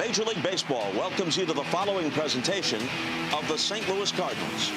Major League Baseball welcomes you to the following presentation of the St. Louis Cardinals.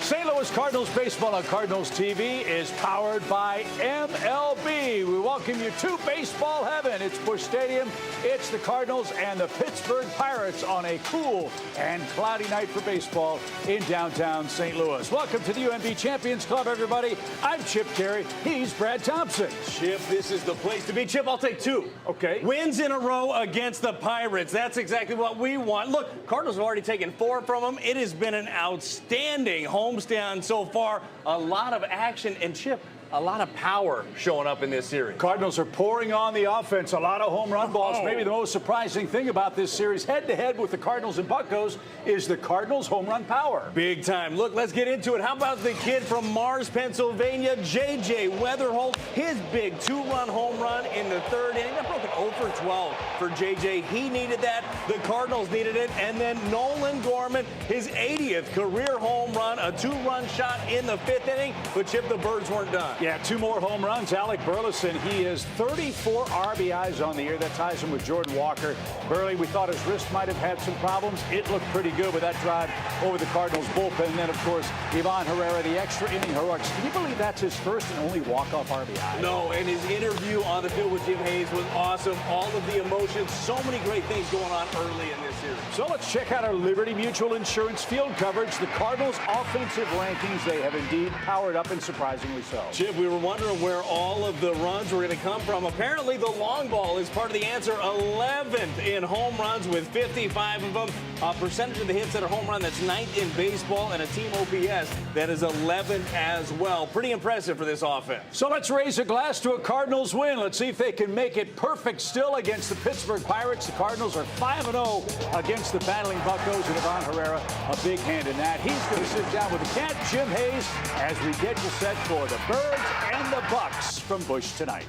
St. Louis Cardinals baseball on Cardinals TV is powered by MLB. We welcome you to baseball heaven. It's Busch Stadium. It's the Cardinals and the Pittsburgh Pirates on a cool and cloudy night for baseball in downtown St. Louis. Welcome to the UMB Champions Club, everybody. I'm Chip Carey. He's Brad Thompson. Chip, this is the place to be. Chip, I'll take two. Okay. Wins in a row against the Pirates. That's exactly what we want. Look, Cardinals have already taken 4 from them. It has been an outstanding homestand so far. A lot of action, and Chip, a lot of power showing up in this series. Cardinals are pouring on the offense. A lot of home run balls. Maybe the most surprising thing about this series, head-to-head with the Cardinals and Buccos, is the Cardinals' home run power. Big time. Look, let's get into it. How about the kid from Mars, Pennsylvania, J.J. Weatherholt? His big 2-run home run in the 3rd inning. That broke an 0 for 12 for J.J. He needed that. The Cardinals needed it. And then Nolan Gorman, his 80th career home run, a 2-run shot in the 5th inning. But, Chip, the Birds weren't done. Yeah, 2 more home runs. Alec Burleson, he is 34 RBIs on the year. That ties him with Jordan Walker. Burley, we thought his wrist might have had some problems. It looked pretty good with that drive over the Cardinals bullpen. And then, of course, Ivan Herrera, the extra inning heroics. Can you believe that's his first and only walk-off RBI? No, and his interview on the field with Jim Hayes was awesome. All of the emotions, so many great things going on early in this series. So let's check out our Liberty Mutual Insurance field coverage. The Cardinals' offensive rankings, they have indeed powered up, and surprisingly so. Chip, we were wondering where all of the runs were going to come from. Apparently, the long ball is part of the answer. 11th in home runs with 55 of them. A percentage of the hits that are home run, that's 9th in baseball, and a team OPS that is 11th as well. Pretty impressive for this offense. So let's raise a glass to a Cardinals win. Let's see if they can make it perfect still against the Pittsburgh Pirates. The Cardinals are 5-0 against the battling Buccos, and Ivan Herrera, a big hand in that. He's going to sit down with the cat, Jim Hayes, as we get you set for the Birds and the Bucks from Busch tonight.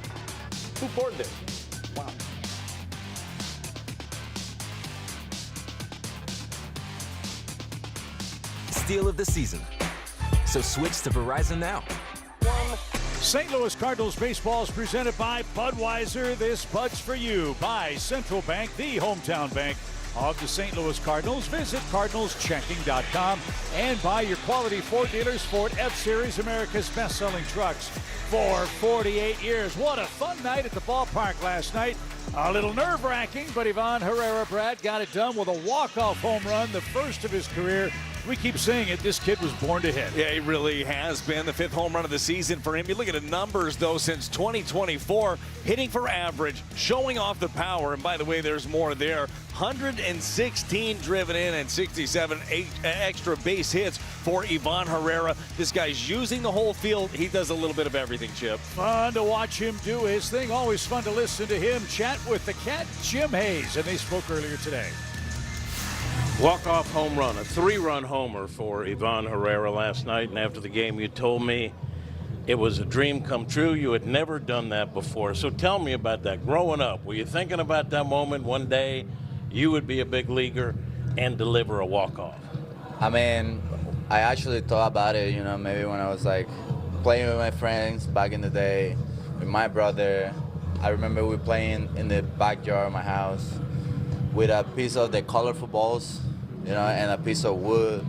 Who poured this? Wow. Steal of the season. So switch to Verizon now. St. Louis Cardinals baseball is presented by Budweiser. This Bud's for you. By Central Bank, the hometown bank of the St. Louis Cardinals. Visit cardinalschecking.com, and buy your quality Ford dealers Ford F-Series, America's best-selling trucks for 48 years. What a fun night at the ballpark last night. A little nerve-wracking, but Ivan Herrera, Brad, got it done with a walk-off home run, the first of his career. We keep saying it, this kid was born to hit. Yeah, he really has been the 5th home run of the season for him. You look at the numbers, though, since 2024, hitting for average, showing off the power. And by the way, there's more there. 116 driven in and 67 extra base hits for Ivan Herrera. This guy's using the whole field. He does a little bit of everything, Chip. Fun to watch him do his thing. Always fun to listen to him chat with the cat, Jim Hayes. And they spoke earlier today. Walk-off home run, a 3-run homer for Ivan Herrera last night. And after the game, you told me it was a dream come true. You had never done that before. So tell me about that. Growing up, were you thinking about that moment one day you would be a big leaguer and deliver a walk-off? I mean, I actually thought about it, maybe when I was like playing with my friends back in the day, with my brother. I remember we playing in the backyard of my house with a piece of the colorful balls, and a piece of wood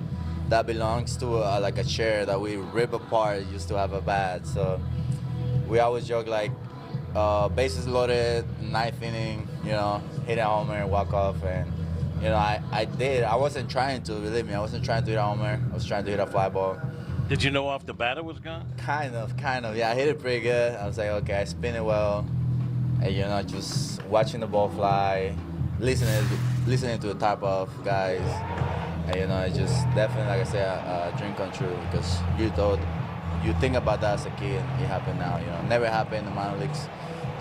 that belongs to like a chair that we rip apart just to have a bat. So we always joke like bases loaded, 9th inning, hit a homer and walk off. And I did. I wasn't trying to, believe me. I wasn't trying to hit a homer. I was trying to hit a fly ball. Did you know off the bat it was gone? Kind of. Yeah, I hit it pretty good. I was like, okay, I spin it well, and just watching the ball fly, listening to the type of guys, and it's just definitely, like I said, a dream come true, because you think about that as a kid, and it happened now. Never happened in the minor leagues,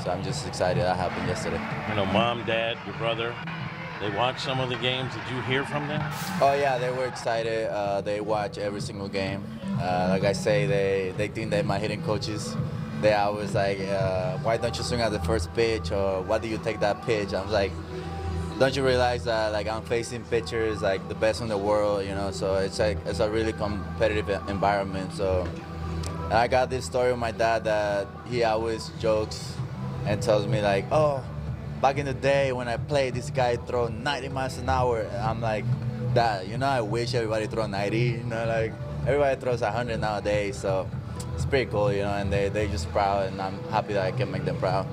so I'm just excited that happened yesterday. Mom, Dad, your brother, They watch some of the games. Did you hear from them? Oh yeah, they were excited. They watch every single game. Like I say, they think they're my hitting coaches. They always like, why don't you swing at the first pitch, or why do you take that pitch? I was like, don't you realize that like I'm facing pitchers like the best in the world, you know? So it's like it's a really competitive environment. So and I got this story with my dad that he always jokes and tells me like, oh, back in the day when I played, this guy throw 90 miles an hour. And I'm like, Dad, you know, I wish everybody throw 90. You know, like everybody throws 100 nowadays. So it's pretty cool, you know, and they're just proud, and I'm happy that I can make them proud.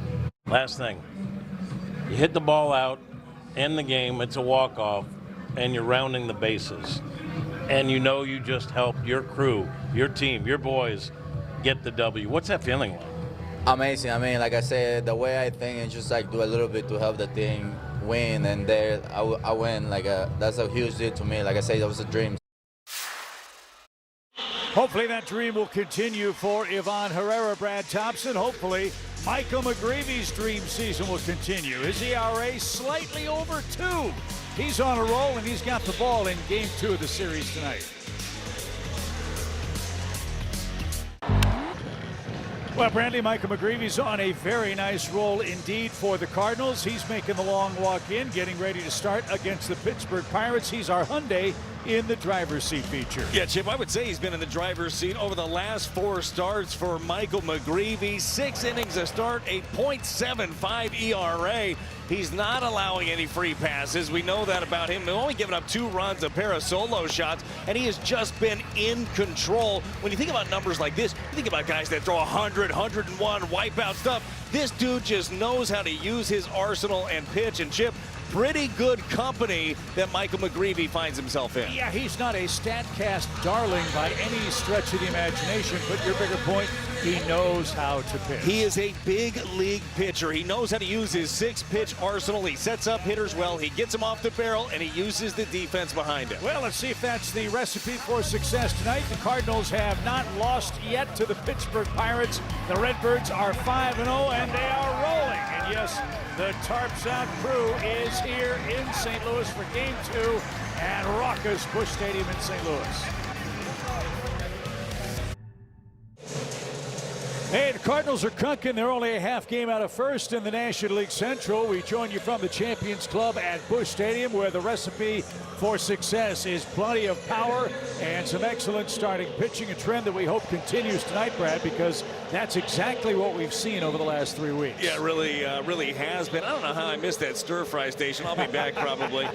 Last thing, you hit the ball out, end the game, it's a walk-off, and you're rounding the bases. And you know you just helped your crew, your team, your boys get the W. What's that feeling like? Amazing. I mean, like I said, the way I think is just like do a little bit to help the team win, and there I win. Like that's a huge deal to me. Like I said, that was a dream. Hopefully that dream will continue for Ivan Herrera, Brad Thompson. Hopefully Michael McGreevy's dream season will continue. His ERA slightly over 2. He's on a roll, and he's got the ball in Game 2 of the series tonight. Well, Brandy, Michael McGreevy's on a very nice roll indeed for the Cardinals. He's making the long walk in, getting ready to start against the Pittsburgh Pirates. He's our Hyundai in the driver's seat feature. Yeah, Chip, I would say he's been in the driver's seat over the last 4 starts for Michael McGreevy. 6 innings a start, a .75 ERA. He's not allowing any free passes. We know that about him. He's only given up 2 runs, a pair of solo shots, and he has just been in control. When you think about numbers like this, you think about guys that throw 100, 101, wipeout stuff. This dude just knows how to use his arsenal and pitch. And Chip, pretty good company that Michael McGreevy finds himself in. Yeah, he's not a StatCast darling by any stretch of the imagination, but your bigger point, he knows how to pitch. He is a big league pitcher. He knows how to use his 6-pitch arsenal. He sets up hitters well. He gets them off the barrel, and he uses the defense behind him. Well, let's see if that's the recipe for success tonight. The Cardinals have not lost yet to the Pittsburgh Pirates. The Redbirds are 5-0, and they are rolling. And yes, the Tarps Out crew is here in St. Louis for Game 2 at raucous Busch Stadium in St. Louis. Hey, the Cardinals are cunking. They're only a half game out of first in the National League Central. We join you from the Champions Club at Busch Stadium, where the recipe for success is plenty of power and some excellent starting pitching, a trend that we hope continues tonight, Brad, because that's exactly what we've seen over the last 3 weeks. Yeah, it really has been. I don't know how I missed that stir-fry station. I'll be back probably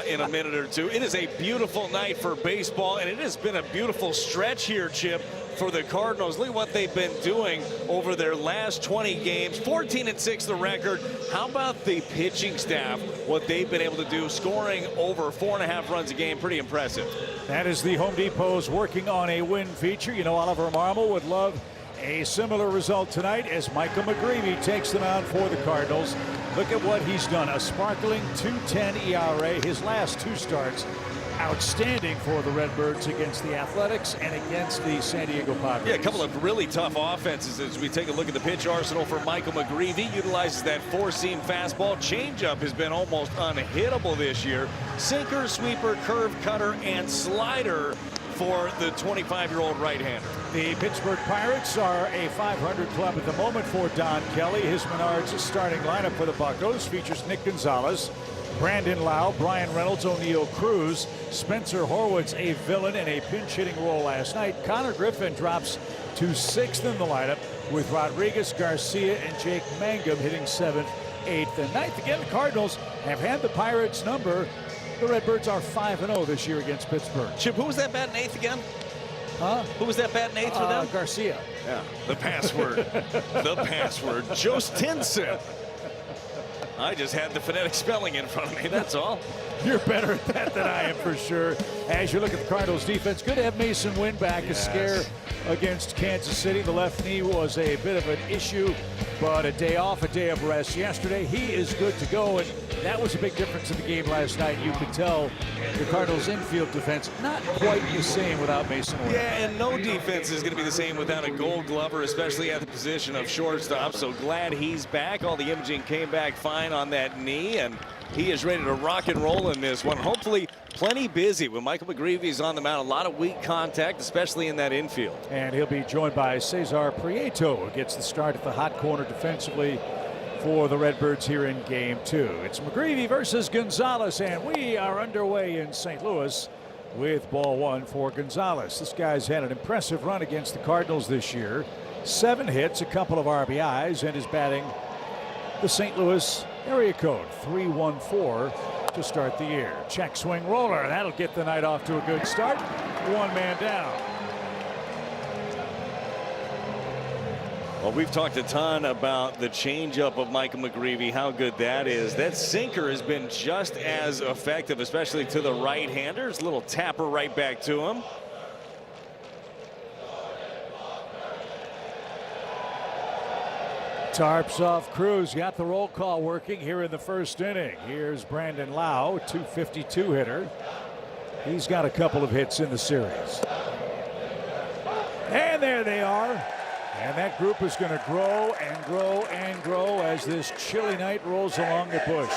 in a minute or two. It is a beautiful night for baseball, and it has been a beautiful stretch here, Chip, for the Cardinals. Look at what they've been doing over their last 20 games. 14-6 the record. How about the pitching staff, what they've been able to do, scoring over 4.5 runs a game? Pretty impressive. That is the Home Depot's working on a win feature. You know, Oliver Marmol would love a similar result tonight as Michael McGreevy takes them out for the Cardinals. Look at what he's done. A sparkling 2.10 ERA. His last 2 starts outstanding for the Redbirds against the Athletics and against the San Diego Padres. Yeah, a couple of really tough offenses as we take a look at the pitch arsenal for Michael McGreevy. Utilizes that 4-seam fastball. Changeup has been almost unhittable this year. Sinker, sweeper, curve, cutter, and slider for the 25-year-old right-hander. The Pittsburgh Pirates are a 500 club at the moment for Don Kelly. His Menard's starting lineup for the Buccos features Nick Gonzalez, Brandon Lau, Brian Reynolds, O'Neill Cruz, Spencer Horwitz, a villain in a pinch-hitting role last night. Connor Griffin drops to 6th in the lineup with Rodriguez, Garcia, and Jake Mangum hitting 7th, 8th, and 9th. Again, the Cardinals have had the Pirates' number. The Redbirds are 5-0 this year against Pittsburgh. Chip, who was that batting 8th again? Huh? Who was that batting 8th for them? Garcia. Yeah, the password. The password. Joe Stinson. I just had the phonetic spelling in front of me, that's all. You're better at that than I am for sure. As you look at the Cardinals defense, good to have Mason Wynn back. A scare against Kansas City. The left knee was a bit of an issue, but a day off, a day of rest yesterday. He is good to go, and that was a big difference in the game last night. You could tell the Cardinals' infield defense not quite the same without Mason Wynn. Yeah, and no defense is going to be the same without a Gold Glover, especially at the position of shortstop. So glad he's back. All the imaging came back fine on that knee, and He is ready to rock and roll in this one. Hopefully plenty busy when Michael McGreevy's on the mound. A lot of weak contact, especially in that infield. And he'll be joined by Cesar Prieto, who gets the start at the hot corner defensively for the Redbirds here in game 2. It's McGreevy versus Gonzalez, and we are underway in St. Louis with ball 1 for Gonzalez. This guy's had an impressive run against the Cardinals this year. 7 hits, a couple of RBIs, and is batting the St. Louis area code 314 to start the year. Check swing roller. That'll get the night off to a good start. 1 man down. Well, we've talked a ton about the changeup of Michael McGreevy, how good that is. That sinker has been just as effective, especially to the right-handers. A little tapper right back to him. Tarps off Cruz. Got the roll call working here in the first inning. Here's Brandon Lau, 252 hitter. He's got a couple of hits in the series. And there they are. And that group is going to grow and grow and grow as this chilly night rolls along the bush.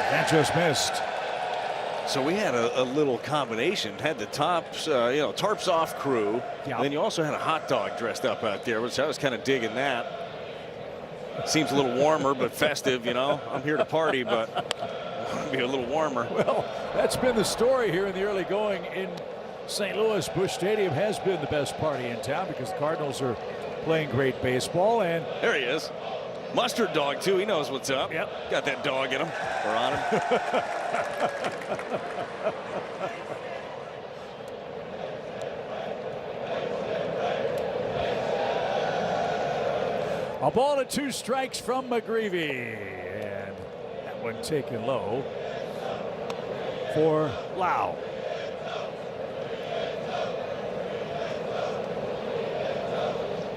That just missed. So we had a little combination. Had the tops, tarps off crew. Yep. And then you also had a hot dog dressed up out there, which I was kind of digging that. Seems a little warmer, but festive, you know. I'm here to party, but I want to be a little warmer. Well, that's been the story here in the early going in St. Louis. Busch Stadium has been the best party in town because the Cardinals are playing great baseball. And there he is. Mustard dog, too. He knows what's up. Yep. Got that dog in him. Or on him. A ball and 2 strikes from McGreevy. And that one taken low for Lau.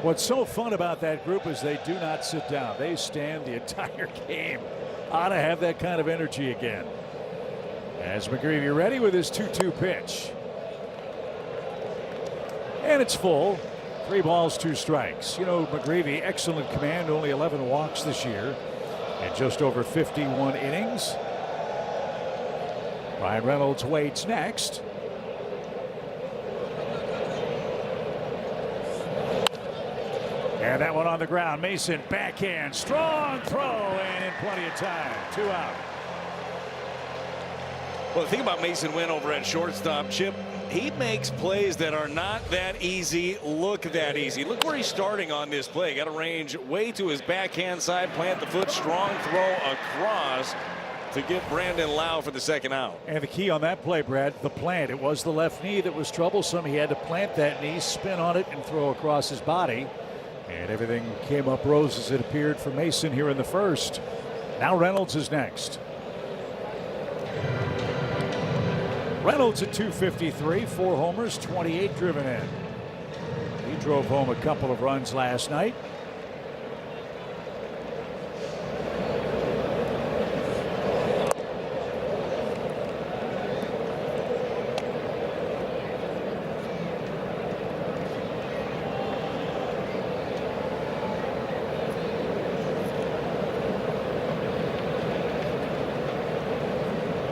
What's so fun about that group is they do not sit down. They stand the entire game. Ought to have that kind of energy again. As McGreevy ready with his 2-2 pitch. And it's full. 3 balls, 2 strikes. You know, McGreevy, excellent command, only 11 walks this year and just over 51 innings. Ryan Reynolds waits next. And that one on the ground. Mason backhand, strong throw, and in plenty of time. 2 out. Well, the thing about Mason Wynn over at shortstop, Chip, he makes plays that are not that easy look that easy. Look where he's starting on this play. Got a range way to his backhand side, plant the foot, strong throw across to get Brandon Lau for the 2nd out. And the key on that play, Brad, the plant. It was the left knee that was troublesome. He had to plant that knee, spin on it, and throw across his body. And everything came up roses, it appeared, for Mason here in the first. Now Reynolds is next. Reynolds at 253, 4 homers, 28 driven in. He drove home a couple of runs last night.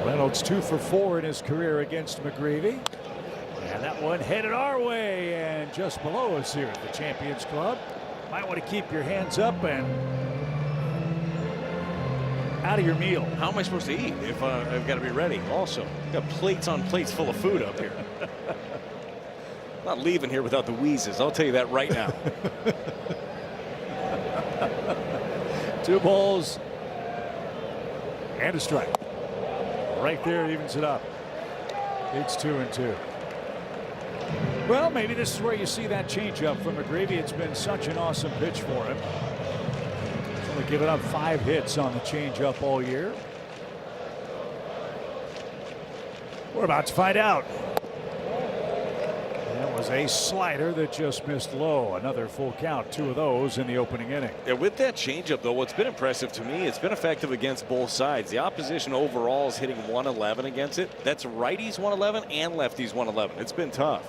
Reynolds 2 for 4 in his career against McGreevy. And that one headed our way and just below us here at the Champions Club. Might want to keep your hands up and out of your meal. How am I supposed to eat if I've got to be ready? Also, got plates on plates full of food up here. Not leaving here without the wheezes. I'll tell you that right now. 2 balls and a strike. Right there, it evens it up. It's 2-2. Well, maybe this is where you see that changeup from McGreevy. It's been such an awesome pitch for him. He's only given up 5 hits on the changeup all year. We're about to find out. That was a slider that just missed low. Another full count, 2 of those in the opening inning. Yeah, with that changeup, though, what's been impressive to me, it's been effective against both sides. The opposition overall is hitting 111 against it. That's righties 111 and lefties 111. It's been tough.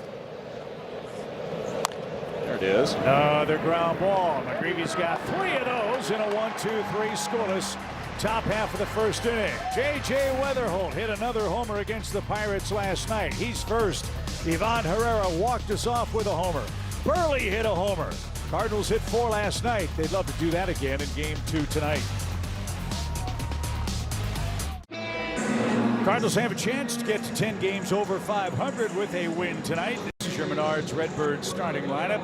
There it is. Another ground ball. McGreevy's got 3 of those in a 1-2-3 scoreless top half of the first inning. J.J. Weatherholt hit another homer against the Pirates last night. He's first. Ivan Herrera walked us off with a homer. Burley hit a homer. Cardinals hit 4 last night. They'd love to do that again in Game 2 tonight. Cardinals have a chance to get to 10 games over 500 with a win tonight. This is your Menards Redbird starting lineup.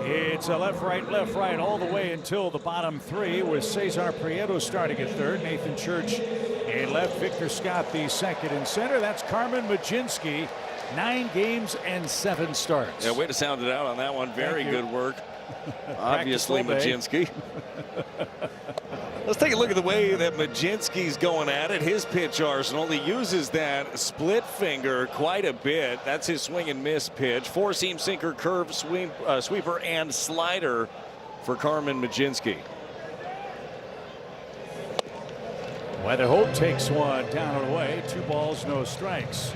It's a left, right, all the way until the bottom 3 with Cesar Prieto starting at third, Nathan Church in left, Victor Scott the second in center. That's Carmen Mlodzinski, 9 games and 7 starts. Yeah, way to sound it out on that one. Very good work. Obviously, Mlodzinski. Let's take a look at the way that Mlodzinski's going at it. His pitch arsenal, he uses that split finger quite a bit. That's his swing and miss pitch. 4-seam sinker, curve, sweeper, and slider for Carmen Mlodzinski. Weatherholt takes one down and away. 2 balls, no strikes.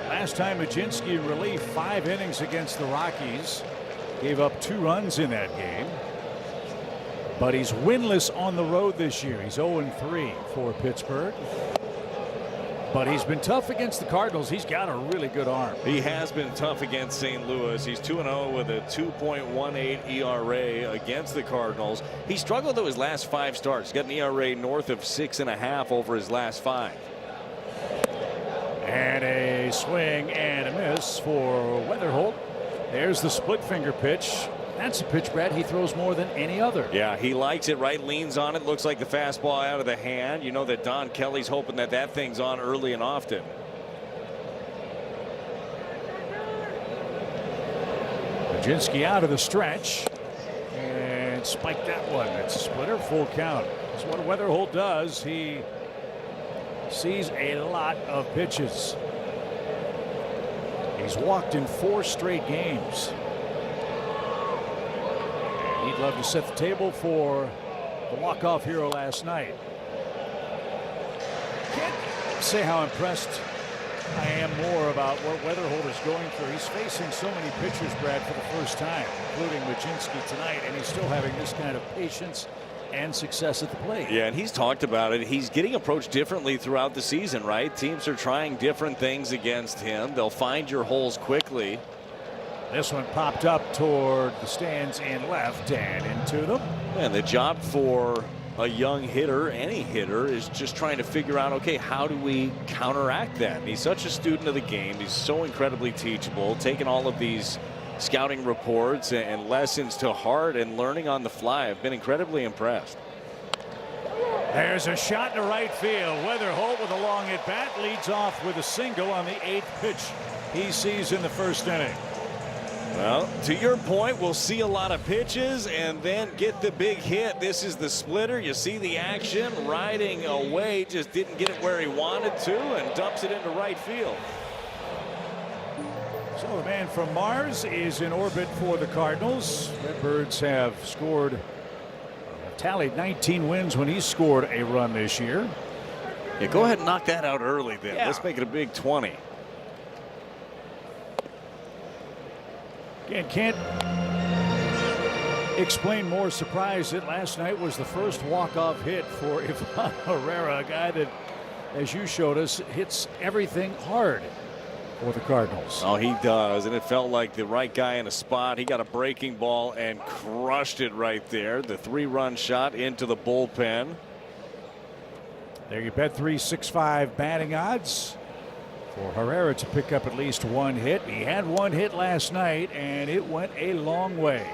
Last time Mlodzinski in relief, 5 innings against the Rockies. Gave up 2 runs in that game. But he's winless on the road this year. He's 0-3 for Pittsburgh. But he's been tough against the Cardinals. He's got a really good arm. He has been tough against St. Louis. He's 2-0 with a 2.18 ERA against the Cardinals. He struggled though his last 5 starts. He's got an ERA north of 6.5 over his last 5. And a swing and a miss for Weatherholt. There's the split finger pitch. That's a pitch, Brad, he throws more than any other. Yeah, he likes it, right? Leans on it. Looks like the fastball out of the hand. You know that Don Kelly's hoping that that thing's on early and often. Mlodzinski out of the stretch. And spiked that one. It's a splitter, full count. That's what Weatherholt does. He sees a lot of pitches. He's walked in 4 straight games. He'd love to set the table for the walk-off hero last night. Can't say how impressed I am more about what Weatherholt is going through. He's facing so many pitchers, Brad, for the first time, including Mlodzinski tonight, and he's still having this kind of patience and success at the plate. Yeah, and he's talked about it. He's getting approached differently throughout the season, right? Teams are trying different things against him. They'll find your holes quickly. This one popped up toward the stands in left and into them. And the job for a young hitter, any hitter, is just trying to figure out, okay, how do we counteract that? And he's such a student of the game. He's so incredibly teachable, taking all of these scouting reports and lessons to heart and learning on the fly. I've been incredibly impressed. There's a shot to right field. Weatherholt with a long at bat leads off with a single on the 8th pitch he sees in the first inning. Well, to your point, we'll see a lot of pitches and then get the big hit. This is the splitter. You see the action riding away. Just didn't get it where he wanted to and dumps it into right field. So the man from Mars is in orbit for the Cardinals. Redbirds have tallied 19 wins when he's scored a run this year. Yeah, go ahead and knock that out early then. Yeah. Let's make it a big 20. Again, can't explain more surprise that last night was the first walk-off hit for Ivan Herrera, a guy that, as you showed us, hits everything hard for the Cardinals. Oh, he does, and it felt like the right guy in a spot. He got a breaking ball and crushed it right there. The 3-run shot into the bullpen. There you bet 3.65 batting odds for Herrera to pick up at least 1 hit. He had 1 hit last night, and it went a long way.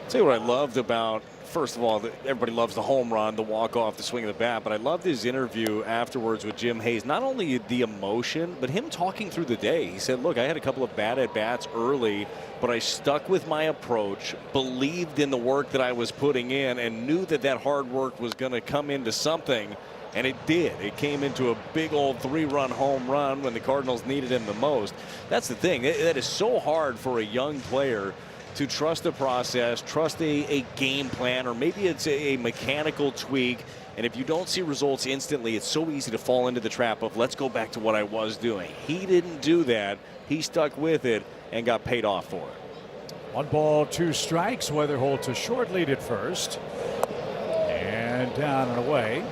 Tell you what I loved about, first of all, everybody loves the home run, the walk-off, the swing of the bat, but I loved his interview afterwards with Jim Hayes. Not only the emotion, but him talking through the day. He said, look, I had a couple of bad at-bats early, but I stuck with my approach, believed in the work that I was putting in, and knew that that hard work was going to come into something. And it did. It came into a big old 3-run home run when the Cardinals needed him the most. That's the thing. That is so hard for a young player to trust the process, trust a game plan, or maybe it's a mechanical tweak. And if you don't see results instantly, it's so easy to fall into the trap of let's go back to what I was doing. He didn't do that. he stuck with it and got paid off for it. 1 ball, 2 strikes. Weatherholt a short lead at first. And down and away.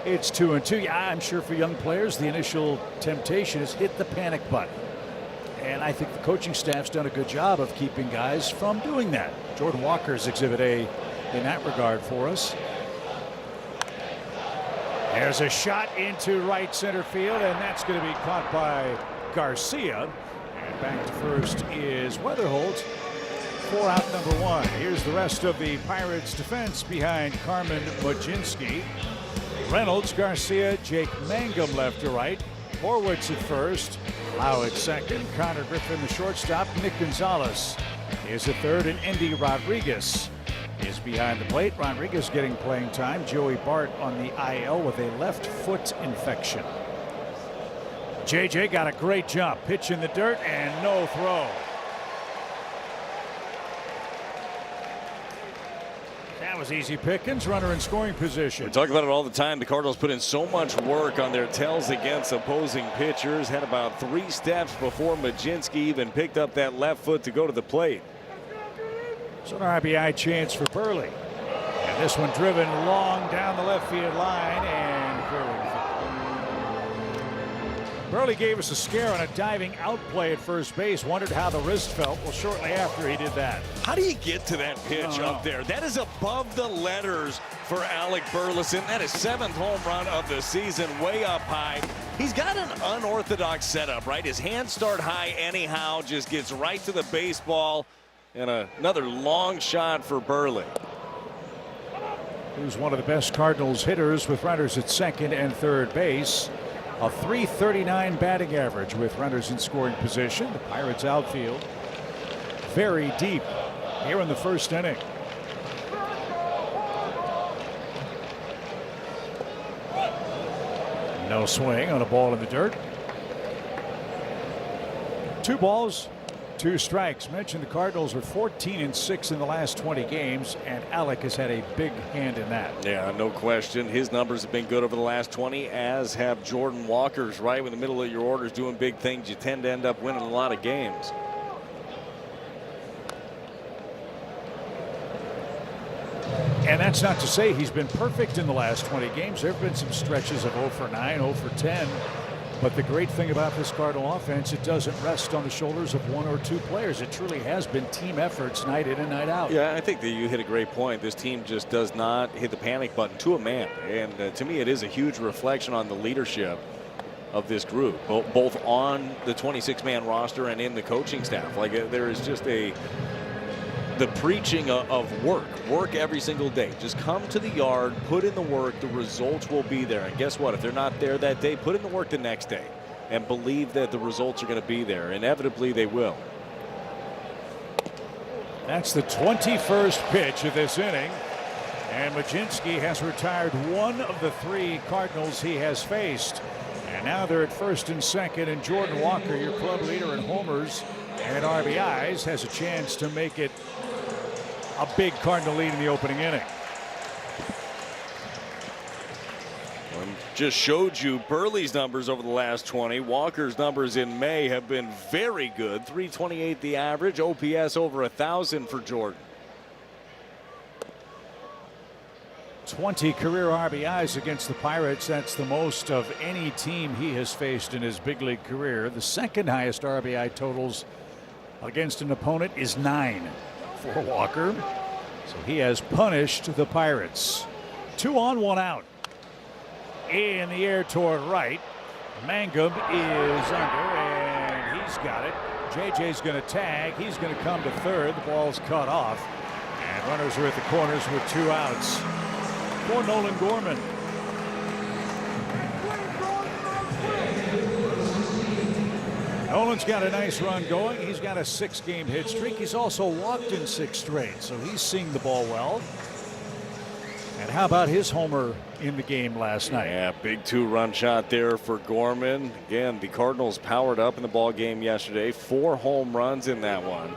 It's 2-2. Yeah, I'm sure for young players, the initial temptation is hit the panic button. And I think the coaching staff's done a good job of keeping guys from doing that. Jordan Walker's Exhibit A in that regard for us. There's a shot into right center field, and that's going to be caught by Garcia. And back to first is Weatherholt for out number 1. Here's the rest of the Pirates defense behind Carmen Mudzinski. Reynolds, Garcia, Jake Mangum left to right. Horwitz at first. Lau at second. Connor Griffin the shortstop. Nick Gonzalez is at third, and Endy Rodriguez is behind the plate. Rodriguez getting playing time. Joey Bart on the IL with a left foot infection. JJ got a great jump. Pitch in the dirt and no throw. That was easy pickings. Runner in scoring position. We talk about it all the time. The Cardinals put in so much work on their tells against opposing pitchers. Had about 3 steps before Mudzinski even picked up that left foot to go to the plate. So an RBI chance for Burley. And this one driven long down the left field line, and Burley gave us a scare on a diving out play at first base. Wondered how the wrist felt. Well, shortly after he did that. How do you get to that pitch up there? That is above the letters for Alec Burleson. That is 7th home run of the season, way up high. He's got an unorthodox setup, right? His hands start high anyhow, just gets right to the baseball. And another long shot for Burley. Who's one of the best Cardinals hitters with runners at second and third base. A .339 batting average with runners in scoring position. The Pirates outfield very deep here in the first inning. No swing on a ball in the dirt. 2 balls, 2 strikes. Mentioned the Cardinals are 14-6 in the last 20 games, and Alec has had a big hand in that. Yeah, no question. His numbers have been good over the last 20, as have Jordan Walker's. Right in the middle of your orders doing big things, you tend to end up winning a lot of games. And that's not to say he's been perfect in the last 20 games. There have been some stretches of 0 for 9, 0 for 10. But the great thing about this Cardinal offense, it doesn't rest on the shoulders of 1 or 2 players. It truly has been team efforts night in and night out. Yeah, I think that you hit a great point. This team just does not hit the panic button to a man. And to me, it is a huge reflection on the leadership of this group, both on the 26-man roster and in the coaching staff. Like, there is just the preaching of work every single day. Just come to the yard, put in the work, the results will be there. And guess what? If they're not there that day, put in the work the next day and believe that the results are going to be there. Inevitably, they will. That's the 21st pitch of this inning. And Mudzinski has retired 1 of the 3 Cardinals he has faced. And now they're at first and second, and Jordan Walker, your club leader in homers and RBIs, has a chance to make it a big Cardinal lead in the opening inning. Just showed you Burley's numbers over the last 20. Walker's numbers in May have been very good. .328 the average. OPS over 1,000 for Jordan. 20 career RBIs against the Pirates. That's the most of any team he has faced in his big league career. The second highest RBI totals against an opponent is 9 for Walker. So he has punished the Pirates. 2 on, 1 out. In the air toward right. Mangum is under, and he's got it. JJ's going to tag. He's going to come to third. The ball's cut off. And runners are at the corners with 2 outs for Nolan Gorman. Nolan's got a nice run going. He's got a 6-game hit streak. He's also walked in 6 straight, so he's seeing the ball well. And how about his homer in the game last night? Yeah, big 2-run shot there for Gorman. Again, the Cardinals powered up in the ball game yesterday. 4 home runs in that one.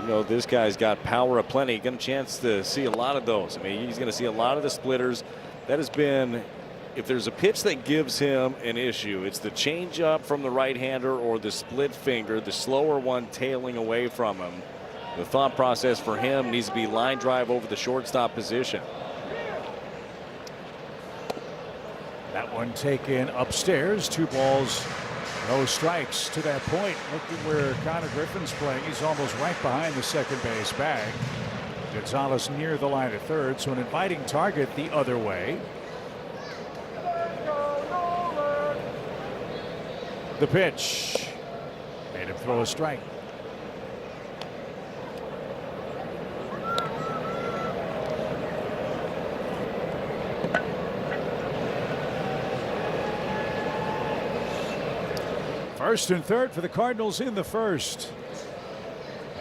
You know, this guy's got power aplenty. Got a chance to see a lot of those. I mean, he's going to see a lot of the splitters. That has been if there's a pitch that gives him an issue, it's the changeup from the right-hander or the split finger, the slower one tailing away from him. The thought process for him needs to be line drive over the shortstop position. That one taken upstairs. 2 balls, no strikes to that point. Look at where Connor Griffin's playing. He's almost right behind the second base bag. Gonzalez near the line at third, so an inviting target the other way. The pitch made him throw a strike. First and third for the Cardinals in the first.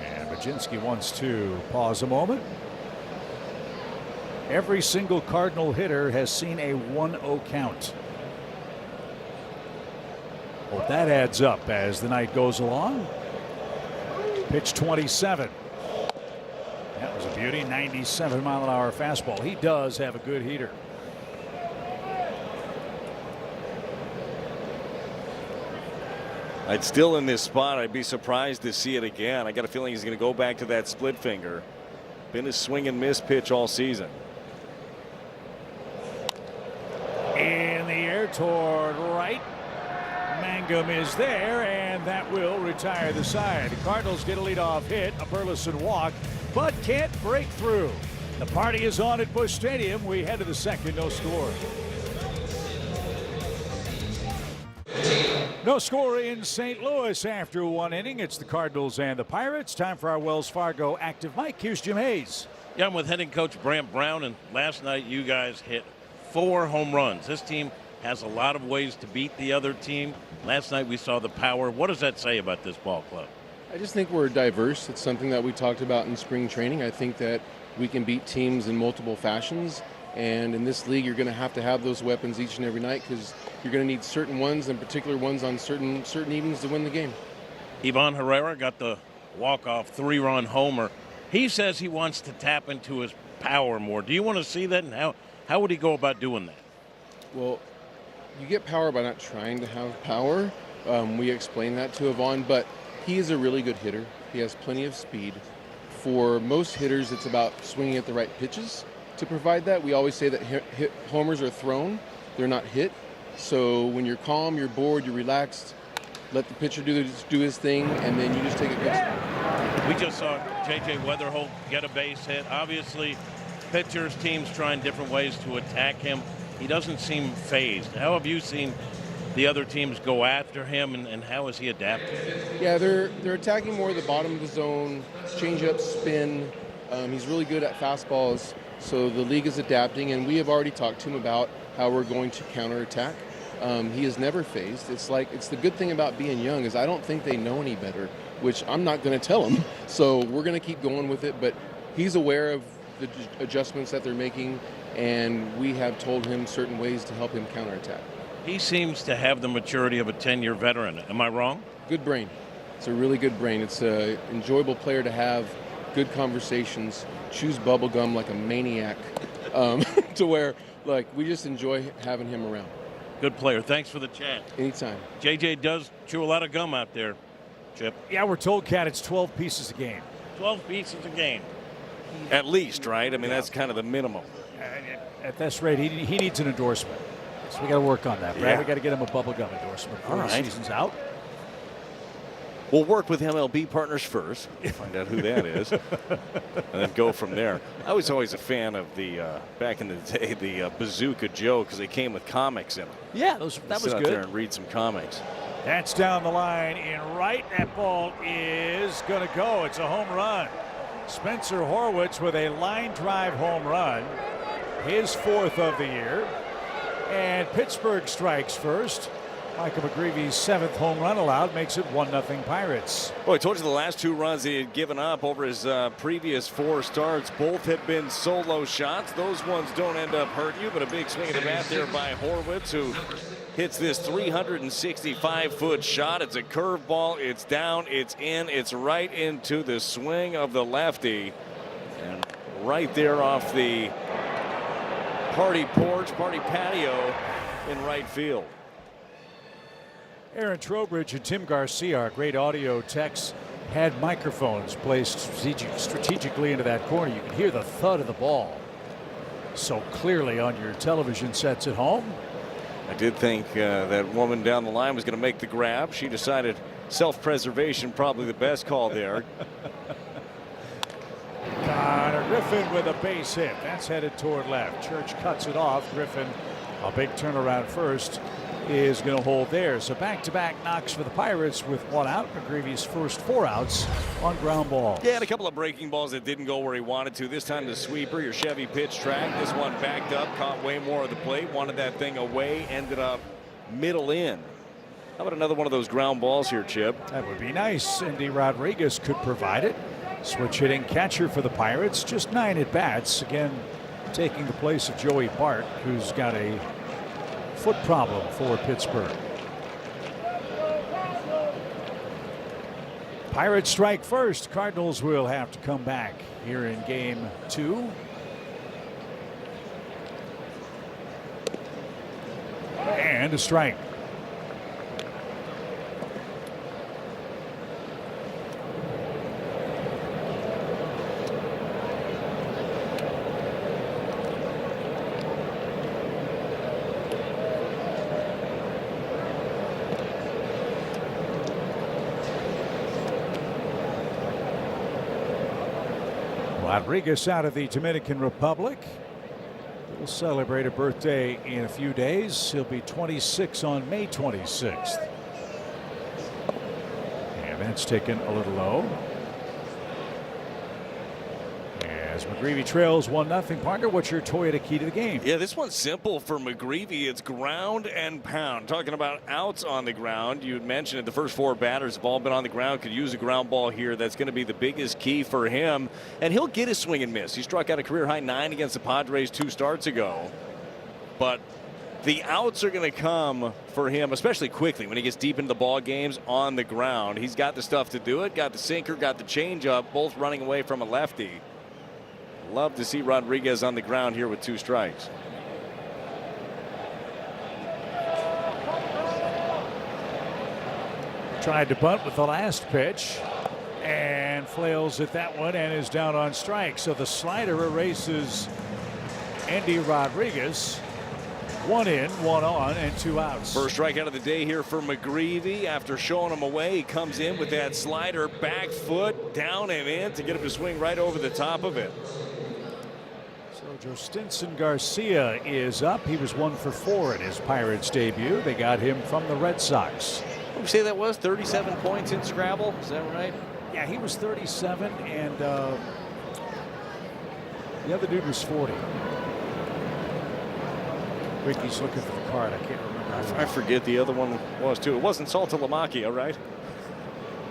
And Baczynski wants to pause a moment. Every single Cardinal hitter has seen a 1-0 count. Hope that adds up as the night goes along. Pitch 27. That was a beauty. 97-mile-an-hour fastball. He does have a good heater. I'd still in this spot. I'd be surprised to see it again. I got a feeling he's going to go back to that split finger. Been a swing and miss pitch all season. In the air toward right. Mangum is there, and that will retire the side. The Cardinals get a leadoff hit, a Burleson walk, but can't break through. The party is on at Busch Stadium. We head to the second, no score. No score in St. Louis after 1 inning. It's the Cardinals and the Pirates. Time for our Wells Fargo Active Mike. Here's Jim Hayes. Yeah, I'm with hitting coach Brant Brown, and last night you guys hit 4 home runs. This team has a lot of ways to beat the other team. Last night we saw the power. What does that say about this ball club? I just think we're diverse. It's something that we talked about in spring training. I think that we can beat teams in multiple fashions. And in this league, you're going to have those weapons each and every night because you're going to need certain ones and particular ones on certain evenings to win the game. Ivan Herrera got the walk-off 3-run homer. He says he wants to tap into his power more. Do you want to see that, and how would he go about doing that? Well, you get power by not trying to have power. We explained that to Ivan, but he is a really good hitter. He has plenty of speed. For most hitters, it's about swinging at the right pitches. To provide that, we always say that homers are thrown, they're not hit. So when you're calm, you're bored, you're relaxed, let the pitcher do his thing, and then you just take a good swing. We just saw J.J. Weatherholt get a base hit. Obviously, pitchers, teams trying different ways to attack him. He doesn't seem phased. How have you seen the other teams go after him, and how is he adapting? Yeah, they're attacking more the bottom of the zone, change-up, spin. He's really good at fastballs. So the league is adapting, and we have already talked to him about how we're going to counterattack. He is never phased. It's the good thing about being young is I don't think they know any better, which I'm not going to tell him. So we're going to keep going with it, but he's aware of the adjustments that they're making, and we have told him certain ways to help him counterattack. He seems to have the maturity of a 10-year veteran. Am I wrong? Good brain. It's a really good brain. It's an enjoyable player to have. Good conversations, chews bubble gum like a maniac, to where we just enjoy having him around. Good player. Thanks for the chat. Anytime. JJ does chew a lot of gum out there, Chip. Yeah, we're told, Cat, it's 12 pieces a game. 12 pieces a game. At least, right? I mean, that's kind of the minimum. At this rate, he needs an endorsement. So we got to work on that, Brad. Yeah. We got to get him a bubble gum endorsement before the season's out. We'll work with MLB partners first, find out who that is, and then go from there. I was always a fan of the, back in the day, the Bazooka Joe, because they came with comics in them. Yeah, that was Sit out good. there and read some comics. That's down the line in right. That ball is going to go. It's a home run. Spencer Horwitz with a line drive home run, his 4th of the year. And Pittsburgh strikes first. Michael McGreevy's 7th home run allowed makes it 1-0 Pirates. Well, I told you the last 2 runs he had given up over his previous 4 starts. Both had been solo shots. Those ones don't end up hurting you, but a big swing at the bat there by Horwitz, who hits this 365-foot shot. It's a curveball. It's down. It's in. It's right into the swing of the lefty. And right there off the party porch, party patio in right field. Aaron Trowbridge and Tim Garcia, our great audio techs, had microphones placed strategically into that corner. You can hear the thud of the ball so clearly on your television sets at home. I did think that woman down the line was going to make the grab. She decided self-preservation probably the best call there. Connor Griffin with a base hit. That's headed toward left. Church cuts it off. Griffin, a big turnaround first, is going to hold there. So back-to-back knocks for the Pirates with one out. McGreevy's first 4 outs on ground balls. Yeah, and a couple of breaking balls that didn't go where he wanted to. This time the sweeper, your Chevy pitch track. This one backed up, caught way more of the plate, wanted that thing away, ended up middle in. How about another one of those ground balls here, Chip? That would be nice. Andy Rodriguez could provide it. Switch hitting catcher for the Pirates. Just 9 at-bats. Again, taking the place of Joey Bart, who's got a foot problem for Pittsburgh. Pirates strike first. Cardinals will have to come back here in game 2. And a strike. Rodriguez out of the Dominican Republic. He'll celebrate a birthday in a few days. He'll be 26 on May 26th. And that's taken a little low. As McGreevy trails 1-0. Partner, what's your Toyota key to the game? Yeah, this one's simple for McGreevy. It's ground and pound. Talking about outs on the ground, you had mentioned it, the first 4 batters have all been on the ground. Could use a ground ball here. That's going to be the biggest key for him. And he'll get his swing and miss. He struck out a career-high 9 against the Padres 2 starts ago. But the outs are going to come for him, especially quickly when he gets deep into the ball games on the ground. He's got the stuff to do it. Got the sinker, got the changeup, both running away from a lefty. Love to see Rodriguez on the ground here with 2 strikes. Tried to bunt with the last pitch and flails at that one and is down on strike. So the slider erases Andy Rodriguez. 1 in, 1 on, and 2 outs. First strikeout of the day here for McGreevy. After showing him away, he comes in with that slider, back foot, down and in to get him to swing right over the top of it. So Jostinson Garcia is up. He was 1 for 4 in his Pirates debut. They got him from the Red Sox. What did you say that was? 37 points in Scrabble? Is that right? Yeah, he was 37, and the other dude was 40. Ricky's looking for the card. I can't remember. I forget the other one was too. It wasn't Salta Lamacchia, right?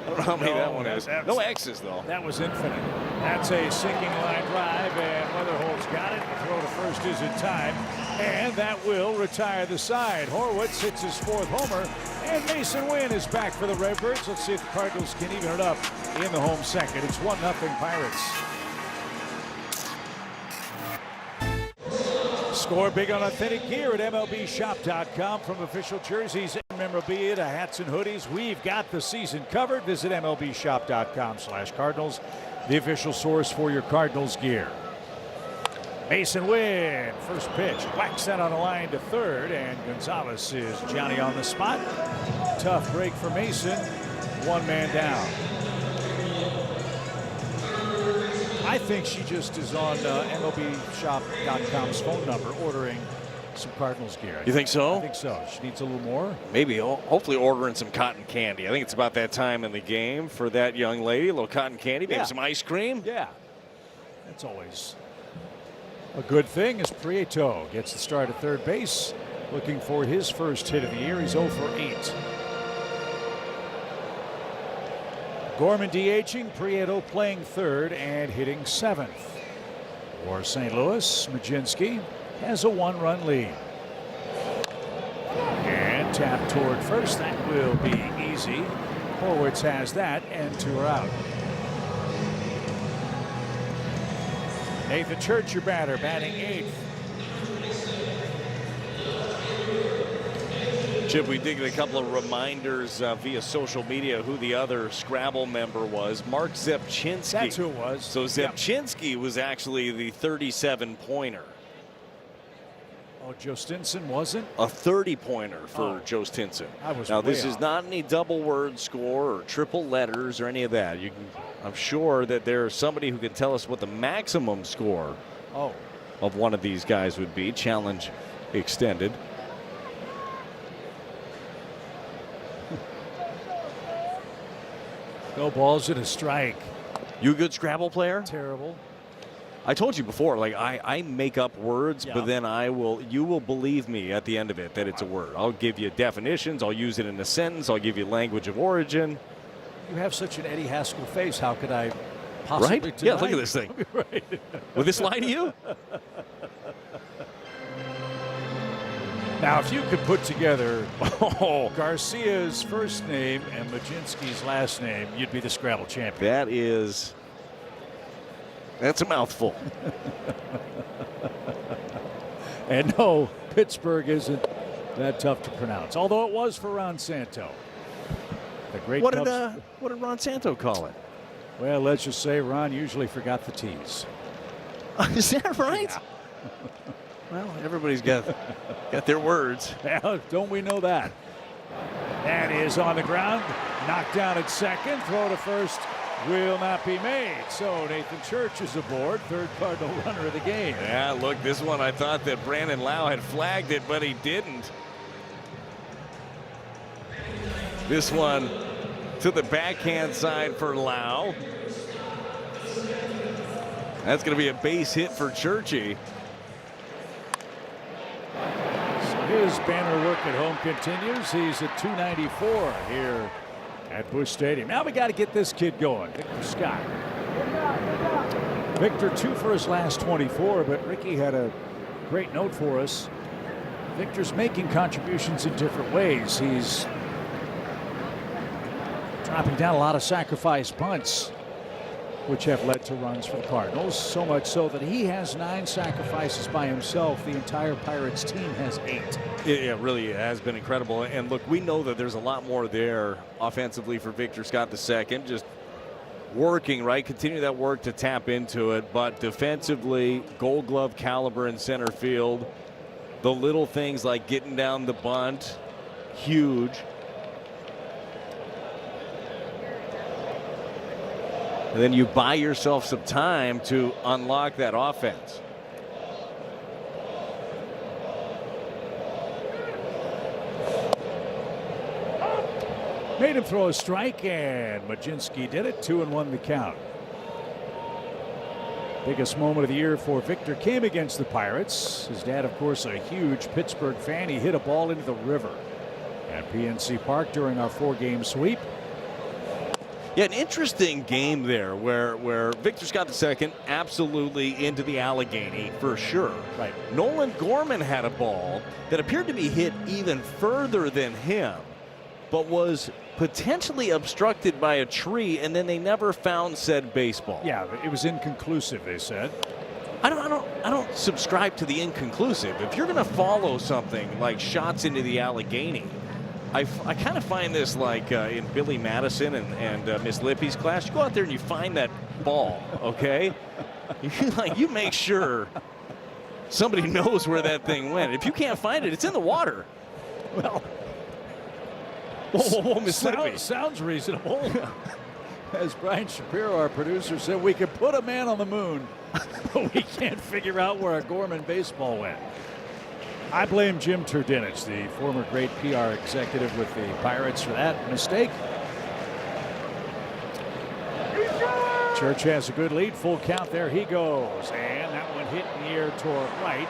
I don't know how many that one is. No X's though. That was infinite. That's a sinking line drive, and Weatherholt's got it. The throw to first is in time, and that will retire the side. Horwitz hits his 4th homer, and Mason Wynn is back for the Redbirds. Let's see if the Cardinals can even it up in the home second. It's 1-0 Pirates. Score big on authentic gear at MLBshop.com. From official jerseys and memorabilia to hats and hoodies, we've got the season covered. Visit MLBshop.com/Cardinals, the official source for your Cardinals gear. Mason Wynn, first pitch, whacks that on the line to third, and Gonzalez is Johnny on the spot. Tough break for Mason. 1 man down. I think she just is on MLBshop.com's phone number ordering some Cardinals gear. You think so? I think so. She needs a little more. Maybe, hopefully ordering some cotton candy. I think it's about that time in the game for that young lady. A little cotton candy, maybe some ice cream. Yeah. That's always a good thing as Prieto gets the start at third base. Looking for his first hit of the year. He's 0 for 8. Gorman DHing, Prieto playing third and hitting 7th. For St. Louis, Majinski has a 1-run lead. And tap toward first. That will be easy. Horwitz has that, and 2 are out. Nathan Church, your batter, batting 8th. Chip, we did get a couple of reminders via social media who the other Scrabble member was. Mark Zepchinski. That's who it was. So Zepchinski was actually the 37-pointer. Oh, Joe Stinson wasn't? A 30-pointer for Joe Stinson. Now, this is not any double word score or triple letters or any of that. I'm sure that there's somebody who can tell us what the maximum score of one of these guys would be. Challenge extended. No balls and a strike. You a good Scrabble player? Terrible. I told you before, like I make up words, but then you will believe me at the end of it that it's a word. I'll give you definitions. I'll use it in a sentence. I'll give you language of origin. You have such an Eddie Haskell face. How could I possibly right? deny Yeah, look at this thing. Right. Will this lie to you? Now, if you could put together Garcia's first name and Majinski's last name, you'd be the Scrabble champion. That's a mouthful. And no, Pittsburgh isn't that tough to pronounce, although it was for Ron Santo. The great what did Ron Santo call it? Well, let's just say Ron usually forgot the T's. Is that right? Yeah. Well, everybody's got their words. Yeah, don't we know that? That is on the ground. Knocked down at second. Throw to first will not be made. So Nathan Church is aboard. Third Cardinal runner of the game. Yeah, look, this one I thought that Brandon Lau had flagged it, but he didn't. This one to the backhand side for Lau. That's going to be a base hit for Churchy. His banner work at home continues. He's at 294 here at Busch Stadium. Now we got to get this kid going. Victor Scott. Victor 2 for his last 24, but Ricky had a great note for us. Victor's making contributions in different ways. He's dropping down a lot of sacrifice bunts, which have led to runs for the Cardinals, so much so that he has 9 sacrifices by himself. The entire Pirates team has 8. It really has been incredible. And look, we know that there's a lot more there offensively for Victor Scott II. Just working, right? Continue that work to tap into it. But defensively, Gold Glove caliber in center field. The little things like getting down the bunt, huge. And then you buy yourself some time to unlock that offense. Made him throw a strike, and Majinski did it. 2-1 the count. Biggest moment of the year for Victor came against the Pirates. His dad, of course, a huge Pittsburgh fan. He hit a ball into the river at PNC Park during our 4-game sweep. Yeah, an interesting game there where Victor Scott II absolutely into the Allegheny for sure. Right. Nolan Gorman had a ball that appeared to be hit even further than him, but was potentially obstructed by a tree, and then they never found said baseball. Yeah, it was inconclusive, they said. I don't subscribe to the inconclusive. If you're going to follow something like shots into the Allegheny, I kind of find this like in Billy Madison and Miss Lippy's class. You go out there and you find that ball, okay? You make sure somebody knows where that thing went. If you can't find it, it's in the water. Well, whoa, Miss Lippy. Sounds reasonable. As Brian Shapiro, our producer, said, we could put a man on the moon, but we can't figure out where a Gorman baseball went. I blame Jim Turdinich, the former great PR executive with the Pirates, for that mistake. Church has a good lead. Full count. There he goes. And that one hit in the air toward right.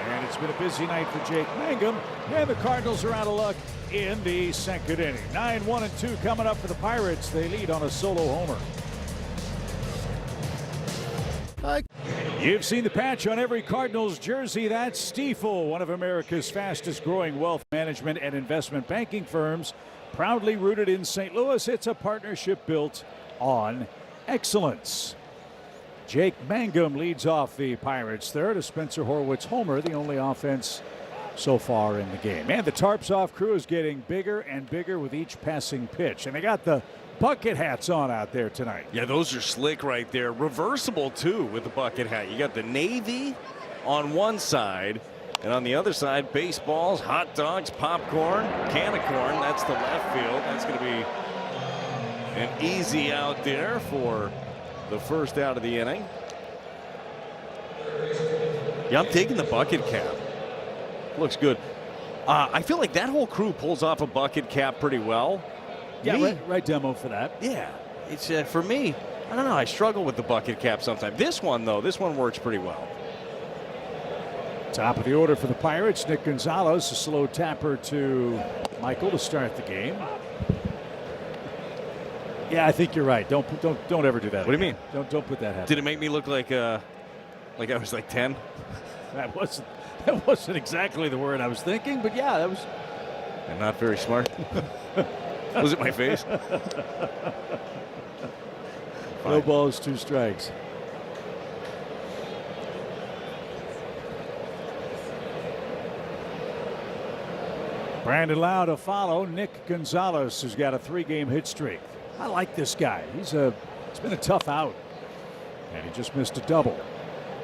And it's been a busy night for Jake Mangum. And the Cardinals are out of luck in the second inning. 9-1-2 coming up for the Pirates. They lead on a solo homer. You've seen the patch on every Cardinals jersey. That's Stifel, one of America's fastest growing wealth management and investment banking firms. Proudly rooted in St. Louis, it's a partnership built on excellence. Jake Mangum leads off the Pirates third. A Spencer Horwitz homer, the only offense so far in the game. And the tarps off crew is getting bigger and bigger with each passing pitch. And they got the bucket hats on out there tonight. Yeah, those are slick right there. Reversible, too, with the bucket hat. You got the navy on one side, and on the other side, baseballs, hot dogs, popcorn, can of corn. That's the left field. That's going to be an easy out there for the first out of the inning. Yeah, I'm taking the bucket cap. Looks good. I feel like that whole crew pulls off a bucket cap pretty well. Yeah, right demo for that. Yeah, it's for me, I don't know. I struggle with the bucket cap sometimes. This one, though, this one works pretty well. Top of the order for the Pirates, Nick Gonzalez, a slow tapper to Michael to start the game. Yeah, I think you're right. Don't ever do that. What do you mean? Don't put that hat. Did it make me look like I was like 10? That wasn't exactly the word I was thinking, but yeah, that was. I'm not very smart. Was it my face? No balls, 2 strikes. Brandon Lau to follow. Nick Gonzalez, who's got a 3-game hit streak. I like this guy. It's been a tough out, and he just missed a double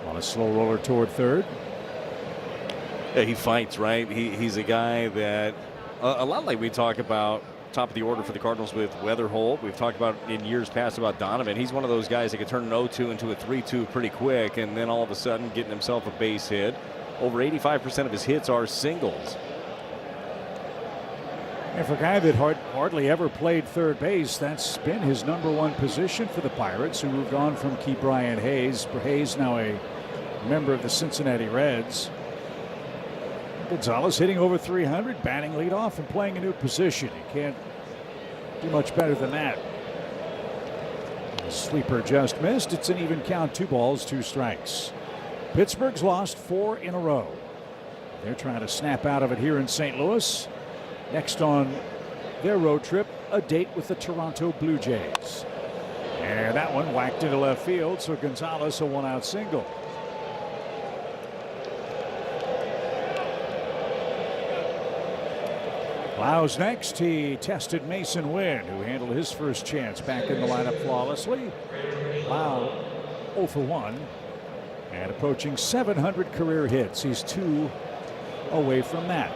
on a slow roller toward third. Yeah, he fights, right? He's a guy that a lot like we talk about top of the order for the Cardinals with Weatherholt. We've talked about in years past about Donovan. He's one of those guys that can turn an 0-2 into a 3-2 pretty quick, and then all of a sudden getting himself a base hit. Over 85% of his hits are singles. And for a guy that hardly ever played third base, that's been his #1 position for the Pirates, who moved on from Key Brian Hayes. Hayes now a member of the Cincinnati Reds. Gonzalez hitting over 300, batting leadoff and playing a new position. You can't do much better than that. The sweeper just missed. It's an even count, 2 balls, 2 strikes. Pittsburgh's lost 4 in a row. They're trying to snap out of it here in St. Louis. Next on their road trip, a date with the Toronto Blue Jays. And that one whacked into left field, so Gonzalez a 1-out single. Lau's next. He tested Mason Wynn, who handled his first chance back in the lineup flawlessly. Lau 0 for 1 and approaching 700 career hits. He's 2 away from that.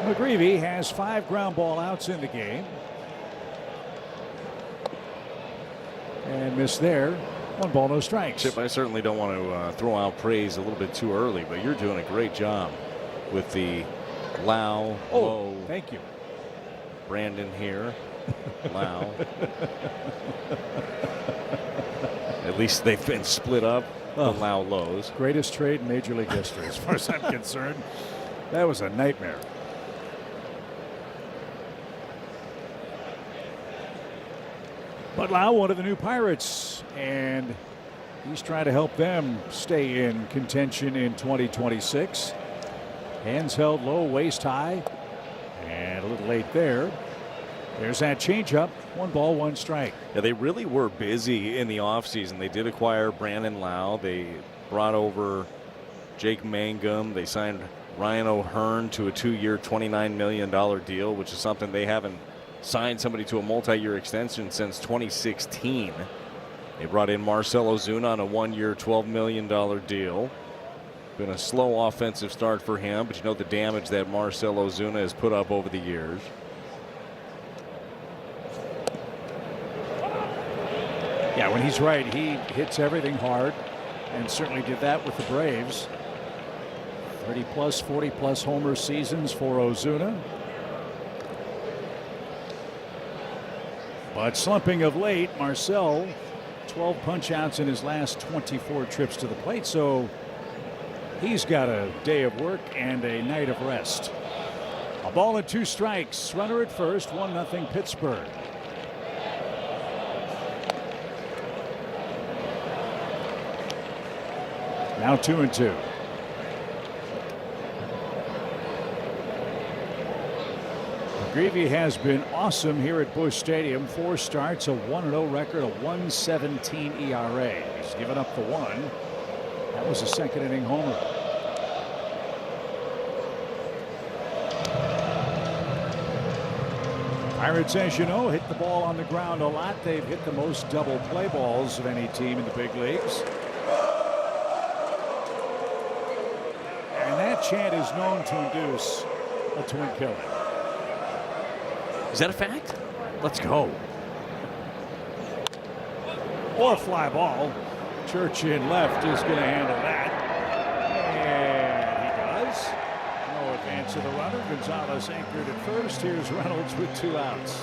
McGreevy has 5 ground ball outs in the game. And missed there. 1 ball, no strikes. Chip, I certainly don't want to throw out praise a little bit too early, but you're doing a great job with the Lau. Oh, thank you. Brandon here. Lau. At least they've been split up. The Lau lows. Greatest trade in Major League history, as far as I'm concerned. That was a nightmare. But Lau, one of the new Pirates, and he's trying to help them stay in contention in 2026. Hands held low, waist high, and a little late there. There's that changeup. 1 ball, 1 strike. Yeah, they really were busy in the offseason. They did acquire Brandon Lau. They brought over Jake Mangum. They signed Ryan O'Hearn to a 2-year, $29 million deal, which is something they haven't signed somebody to a multi-year extension since 2016. They brought in Marcell Ozuna on a 1-year, $12 million deal. Been a slow offensive start for him, but you know the damage that Marcell Ozuna has put up over the years. Yeah, when he's right, he hits everything hard, and certainly did that with the Braves. 30-plus, 40-plus homer seasons for Ozuna. But slumping of late, Marcell, 12 punch-outs in his last 24 trips to the plate, so he's got a day of work and a night of rest. A ball and 2 strikes. Runner at first, 1-0 Pittsburgh. Now 2-2. McGreevy has been awesome here at Busch Stadium. 4 starts, a 1-0 record, a 1.17 ERA. He's given up the one. That was a second inning homer. Pirates, as you know, hit the ball on the ground a lot. They've hit the most double play balls of any team in the big leagues. And that chant is known to induce a twin killer. Is that a fact? Let's go. Or a fly ball. Church in left is going to handle that. And he does. No advance of the runner. Gonzalez anchored at first. Here's Reynolds with 2 outs.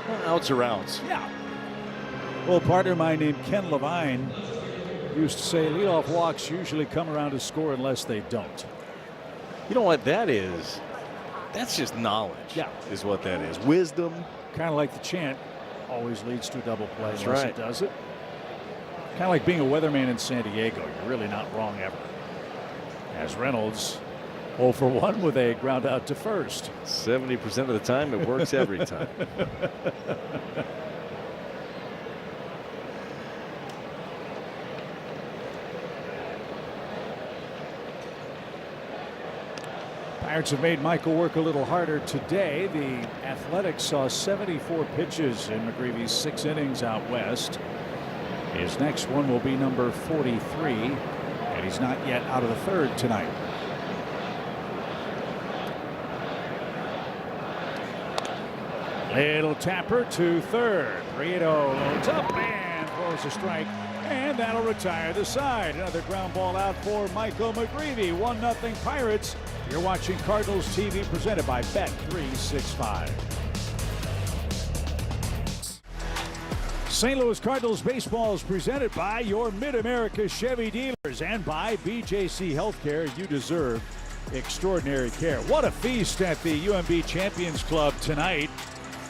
Well, outs are outs. Yeah. Well, a partner of mine named Ken Levine used to say leadoff walks usually come around to score unless they don't. You know what that is? That's just knowledge. Yeah. Is what that is. Wisdom. Kind of like the chant always leads to a double play That's unless right. it does it. Kind of like being a weatherman in San Diego. You're really not wrong ever. As Reynolds 0 for 1 with a ground out to first. 70% of the time, it works every time. Pirates have made Michael work a little harder today. The Athletics saw 74 pitches in McGreevy's 6 innings out west. His next one will be number 43, and he's not yet out of the third tonight. Little tapper to third. Prieto loads up and throws a strike, and that'll retire the side. Another ground ball out for Michael McGreevy. 1-0 Pirates. You're watching Cardinals TV presented by Bet365. St. Louis Cardinals baseball is presented by your Mid-America Chevy dealers and by BJC Healthcare. You deserve extraordinary care. What a feast at the UMB Champions Club tonight.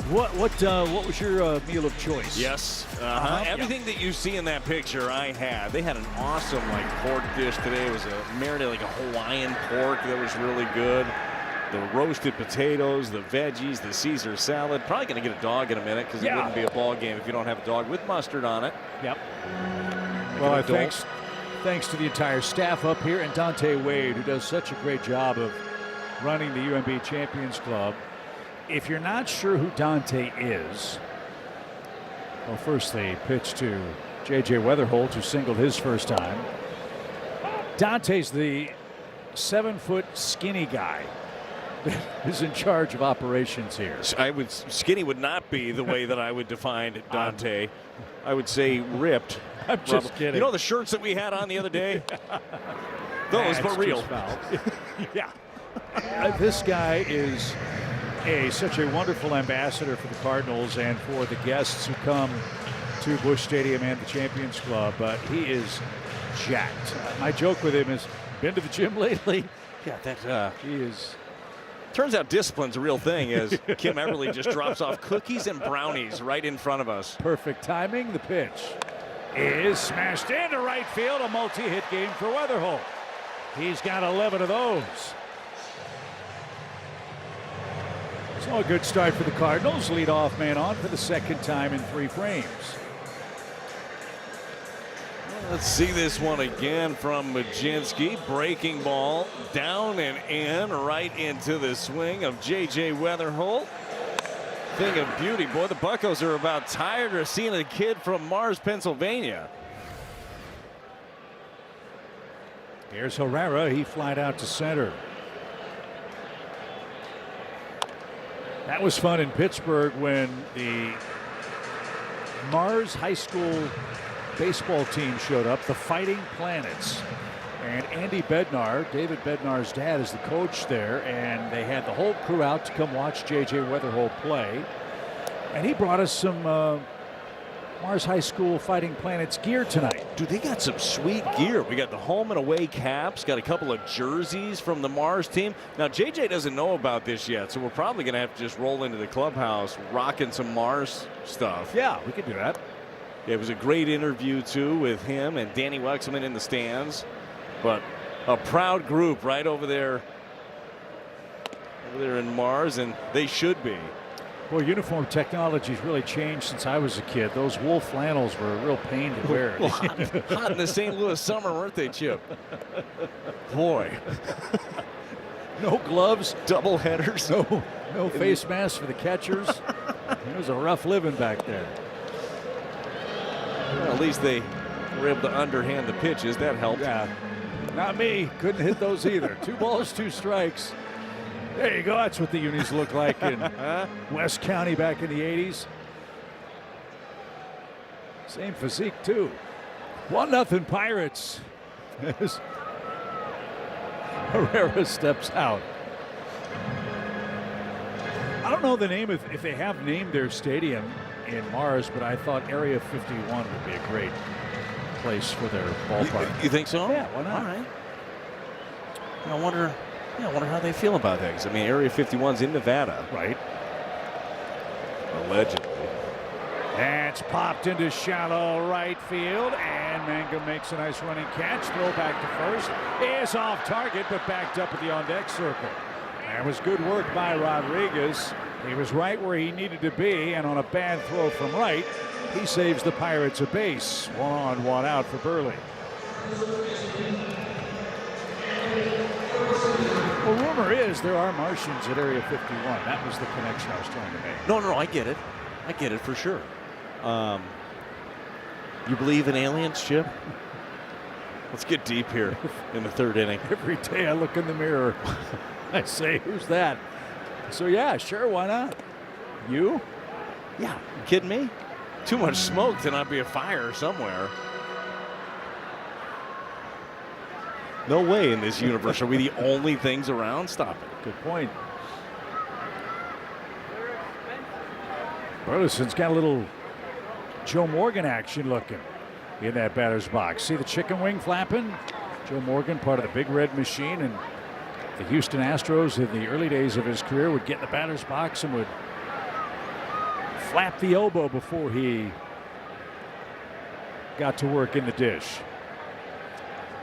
What was your meal of choice? Yes. Everything that you see in that picture, I had. They had an awesome pork dish today. It was a marinated Hawaiian pork that was really good. The roasted potatoes, the veggies, the Caesar salad. Probably going to get a dog in a minute because it wouldn't be a ball game if you don't have a dog with mustard on it. Yep. Well, thanks to the entire staff up here and Dante Wade, who does such a great job of running the UMB Champions Club. If you're not sure who Dante is, well, first they pitch to J.J. Weatherholt, who singled his first time. Dante's the 7-foot skinny guy that is in charge of operations here. Skinny would not be the way that I would define Dante. I would say ripped. I'm just kidding. You know the shirts that we had on the other day? Those were real. Yeah. This guy is such a wonderful ambassador for the Cardinals and for the guests who come to Busch Stadium and the Champions Club, but he is jacked. My joke with him is, been to the gym lately? Yeah, that he is. Turns out discipline's a real thing, as Kim Everly just drops off cookies and brownies right in front of us. Perfect timing. The pitch is smashed into right field. A multi-hit game for Weatherholt. He's got 11 of those. So a good start for the Cardinals. Leadoff man on for the second time in 3 frames. Let's see this one again from Majinski. Breaking ball down and in right into the swing of J.J. Weatherholt. Thing of beauty. Boy, the Buccos are about tired of seeing a kid from Mars, Pennsylvania. Here's Herrera. He flied out to center. That was fun in Pittsburgh when the Mars High School baseball team showed up, the Fighting Planets. And Andy Bednar, David Bednar's dad, is the coach there, and they had the whole crew out to come watch J.J. Weatherholt play. And he brought us some Mars High School Fighting Planets gear tonight. Dude, they got some sweet gear. We got the home and away caps, got a couple of jerseys from the Mars team. Now, JJ doesn't know about this yet, so we're probably going to have to just roll into the clubhouse rocking some Mars stuff. Yeah, we could do that. It was a great interview, too, with him and Danny Wexelman in the stands. But a proud group right over there over there in Mars, and they should be. Well, uniform technology's really changed since I was a kid. Those wool flannels were a real pain to wear. Well, hot in the St. Louis summer, weren't they, Chip? Boy. No gloves. Double headers. No face masks for the catchers. It was a rough living back there. Well, at least they were able to underhand the pitches. That helped. Yeah. Not me. Couldn't hit those either. 2 balls, 2 strikes. There you go. That's what the unis look like in West County back in the 80s. Same physique, too. 1-0 Pirates. As Herrera steps out. I don't know the name if they have named their stadium in Mars, but I thought Area 51 would be a great place for their ballpark. You think so? Yeah, why not? All right. I wonder how they feel about that. 'Cause, I mean, Area 51's in Nevada. Right. Allegedly. And it's popped into shallow right field, and Mangum makes a nice running catch. Throw back to first. Is off target, but backed up at the on-deck circle. That was good work by Rodriguez. He was right where he needed to be, and on a bad throw from right, he saves the Pirates a base. 1 on, 1 out for Burley. Well, rumor is there are Martians at Area 51. That was the connection I was trying to make. No, I get it. I get it for sure. You believe in aliens, Chip? Let's get deep here in the 3rd inning. Every day I look in the mirror, I say, who's that? So, yeah, sure, why not? You? Yeah, you kidding me? Too much smoke to not be a fire somewhere. No way in this universe are we the only things around. Stop it. Good point. Burleson's got a little Joe Morgan action looking in that batter's box. See the chicken wing flapping? Joe Morgan, part of the Big Red Machine, and the Houston Astros in the early days of his career would get in the batter's box and would flap the elbow before he got to work in the dish.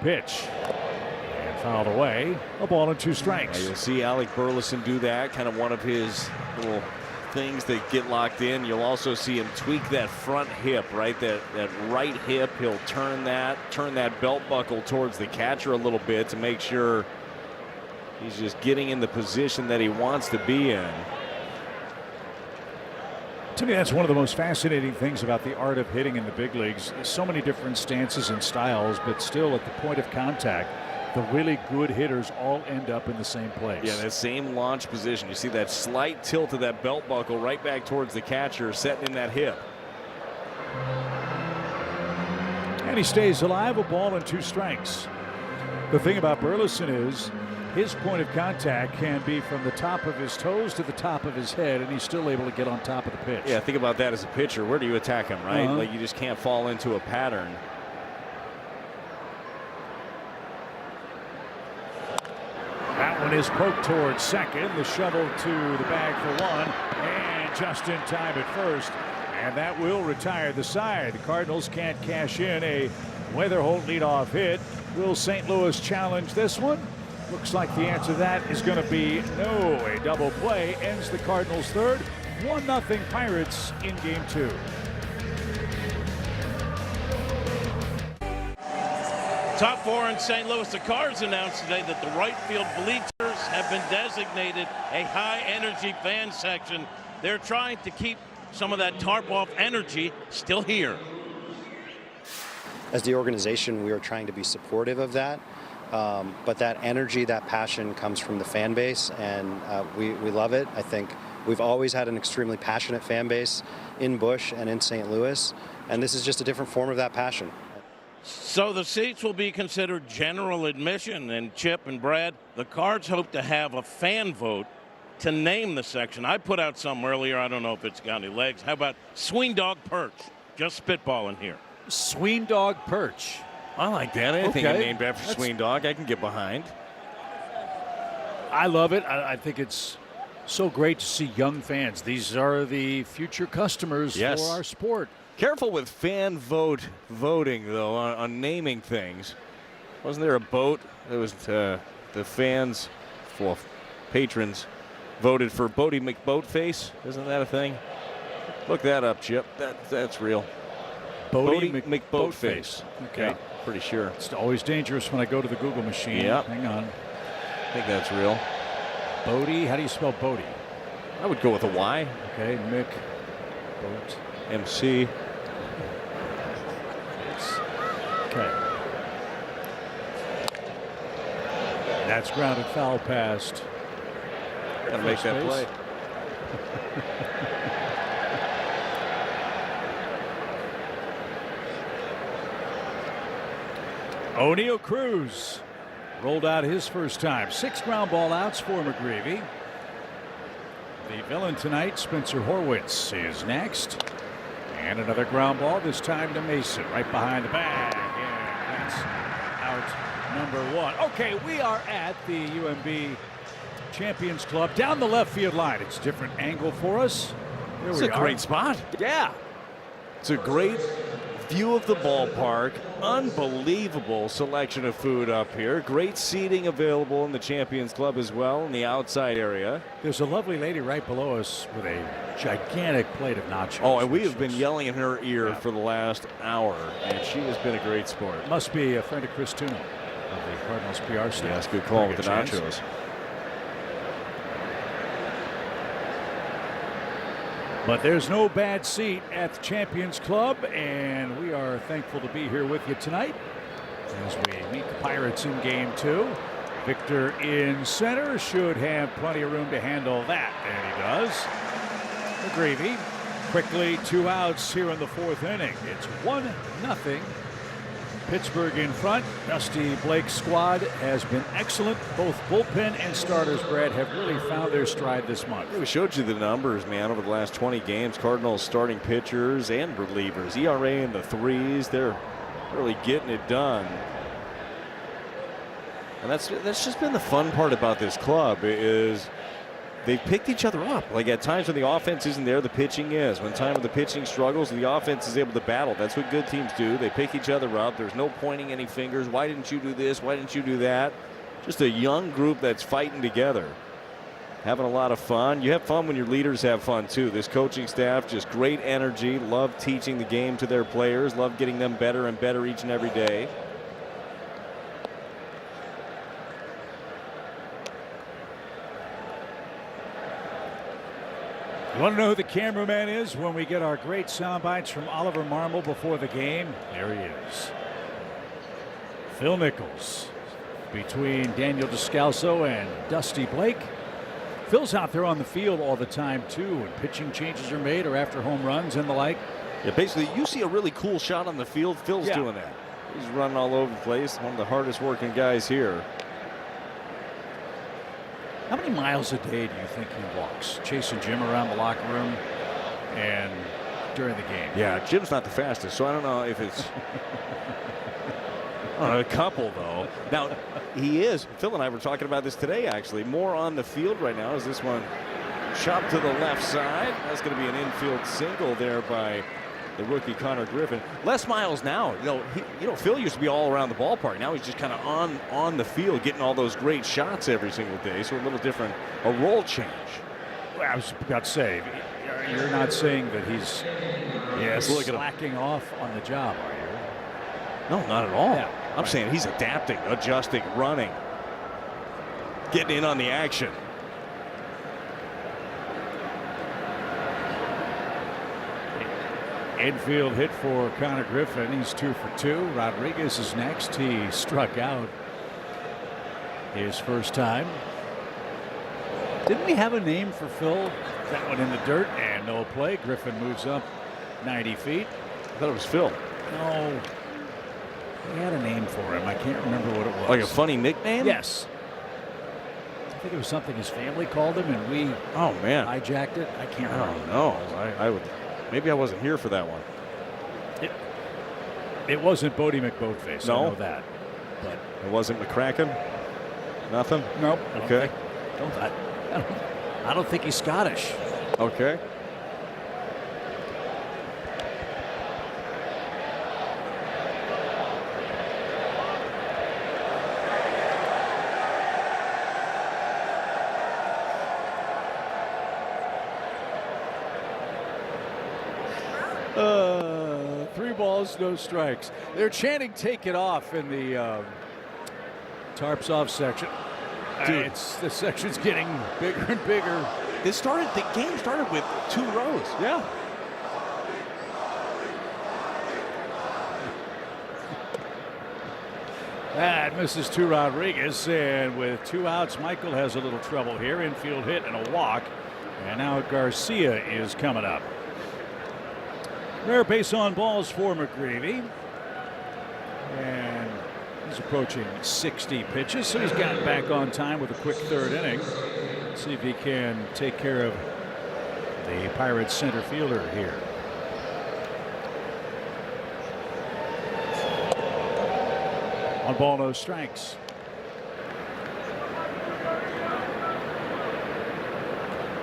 Pitch. And fouled away. A ball and 2 strikes. You'll see Alec Burleson do that, kind of one of his little things that get locked in. You'll also see him tweak that front hip, right? That right hip. He'll turn that belt buckle towards the catcher a little bit to make sure he's just getting in the position that he wants to be in. To me, that's one of the most fascinating things about the art of hitting in the big leagues. So many different stances and styles, but still at the point of contact, the really good hitters all end up in the same place. Yeah, that same launch position. You see that slight tilt of that belt buckle right back towards the catcher, setting in that hip. And he stays alive. A ball and 2 strikes. The thing about Burleson is his point of contact can be from the top of his toes to the top of his head, and he's still able to get on top of the pitch. Yeah, think about that as a pitcher. Where do you attack him, right? Like, you just can't fall into a pattern. That one is poked towards second. The shovel to the bag for 1, and just in time at first. And that will retire the side. The Cardinals can't cash in a Weatherholt leadoff hit. Will St. Louis challenge this one? Looks like the answer to that is going to be no. A double play ends the Cardinals' 3rd. 1-0 Pirates in Game 2. Top 4 in St. Louis. The Cards announced today that the right field bleachers have been designated a high-energy fan section. They're trying to keep some of that tarp-off energy still here. As the organization, we are trying to be supportive of that. But that energy, that passion comes from the fan base, and we love it. I think we've always had an extremely passionate fan base in Busch and in St. Louis, and this is just a different form of that passion. So the seats will be considered general admission, and Chip and Brad, the Cards hope to have a fan vote to name the section. I put out some earlier. I don't know if it's got any legs. How about Swing Dog Perch? Just spitballing here. Swing Dog Perch. I like that. Anything Okay. named after Swing Dog, I can get behind. I love it. I think it's so great to see young fans. These are the future customers for our sport. Careful with fan voting, though, on naming things. Wasn't there a boat that was the fans, for patrons, voted for Bodie McBoatface. Isn't that a thing? Look that up, Chip. That's real. Bodie McBoatface. Okay. Yeah, pretty sure. It's always dangerous when I go to the Google machine. Yep. Hang on. I think that's real. Bodie. How do you spell Bodie? I would go with a Y. Okay, Mick. Boat. MC. Okay. That's grounded foul past. Gotta make that play. O'Neal Cruz rolled out his first time. 6 ground ball outs for McGreevy. The villain tonight, Spencer Horwitz, is next. And another ground ball, this time to Mason, right behind the bag. And that's out number 1. Okay, we are at the UMB Champions Club down the left field line. It's a different angle for us. There It's we a are. great spot. Yeah. It's a great view of the ballpark. Unbelievable selection of food up here. Great seating available in the Champions Club as well in the outside area. There's a lovely lady right below us with a gigantic plate of nachos. Oh, and we have been yelling in her ear for the last hour, and she has been a great sport. Must be a friend of Chris Tuno of the Cardinals PR staff. Yeah, that's a good call with the Very good nachos. chance. But there's no bad seat at the Champions Club, and we are thankful to be here with you tonight as we meet the Pirates in Game 2. Victor in center should have plenty of room to handle that, and he does. McGreevy quickly 2 outs here in the 4th inning. It's 1-0. Pittsburgh in front. Dusty Blake's squad has been excellent. Both bullpen and starters, Brad, have really found their stride this month. We showed you the numbers, man, over the last 20 games. Cardinals starting pitchers and relievers. ERA in the 3s. They're really getting it done. And that's just been the fun part about this club is they've picked each other up. Like at times when the offense isn't there, the pitching is. When time when the pitching struggles, the offense is able to battle. That's what good teams do. They pick each other up. There's no pointing any fingers. Why didn't you do this? Why didn't you do that? Just a young group that's fighting together. Having a lot of fun. You have fun when your leaders have fun too. This coaching staff, just great energy. Love teaching the game to their players. Love getting them better and better each and every day. You want to know who the cameraman is when we get our great sound bites from Oliver Marmol before the game? There he is. Phil Nichols between Daniel Descalso and Dusty Blake. Phil's out there on the field all the time too when pitching changes are made or after home runs and the like. Yeah, basically you see a really cool shot on the field. Phil's doing that. He's running all over the place. One of the hardest working guys here. How many miles a day do you think he walks? Chasing Jim around the locker room and during the game. Yeah, Jim's not the fastest, so I don't know if it's a couple though. Now he is. Phil and I were talking about this today actually. More on the field right now. Is this one chopped to the left side? That's going to be an infield single there by the rookie Connor Griffin. Less miles now. Phil used to be all around the ballpark. Now he's just kind of on the field, getting all those great shots every single day. So a little different, a role change. Well, I was about to say, you're not saying that he's slacking off on the job, are you? No, not at all. Yeah, I'm saying he's adapting, adjusting, running, getting in on the action. Infield hit for Connor Griffin. He's 2 for 2. Rodriguez is next. He struck out his first time. Didn't we have a name for Phil? That one in the dirt and no play. Griffin moves up 90 feet. I thought it was Phil. No. We had a name for him. I can't remember what it was. Like a funny nickname? Yes. I think it was something his family called him and we hijacked it. I can't remember. I don't know. I would. Maybe I wasn't here for that one. It wasn't Bodie McBoatface. No. I know that. But it wasn't McCracken? Nothing? Nope. Okay. I don't think he's Scottish. Okay. balls, no strikes. They're chanting "Take it off" in the tarps off section. Dude, The section's getting bigger and bigger. the game started with 2 rows. Yeah. That misses to Rodriguez, and with 2 outs, Michael has a little trouble here. Infield hit and a walk, and now Garcia is coming up. Rare base on balls for McGreevy, and he's approaching 60 pitches, so he's gotten back on time with a quick 3rd inning. Let's see if he can take care of the Pirates center fielder here. One ball, no strikes.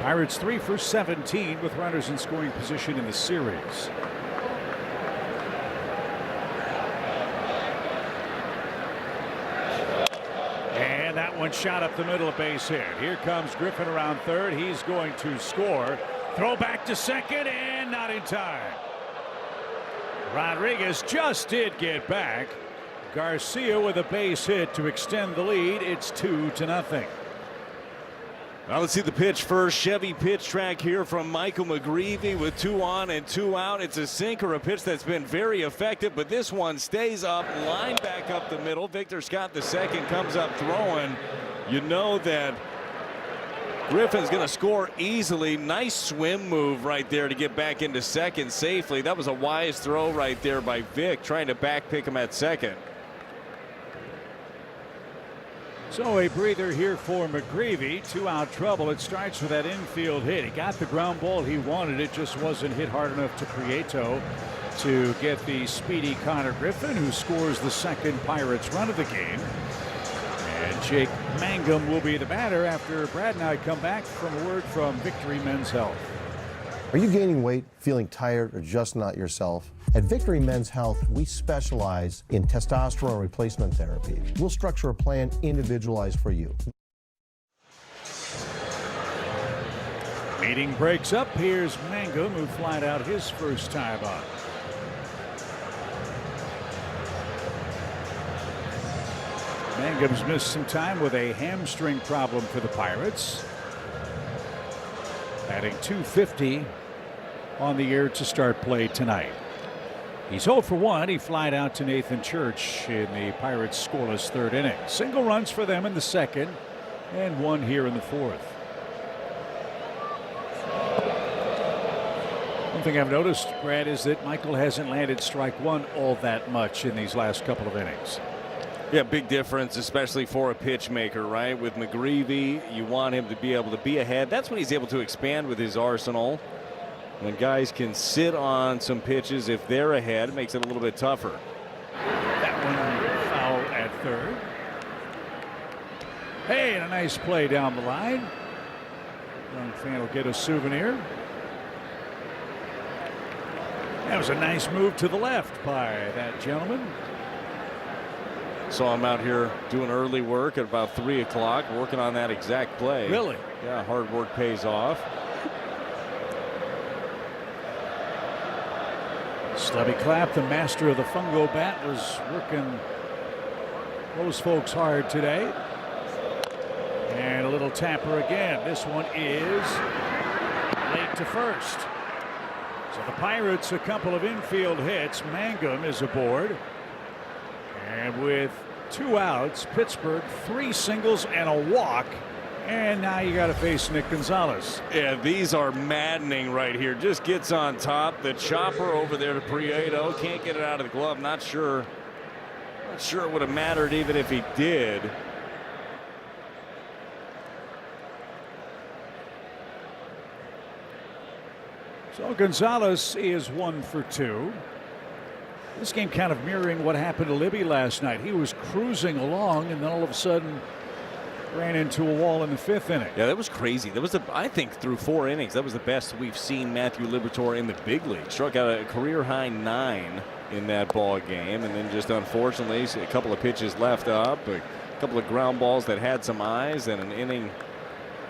Pirates 3 for 17 with runners in scoring position in the series. And that one shot up the middle, a base hit. Here comes Griffin around 3rd. He's going to score. Throw back to 2nd, and not in time. Rodriguez just did get back. Garcia with a base hit to extend the lead. It's 2-0. Now let's see the pitch first. Chevy pitch track here from Michael McGreevy with 2 on and 2 out. It's a sinker, a pitch that's been very effective, but this one stays up, line back up the middle. Victor Scott the second comes up throwing. You know that Griffin's going to score easily. Nice swim move right there to get back into 2nd safely. That was a wise throw right there by Vic, trying to back pick him at 2nd. So a breather here for McGreevy. 2-out trouble. It starts with that infield hit. He got the ground ball he wanted. It just wasn't hit hard enough to Prieto to get the speedy Connor Griffin, who scores the 2nd Pirates run of the game. And Jake Mangum will be the batter after Brad and I come back from a word from Victory Men's Health. Are you gaining weight, feeling tired, or just not yourself? At Victory Men's Health, we specialize in testosterone replacement therapy. We'll structure a plan individualized for you. Meeting breaks up. Here's Mangum, who flied out his first time up. Mangum's missed some time with a hamstring problem for the Pirates. Batting .250 on the year to start play tonight. He's 0 for 1. He flied out to Nathan Church in the Pirates' scoreless 3rd inning. Single runs for them in the 2nd, and 1 here in the 4th. One thing I've noticed, Brad, is that Michael hasn't landed strike 1 all that much in these last couple of innings. Yeah, big difference, especially for a pitch maker, right? With McGreevy, you want him to be able to be ahead. That's when he's able to expand with his arsenal. When guys can sit on some pitches if they're ahead, it makes it a little bit tougher. That one foul at 3rd. Hey, and a nice play down the line. Young fan will get a souvenir. That was a nice move to the left by that gentleman. Saw him out here doing early work at about 3 o'clock, working on that exact play. Really? Yeah, hard work pays off. Stubby Clapp, the master of the fungo bat, was working those folks hard today. And a little tapper again. This one is late to 1st. So the Pirates, a couple of infield hits. Mangum is aboard. And with 2 outs, Pittsburgh 3 singles and a walk. And now you got to face Nick Gonzalez. Yeah, these are maddening right here. Just gets on top. The chopper over there to Prieto. Can't get it out of the glove. Not sure it would have mattered even if he did. So Gonzalez is 1 for 2. This game kind of mirroring what happened to Libby last night. He was cruising along and then all of a sudden ran into a wall in the 5th inning. Yeah, that was crazy. That was, I think, through 4 innings, that was the best we've seen Matthew Liberatore in the big league. Struck out a career-high 9 in that ball game, and then just unfortunately a couple of pitches left up, a couple of ground balls that had some eyes, and an inning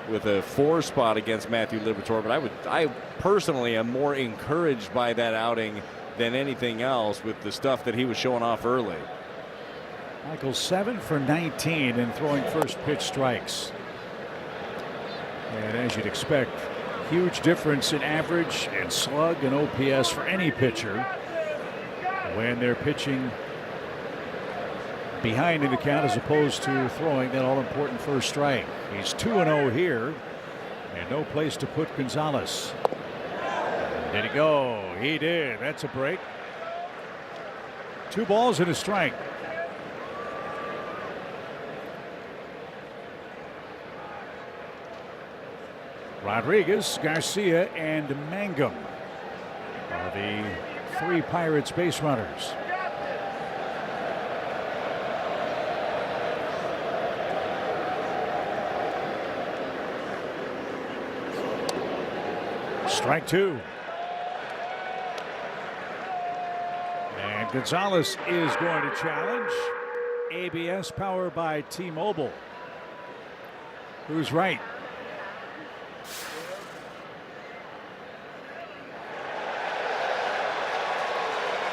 with a 4 spot against Matthew Liberatore. But I personally am more encouraged by that outing than anything else with the stuff that he was showing off early. Michael 7 for 19 in throwing first pitch strikes. And as you'd expect, huge difference in average and slug and OPS for any pitcher when they're pitching behind in the count as opposed to throwing that all-important first strike. He's 2-0 here, and no place to put Gonzalez. Did he go? He did. That's a break. 2 balls and a strike. Rodriguez, Garcia, and Mangum are the 3 Pirates base runners. Strike 2. And Gonzalez is going to challenge. ABS powered by T-Mobile. Who's right?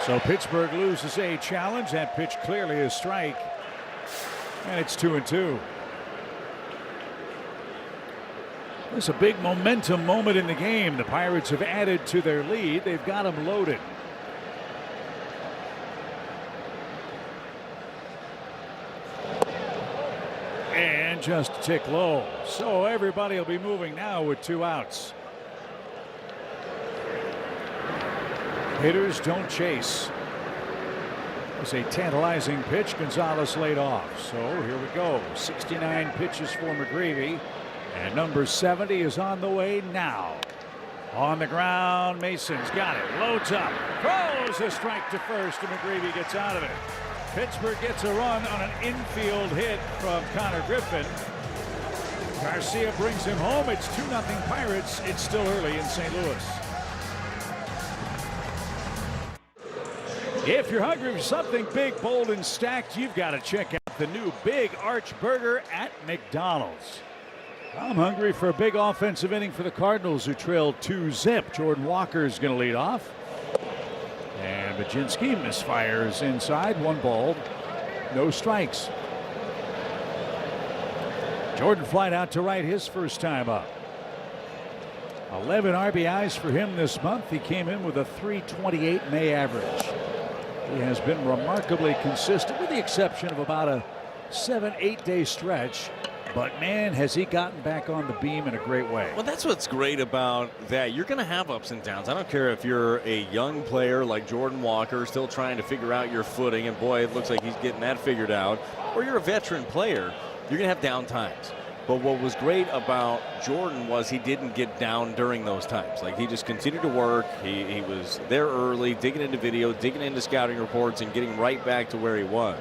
So Pittsburgh loses a challenge. That pitch clearly a strike. And it's 2-2. It's a big momentum moment in the game. The Pirates have added to their lead. They've got them loaded. And just a tick low. So everybody will be moving now with 2 outs. Hitters don't chase. It's a tantalizing pitch. Gonzalez laid off. So here we go. 69 pitches for McGreevy. And number 70 is on the way now. On the ground, Mason's got it. Loads up. Throws a strike to first, and McGreevy gets out of it. Pittsburgh gets a run on an infield hit from Connor Griffin. Garcia brings him home. It's 2-0 Pirates. It's still early in St. Louis. If you're hungry for something big, bold, and stacked, you've got to check out the new Big Arch Burger at McDonald's. I'm hungry for a big offensive inning for the Cardinals, who trailed 2-0. Jordan Walker is going to lead off. And Baczynski misfires inside. 1 ball, no strikes. Jordan flied out to right his first time up. 11 RBIs for him this month. He came in with a .328 May average. He has been remarkably consistent, with the exception of about a 7-8 day stretch. But man, has he gotten back on the beam in a great way. Well, that's what's great about that. You're going to have ups and downs. I don't care if you're a young player like Jordan Walker, still trying to figure out your footing, and boy, it looks like he's getting that figured out. Or you're a veteran player, you're going to have down times. But what was great about Jordan was he didn't get down during those times. Like, he just continued to work. He was there early, digging into video, digging into scouting reports, and getting right back to where he was.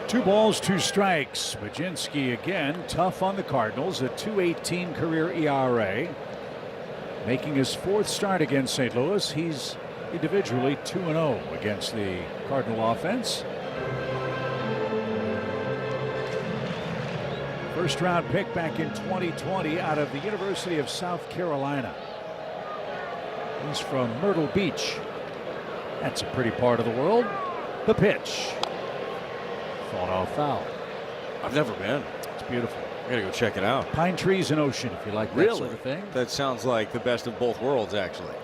Two balls, 2 strikes. Baczynski again, tough on the Cardinals, a .218 career ERA. Making his 4th start against St. Louis. He's individually 2-0 against the Cardinal offense. First round pick back in 2020 out of the University of South Carolina. He's from Myrtle Beach. That's a pretty part of the world. The pitch. Fought off foul. I've never been. It's beautiful. I gotta go check it out. Pine trees and ocean, if you like that sort of thing. That sounds like the best of both worlds, actually.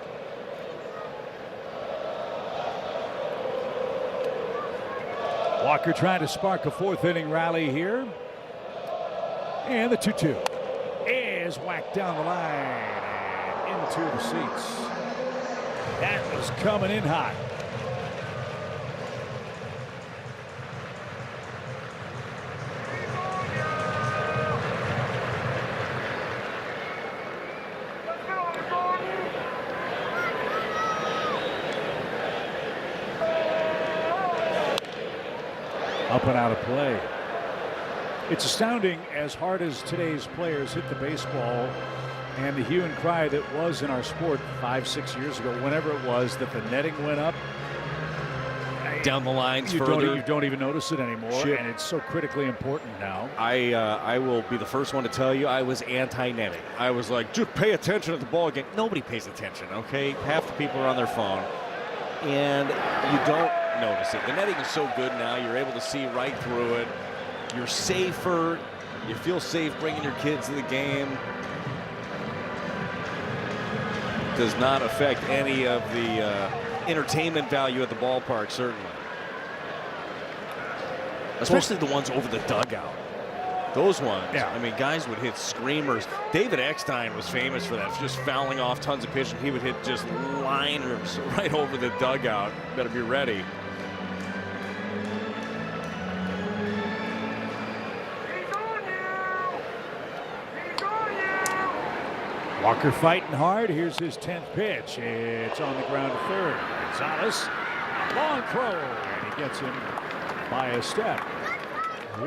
Walker trying to spark a 4th inning rally here. And the 2-2 is whacked down the line and into the seats. That was coming in hot. Up and out of play. It's astounding, as hard as today's players hit the baseball, and the hue and cry that was in our sport 5-6 years ago, whenever it was, that the netting went up. down the lines You further. don't even notice it anymore, and it's so critically important now. I will be the first one to tell you I was anti-netting. I was like, just pay attention at the ball game. Nobody pays attention, okay? Half the people are on their phone, and you don't notice it. The netting is so good now. You're able to see right through it. You're safer. You feel safe bringing your kids to the game. Does not affect any of the entertainment value at the ballpark, certainly. Especially the ones over the dugout. Those ones, yeah. I mean, guys would hit screamers. David Eckstein was famous for that, just fouling off tons of pitches. He would hit just liners right over the dugout. Better be ready. Walker fighting hard. Here's his 10th pitch. It's on the ground to third. Gonzalez, long throw, and he gets him by a step.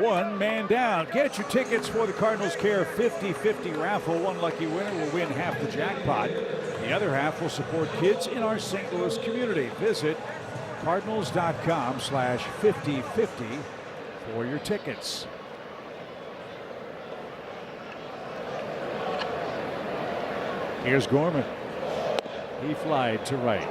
One man down. Get your tickets for the Cardinals Care 50-50 raffle. One lucky winner will win half the jackpot. The other half will support kids in our St. Louis community. Visit cardinals.com/5050 for your tickets. Here's Gorman. He flied to right.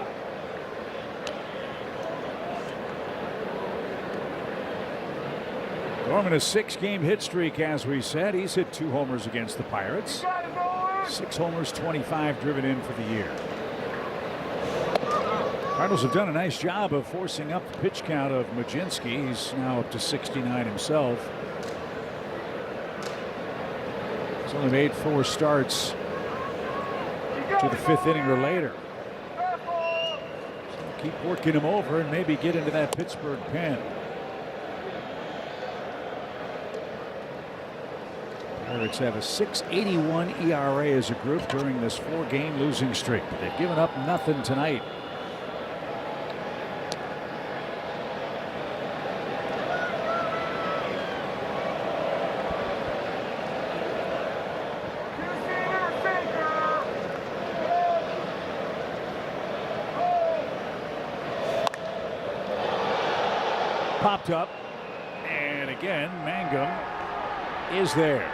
Gorman, a 6-game hit streak, as we said. He's hit 2 homers against the Pirates. 6 homers, 25 driven in for the year. Cardinals have done a nice job of forcing up the pitch count of Mlodzinski. He's now up to 69 himself. He's only made 4 starts to the 5th inning or later. So keep working him over and maybe get into that Pittsburgh pen. Pirates have a 6.81 ERA as a group during this 4-game losing streak, but they've given up nothing tonight. Popped up, and again Mangum is there.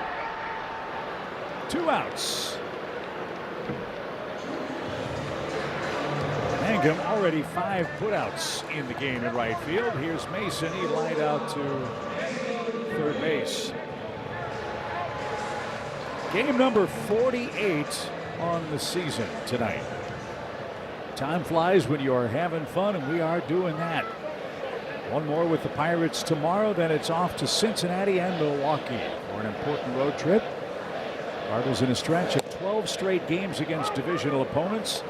2 outs. Mangum already 5 putouts in the game in right field. Here's Mason. He lined out to third base. Game number 48 on the season tonight. Time flies when you're having fun, and we are doing that. One more with the Pirates tomorrow, then it's off to Cincinnati and Milwaukee for an important road trip. Cardinals in a stretch of 12 straight games against divisional opponents.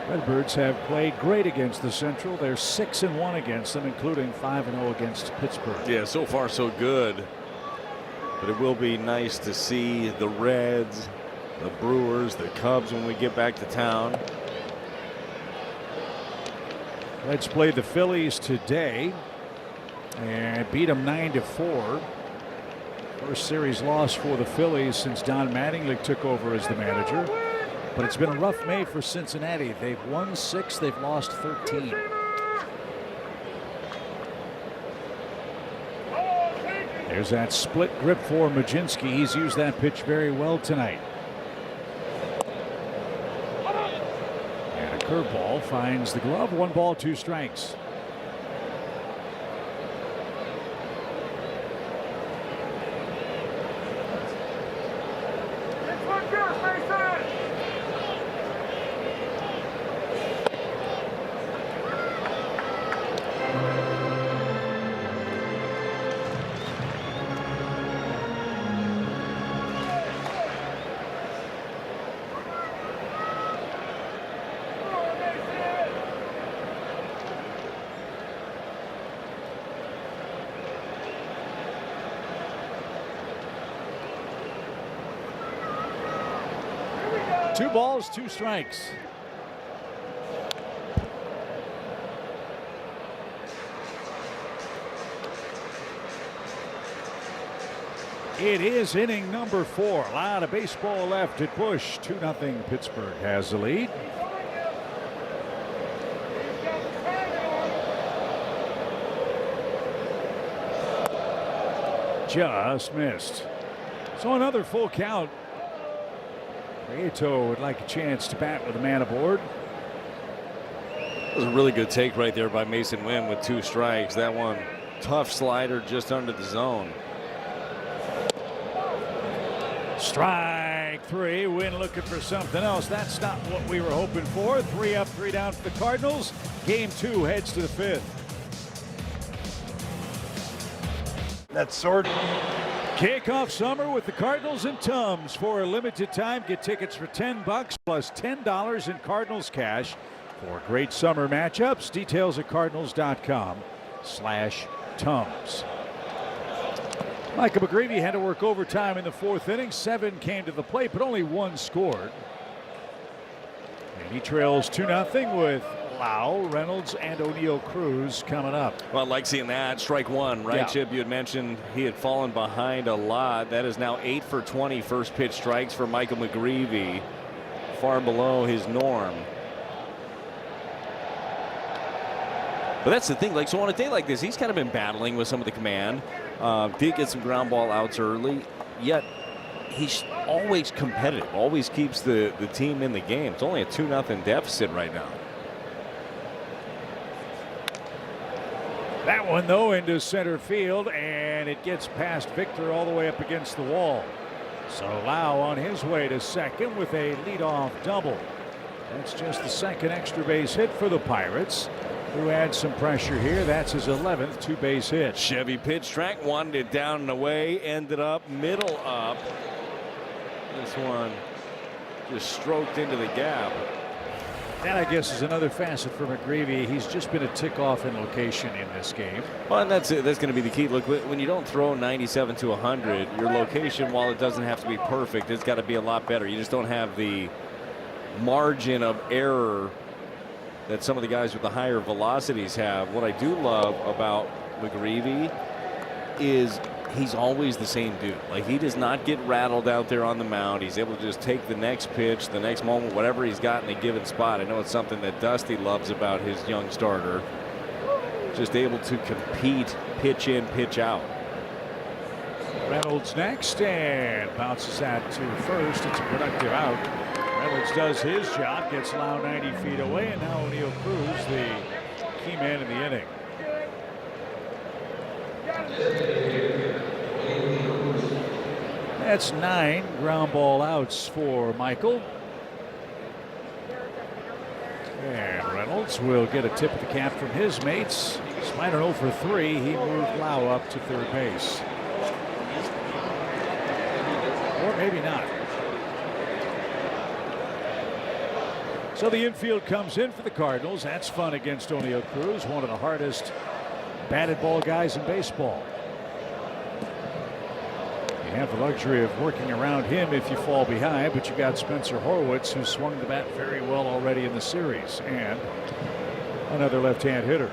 Redbirds have played great against the Central. They're 6-1 against them, including 5-0 against Pittsburgh. Yeah, so far so good. But it will be nice to see the Reds, the Brewers, the Cubs when we get back to town. Reds played the Phillies today and beat them 9-4. First series loss for the Phillies since Don Mattingly took over as the manager. But it's been a rough May for Cincinnati. They've won 6, they've lost 13. There's that split grip for Mlodzinski. He's used that pitch very well tonight. And a curveball finds the glove. 1 ball, 2 strikes. Two balls, 2 strikes. It is inning number 4. A lot of baseball left at Busch. 2-0. Pittsburgh has the lead. just missed. So another full count. Prieto would like a chance to bat with a man aboard. That was a really good take right there by Mason Wynn with 2 strikes. That one, tough slider just under the zone. Strike 3. Wynn looking for something else. That's not what we were hoping for. 3 up, 3 down for the Cardinals. Game 2 heads to the 5th. That sword. Kick off summer with the Cardinals and Tums. For a limited time, get tickets for $10 plus $10 in Cardinals cash for great summer matchups. Details at cardinals.com/Tums. Michael McGreevy had to work overtime in the 4th inning. 7 came to the plate, but only 1 scored. And he trails 2-0 with Lau, Reynolds, and O'Neill Cruz coming up. Well, I like seeing that. Strike 1, right, Yeah. Chip? You had mentioned he had fallen behind a lot. That is now 8 for 20 first pitch strikes for Michael McGreevy. Far below his norm. But that's the thing. Like, so on a day like this, he's kind of been battling with some of the command. Did get some ground ball outs early, yet he's always competitive, always keeps the team in the game. It's only a 2-0 deficit right now. That one, though, into center field, and it gets past Victor all the way up against the wall. So Lau on his way to second with a leadoff double. That's just the 2nd extra base hit for the Pirates, who had some pressure here. That's his 11th 2-base hit. Chevy pitch track, wanted it down and away, ended up middle up. This one just stroked into the gap. That, I guess, is another facet for McGreevy. He's just been a tick-off in location in this game. Well, and that's it. That's going to be the key. Look, when you don't throw 97 to 100, your location, while it doesn't have to be perfect, it's got to be a lot better. You just don't have the margin of error that some of the guys with the higher velocities have. What I do love about McGreevy is he's always the same dude. Like, he does not get rattled out there on the mound. He's able to just take the next pitch, the next moment, whatever he's got in a given spot. I know it's something that Dusty loves about his young starter. Just able to compete, pitch in, pitch out. Reynolds next, and bounces that to first. It's a productive out. Reynolds does his job, gets Lau 90 feet away, and now O'Neill Cruz, the key man in the inning. That's 9 ground ball outs for Michael. And Reynolds will get a tip of the cap from his mates. Despite an 0 for 3, he moved Lau up to 3rd base. Or maybe not. So the infield comes in for the Cardinals. That's fun against O'Neill Cruz, one of the hardest batted ball guys in baseball. You have the luxury of working around him if you fall behind, but you got Spencer Horwitz, who swung the bat very well already in the series, and another left-hand hitter.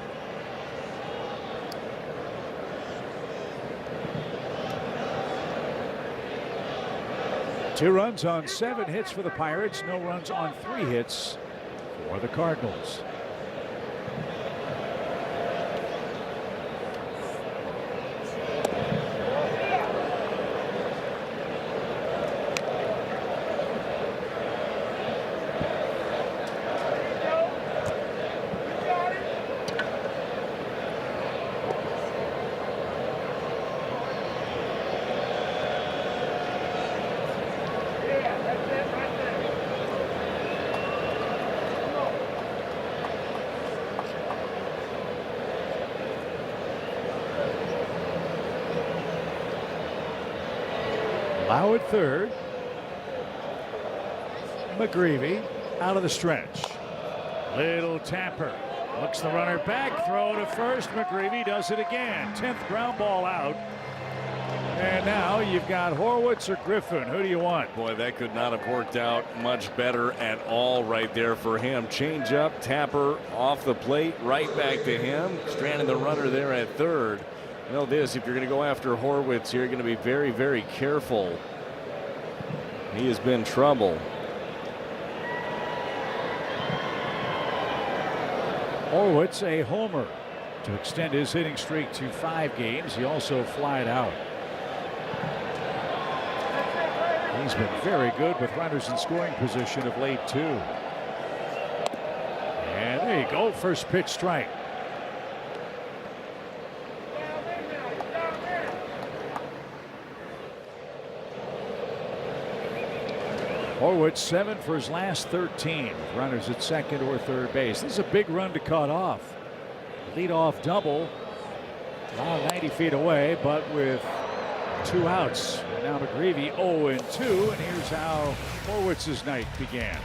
Two runs on 7 hits for the Pirates, no runs on 3 hits for the Cardinals. Lau at 3rd. McGreevy out of the stretch. Little tapper. Looks the runner back. Throw to first. McGreevy does it again. 10th ground ball out. And now you've got Horwitz or Griffin. Who do you want? Boy, that could not have worked out much better at all right there for him. Change up, tapper off the plate, right back to him. Stranding the runner there at 3rd. You know this, if you're going to go after Horwitz, you're going to be very, very careful. He has been trouble. Horwitz a homer to extend his hitting streak to 5 games. He also flied out. He's been very good with runners in scoring position of late, too. And there you go. First pitch strike. Horwitz 7 for his last 13. With runners at second or third base. This is a big run to cut off. Leadoff double. 90 feet away, but with 2 outs. And now McGreevy 0-2, and here's how Horwitz's night began.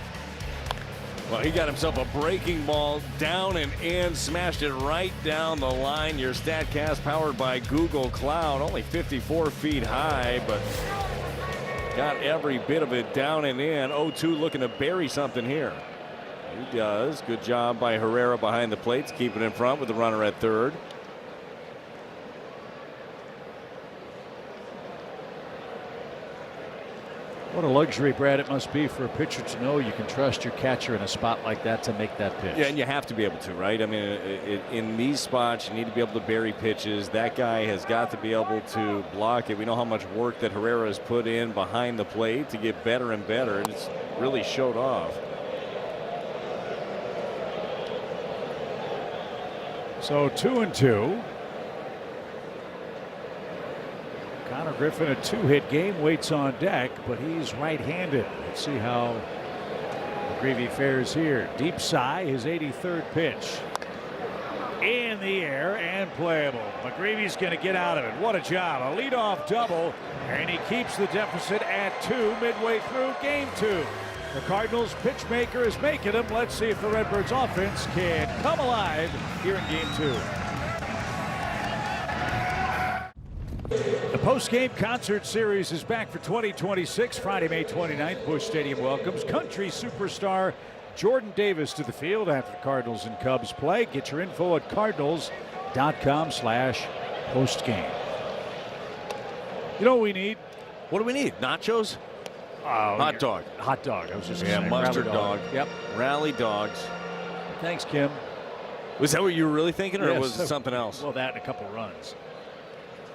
Well, he got himself a breaking ball down and in, smashed it right down the line. Your StatCast powered by Google Cloud, only 54 feet high, but got every bit of it down and in. 0-2 looking to bury something here. He does. Good job by Herrera behind the plates, keeping in front with the runner at third. What a luxury, Brad, it must be for a pitcher to know you can trust your catcher in a spot like that to make that pitch. Yeah, and you have to be able to, right? I mean, in these spots, you need to be able to bury pitches. That guy has got to be able to block it. We know how much work that Herrera has put in behind the plate to get better and better, and it's really showed off. So 2-2. Connor Griffin, a 2-hit game, waits on deck, but he's right-handed. Let's see how McGreevy fares here. Deep sigh, his 83rd pitch. In the air and playable. McGreevy's going to get out of it. What a job. A leadoff double, and he keeps the deficit at 2 midway through game 2. The Cardinals pitch maker is making them. Let's see if the Redbirds offense can come alive here in game 2. The post-game concert series is back for 2026. Friday, May 29th, Busch Stadium welcomes country superstar Jordan Davis to the field after the Cardinals and Cubs play. Get your info at cardinals.com/postgame. You know what we need? What do we need? Nachos? Hot dog. Hot dog. I was just saying. Mustard dog. Yep. Rally dogs. Thanks, Kim. Was that what you were really thinking, or Yes, was it something else? Well, that and a couple runs.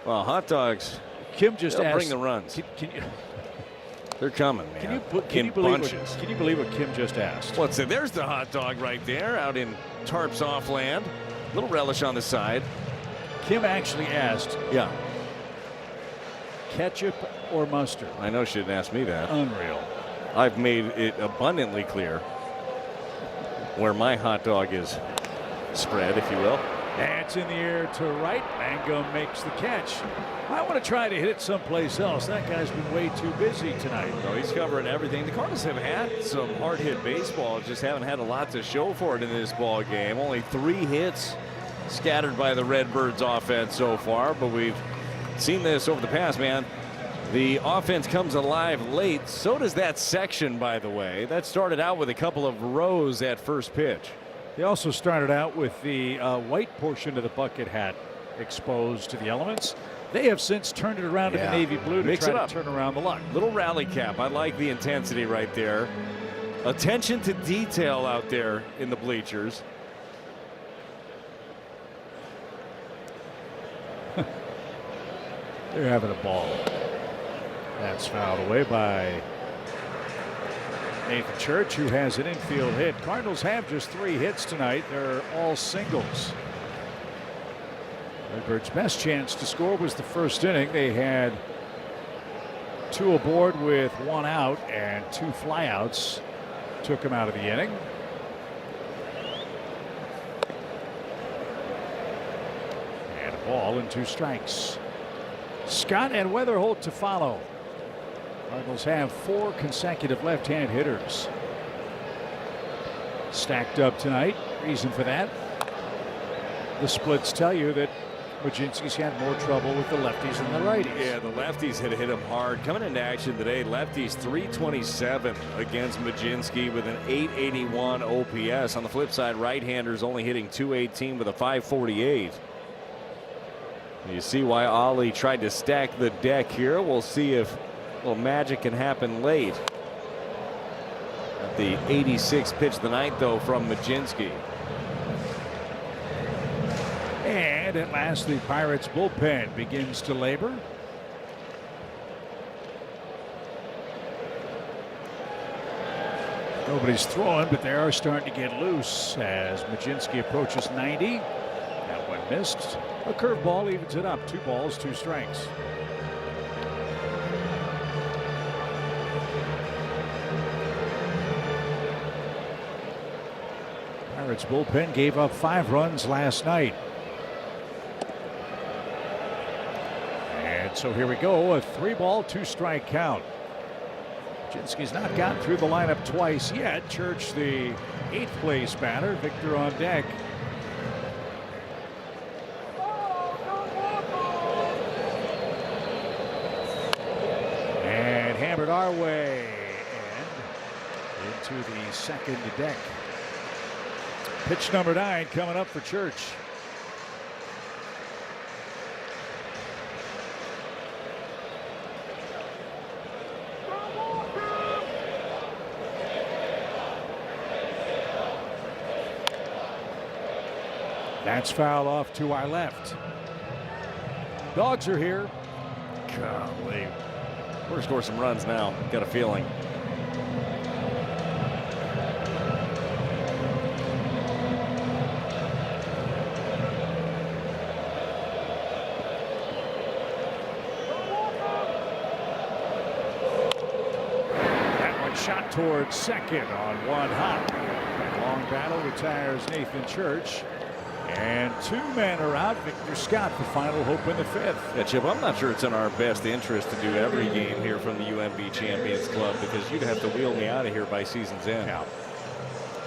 Well, hot dogs. Kim just asked. Bring the runs. Can you? They're coming, man. Can you believe what Kim just asked? What's it? There's the hot dog right there, out in Tarps off land. Little relish on the side. Kim actually asked. Yeah. Ketchup or mustard? I know she didn't ask me that. Unreal. I've made it abundantly clear where my hot dog is spread, if you will. That's in the air to right. Mangum makes the catch. I want to try to hit it someplace else. That guy's been way too busy tonight. No, he's covering everything. The Cardinals have had some hard-hit baseball, just haven't had a lot to show for it in this ball game. Only 3 hits scattered by the Redbirds offense so far, but we've seen this over the past, man. The offense comes alive late. So does that section, by the way. That started out with a couple of rows at first pitch. They also started out with the white portion of the bucket hat exposed to the elements. They have since turned it around to the navy blue to try to turn around the luck. Little rally cap. I like the intensity right there. Attention to detail out there in the bleachers. They're having a ball. That's fouled away by Nathan Church, who has an infield hit. Cardinals have just 3 hits tonight. They're all singles. Redbirds' best chance to score was the first inning. They had 2 aboard with 1 out and 2 flyouts. Took them out of the inning. And a ball and 2 strikes. Scott and Weatherholt to follow. Cardinals have 4 consecutive left-hand hitters stacked up tonight. Reason for that, the splits tell you that Majinski's had more trouble with the lefties than the righties. Yeah, the lefties had hit him hard. Coming into action today, lefties 327 against Majinski with an 881 OPS. On the flip side, right-handers only hitting 218 with a 548. You see why Ollie tried to stack the deck here. We'll see if a little magic can happen late. At the 86th pitch of the night, though, from Majinski. And at last, the Pirates bullpen begins to labor. Nobody's throwing, but they are starting to get loose as Majinski approaches 90. That one missed. A curveball evens it up. 2 balls, 2 strikes. Pirates bullpen gave up 5 runs last night. And so here we go, a 3-ball, 2-strike count. Majinski's not gotten through the lineup twice yet. Church, the 8th place batter. Victor on deck. And hammered our way. And into the second deck. Pitch number 9 coming up for Church. That's foul off to our left. Dogs are here. Golly. We're going to score some runs now. Got a feeling. That one shot towards second on one hop. Long battle retires Nathan Church. And 2 men are out. Victor Scott, the final hope in the 5th. Yeah, Chip, I'm not sure it's in our best interest to do every game here from the UMB Champions Club because you'd have to wheel me out of here by season's end. Yeah.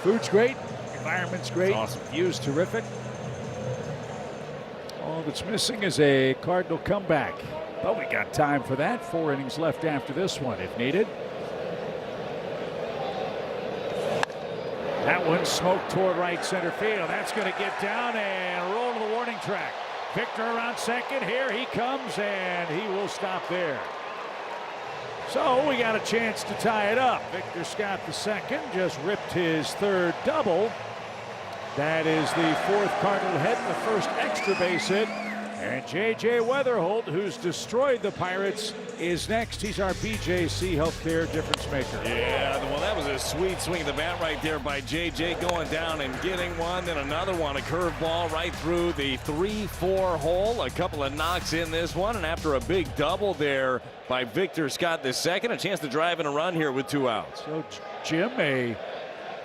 Food's great. Environment's great. Awesome. View's terrific. All that's missing is a Cardinal comeback. But we got time for that. 4 innings left after this one if needed. That one smoked toward right center field. That's going to get down and roll to the warning track. Victor around second. Here he comes, and he will stop there. So we got a chance to tie it up. Victor Scott the second just ripped his 3rd double. That is the 4th Cardinal hit, the first extra base hit. And J.J. Weatherholt, who's destroyed the Pirates, is next. He's our BJC Healthcare difference maker. Yeah, well, that was a sweet swing of the bat right there by J.J. going down and getting one. Then another one, a curveball right through the 3-4 hole. A couple of knocks in this one. And after a big double there by Victor Scott the second, a chance to drive in a run here with 2 outs. So, Jim, a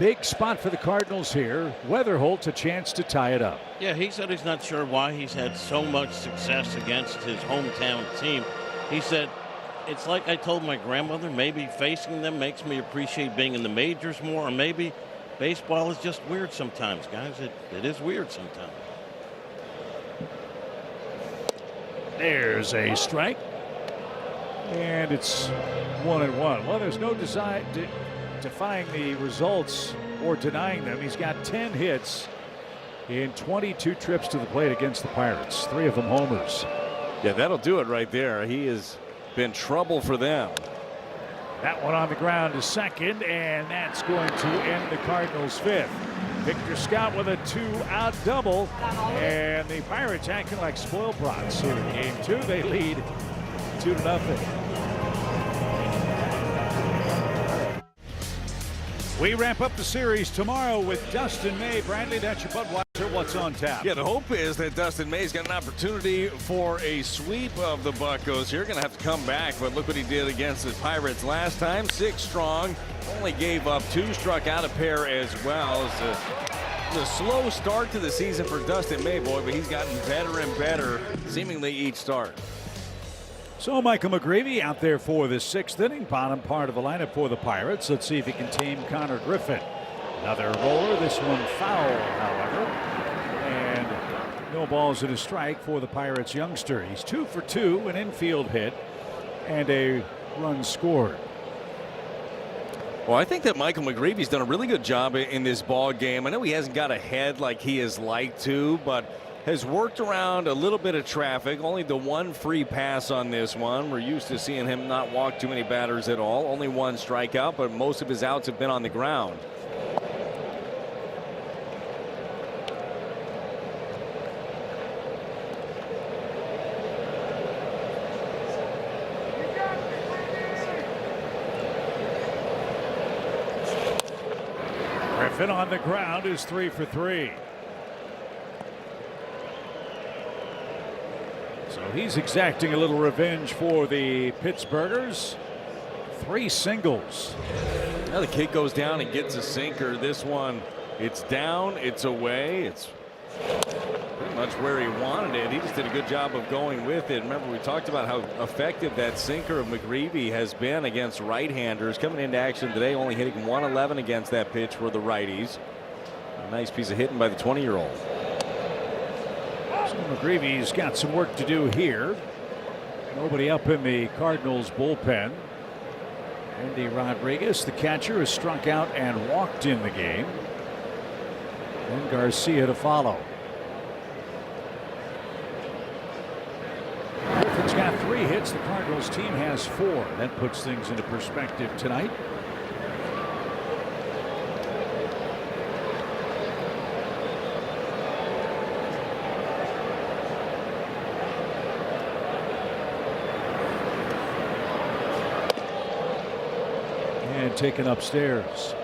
big spot for the Cardinals here. Weatherholt's a chance to tie it up. Yeah, he said he's not sure why he's had so much success against his hometown team. He said, it's like I told my grandmother, maybe facing them makes me appreciate being in the majors more, or maybe baseball is just weird sometimes, guys. It is weird sometimes. There's a strike. And it's 1-1. Well, there's no defying the results or denying them. He's got 10 hits in 22 trips to the plate against the Pirates. 3 of them homers. Yeah, that'll do it right there. He has been trouble for them. That one on the ground to second, and that's going to end the Cardinals' 5th. Victor Scott with a 2-out double, and the Pirates acting like spoiled brats here in game 2. They lead 2-0. We wrap up the series tomorrow with Dustin May. Bradley, that's your Budweiser. What's on tap? Yeah, the hope is that Dustin May's got an opportunity for a sweep of the Buccos here. Going to have to come back, but look what he did against the Pirates last time. 6 strong, only gave up 2, struck out a pair as well. It's a slow start to the season for Dustin May, boy, but he's gotten better and better seemingly each start. So Michael McGreevy out there for the 6th inning, bottom part of the lineup for the Pirates. Let's see if he can tame Connor Griffin. Another roller, this one foul, however. And no balls and a strike for the Pirates youngster. He's 2 for 2, an infield hit, and a run scored. Well, I think that Michael McGreevy's done a really good job in this ball game. I know he hasn't got ahead like he has liked to, but has worked around a little bit of traffic. Only the 1 free pass on this one. We're used to seeing him not walk too many batters at all. Only 1 strikeout, but most of his outs have been on the ground. Griffin on the ground is 3 for 3. So he's exacting a little revenge for the Pittsburghers. 3 singles. Now the kid goes down and gets a sinker. This one, it's down, it's away. It's pretty much where he wanted it. He just did a good job of going with it. Remember, we talked about how effective that sinker of McGreevy has been against right-handers. Coming into action today, only hitting 111 against that pitch for the righties. A nice piece of hitting by the 20-year-old. So McGreevy's got some work to do here. Nobody up in the Cardinals bullpen. Andy Rodriguez, the catcher, has struck out and walked in the game. And Garcia to follow. Griffin's got 3 hits. The Cardinals team has 4. That puts things into perspective tonight. And taken upstairs.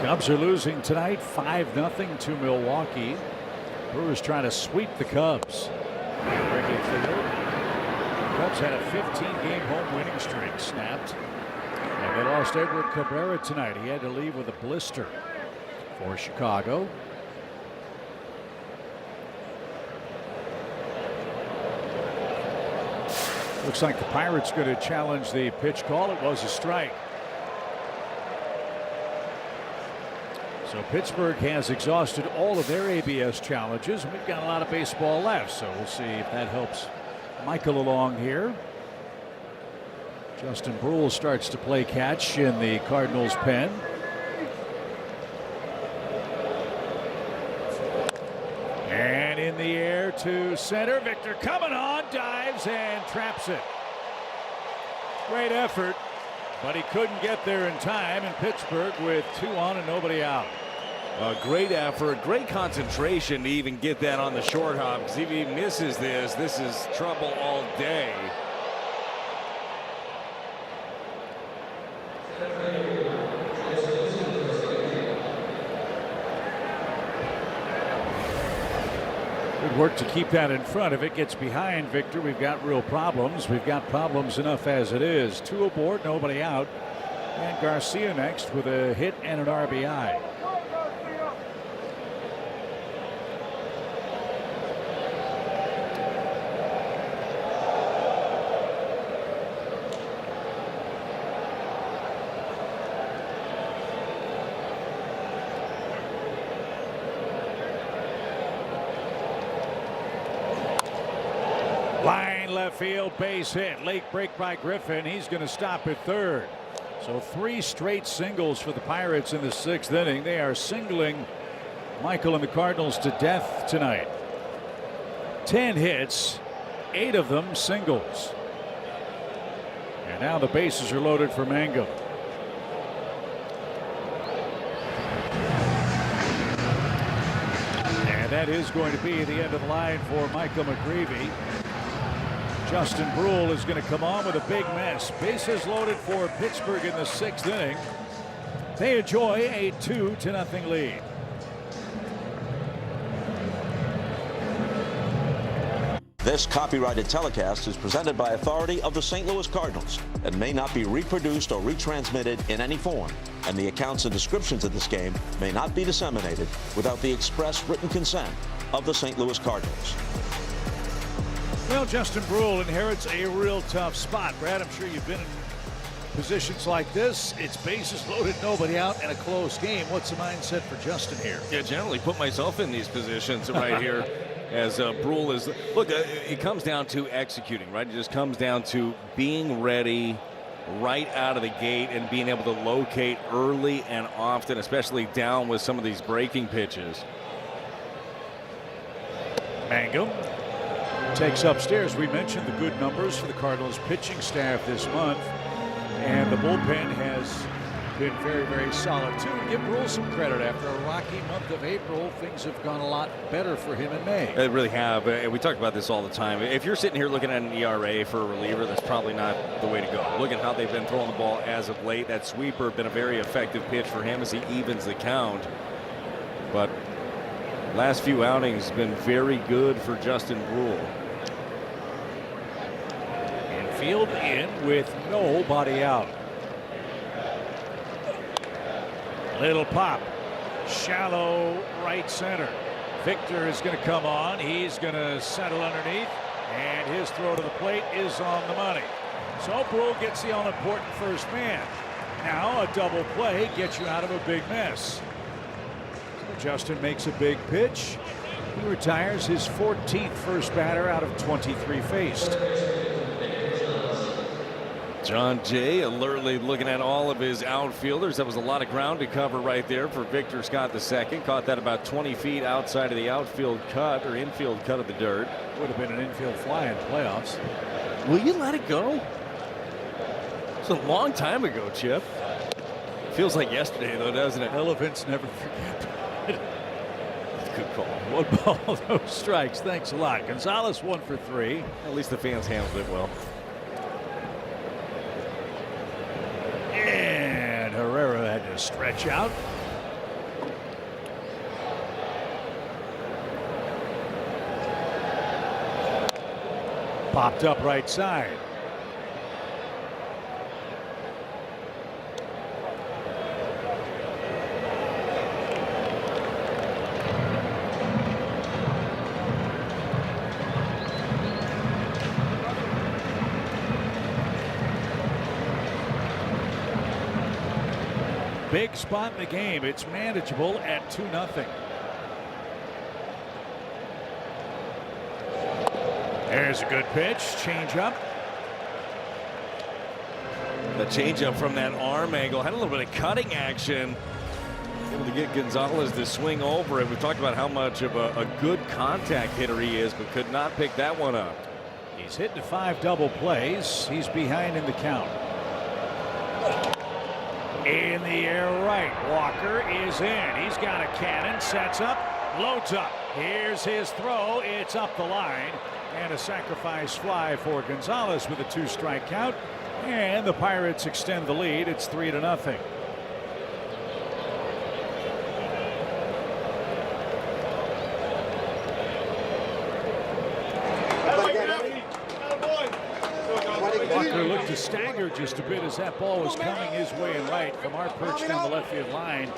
Cubs are losing tonight 5-0 to Milwaukee. Brewers trying to sweep the Cubs. Wrigley Field. Cubs had a 15-game home winning streak snapped. And they lost Edward Cabrera tonight. He had to leave with a blister for Chicago. Looks like the Pirates going to challenge the pitch call. It was a strike. So Pittsburgh has exhausted all of their ABS challenges. We've got a lot of baseball left, so we'll see if that helps Michael along here. Justin Brule starts to play catch in the Cardinals pen. And in the air to center. Victor coming on, dives and traps it. Great effort. But he couldn't get there in time, and Pittsburgh with 2 on and nobody out. A great effort, great concentration to even get that on the short hop, because if he misses this is trouble all day. Good work to keep that in front. If it gets behind Victor, we've got real problems. We've got problems enough as it is. 2 aboard, nobody out. And Garcia next with a hit and an RBI. Line left field, base hit. Late break by Griffin. He's going to stop at third. So 3 straight singles for the Pirates in the 6th inning. They are singling Michael and the Cardinals to death tonight. 10 hits, 8 of them singles. And now the bases are loaded for Mangum. And that is going to be the end of the line for Michael McGreevy. Justin Brule is going to come on with a big mess. Bases loaded for Pittsburgh in the 6th inning. They enjoy a 2-0 lead. This copyrighted telecast is presented by authority of the St. Louis Cardinals and may not be reproduced or retransmitted in any form. And the accounts and descriptions of this game may not be disseminated without the express written consent of the St. Louis Cardinals. Well, Justin Brule inherits a real tough spot. Brad, I'm sure you've been in positions like this. It's bases loaded, nobody out, and a close game. What's the mindset for Justin here? Yeah, generally put myself in these positions right here as Brule is. Look, it comes down to executing, right? It just comes down to being ready right out of the gate and being able to locate early and often, especially down with some of these breaking pitches. Mangum takes upstairs. We mentioned the good numbers for the Cardinals pitching staff this month, and the bullpen has been very, very solid too. Give Brule some credit. After a rocky month of April, things have gone a lot better for him in May. They really have. We talk about this all the time. If you're sitting here looking at an ERA for a reliever, that's probably not the way to go. Look at how they've been throwing the ball as of late. That sweeper been a very effective pitch for him as he evens the count. But last few outings been very good for Justin Brule. Infield in with nobody out. Little pop, shallow right center. Victor is going to come on. He's going to settle underneath, and his throw to the plate is on the money. So Brule gets the all-important first man. Now a double play gets you out of a big mess. So Justin makes a big pitch. He retires his 14th first batter out of 23 faced. John Jay alertly looking at all of his outfielders. That was a lot of ground to cover right there for Victor Scott II. Caught that about 20 feet outside of the outfield cut or infield cut of the dirt. Would have been an infield fly in playoffs. Will you let it go? It's a long time ago, Chip. Feels like yesterday, though, doesn't it? Elephants never forget. Good call. 1 ball, no strikes. Thanks a lot. Gonzalez 1 for 3. At least the fans handled it well. And Herrera had to stretch out. Popped up right side. Big spot in the game. It's manageable at 2-0. There's a good pitch. Change up. The changeup from that arm angle had a little bit of cutting action. Able to get Gonzalez to swing over it. We talked about how much of a good contact hitter he is, but could not pick that one up. He's hit to 5 double plays. He's behind in the count. In the air right. Walker is in. He's got a cannon. Sets up. Loads up. Here's his throw. It's up the line. And a sacrifice fly for Gonzalez with a 2-strike count. And the Pirates extend the lead. It's 3-0. Walker looked to stagger just a bit as that ball was coming his way and right from our perch down the left field line.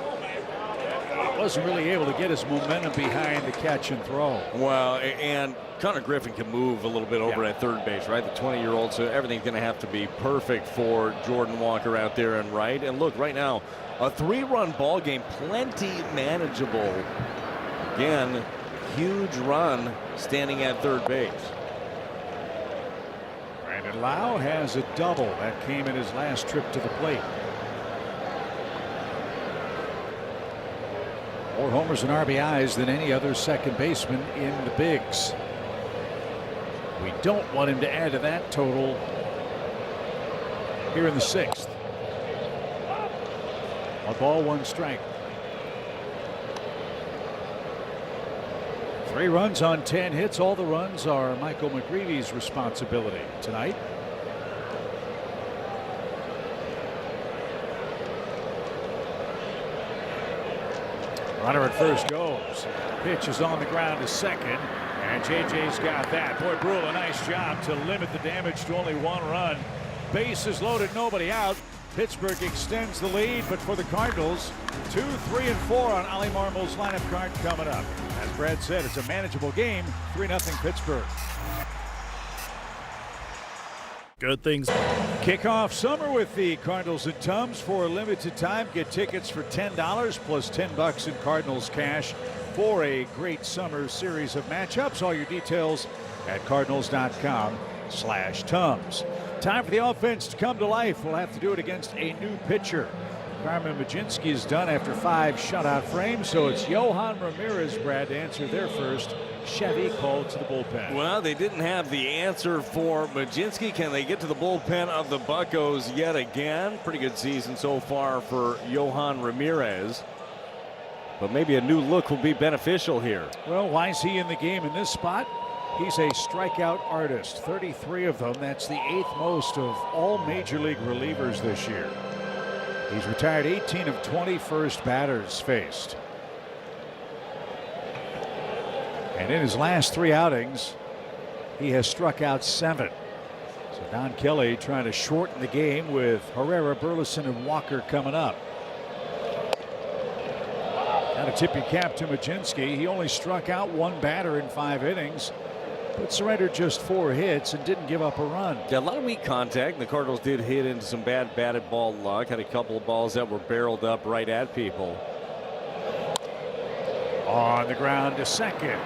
Wasn't really able to get his momentum behind the catch and throw. Well, and Connor Griffin can move a little bit over at third base, right? The 20-year-old, so everything's going to have to be perfect for Jordan Walker out there and right. And look, right now, a 3-run ball game, plenty manageable. Again, huge run standing at third base. Brandon Lau has a double. That came in his last trip to the plate. More homers and RBIs than any other second baseman in the bigs. We don't want him to add to that total here in the 6th. 1 ball, 1 strike. 3 runs on 10 hits. All the runs are Michael McGreevy's responsibility tonight. Runner at first goes. Pitch is on the ground to second. And JJ's got that. Boy, Brule, a nice job to limit the damage to only 1 run. Bases loaded, nobody out. Pittsburgh extends the lead, but for the Cardinals, 2, 3, and 4 on Ollie Marmol's lineup card coming up. As Brad said, it's a manageable game. 3-0 Pittsburgh. Good things. Kick off summer with the Cardinals and Tums for a limited time. Get tickets for $10 plus $10 in Cardinals cash for a great summer series of matchups. All your details at cardinals.com/Tums. Time for the offense to come to life. We'll have to do it against a new pitcher. Carmen Majinski is done after 5 shutout frames, so it's Johan Ramirez, Brad, to answer their first Chevy called to the bullpen. Well, they didn't have the answer for Majinski. Can they get to the bullpen of the Buccos yet again? Pretty good season so far for Yohan Ramirez. But maybe a new look will be beneficial here. Well, why is he in the game in this spot? He's a strikeout artist, 33 of them. That's the 8th most of all major league relievers this year. He's retired 18 of 20 first batters faced. And in his last 3 outings, he has struck out 7. So Don Kelly trying to shorten the game with Herrera, Burleson, and Walker coming up. Got to tip your cap to Majinski. He only struck out 1 batter in 5 innings, but surrendered just 4 hits and didn't give up a run. Yeah, a lot of weak contact. The Cardinals did hit into some bad batted ball luck. Had a couple of balls that were barreled up right at people. On the ground to second.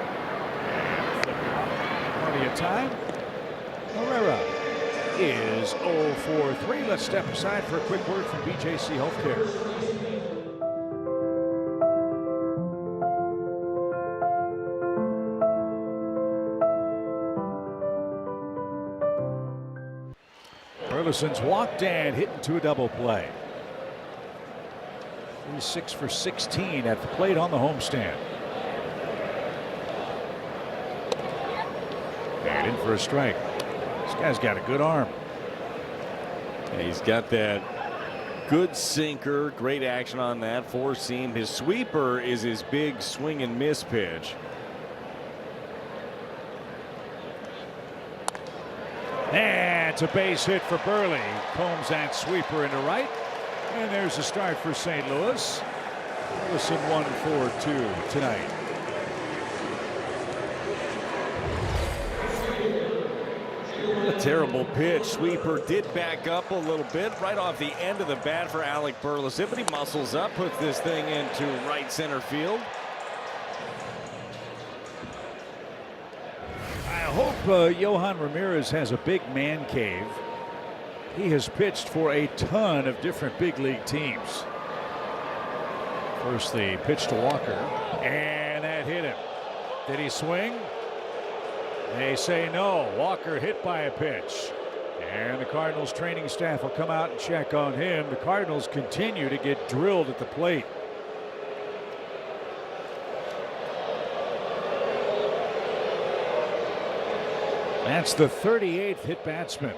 Plenty of time. Herrera is 0 for 3. Let's step aside for a quick word from BJC Healthcare. Burleson's walked and hit into a double play. He's 6 for 16 at the plate on the homestand. And in for a strike. This guy's got a good arm. And he's got that good sinker, great action on that 4-seam. His sweeper is his big swing and miss pitch. And it's a base hit for Burley. Combs that sweeper into right. And there's a start for St. Louis. Burleson 1 for 2 tonight. A terrible pitch. Sweeper did back up a little bit right off the end of the bat for Alec Burleson, but he muscles up, puts this thing into right center field. I hope Yohan Ramirez has a big man cave. He has pitched for a ton of different big league teams. First the pitch to Walker, and that hit him. Did he swing? They say no. Walker hit by a pitch. And the Cardinals training staff will come out and check on him. The Cardinals continue to get drilled at the plate. That's the 38th hit batsman.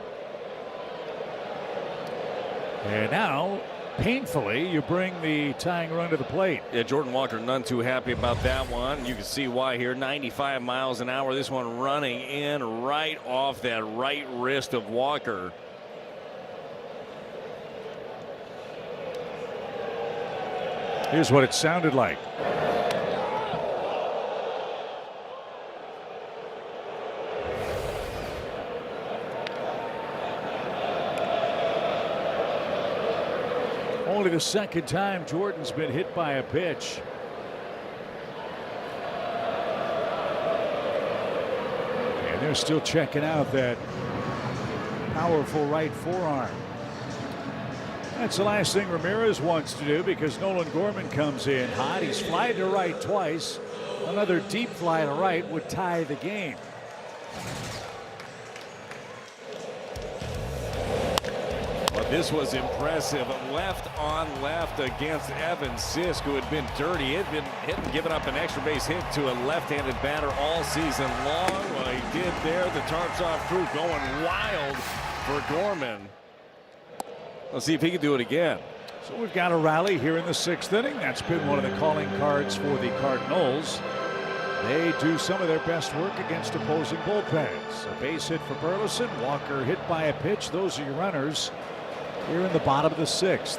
And now, painfully, you bring the tying run to the plate. Yeah, Jordan Walker none too happy about that one. You can see why here. 95 miles an hour. This one running in right off that right wrist of Walker. Here's what it sounded like. Only the second time Jordan's been hit by a pitch. And they're still checking out that powerful right forearm. That's the last thing Ramirez wants to do, because Nolan Gorman comes in hot. He's flied to right twice. Another deep fly to right would tie the game. This was impressive. Left on left against Evan Sisk, who had been dirty. He had been hitting, giving up an extra base hit to a left-handed batter all season long. Well, he did there. The tarps off crew going wild for Gorman. Let's see if he can do it again. So we've got a rally here in the 6th inning. That's been one of the calling cards for the Cardinals. They do some of their best work against opposing bullpens. A base hit for Burleson. Walker hit by a pitch. Those are your runners here in the bottom of the 6th.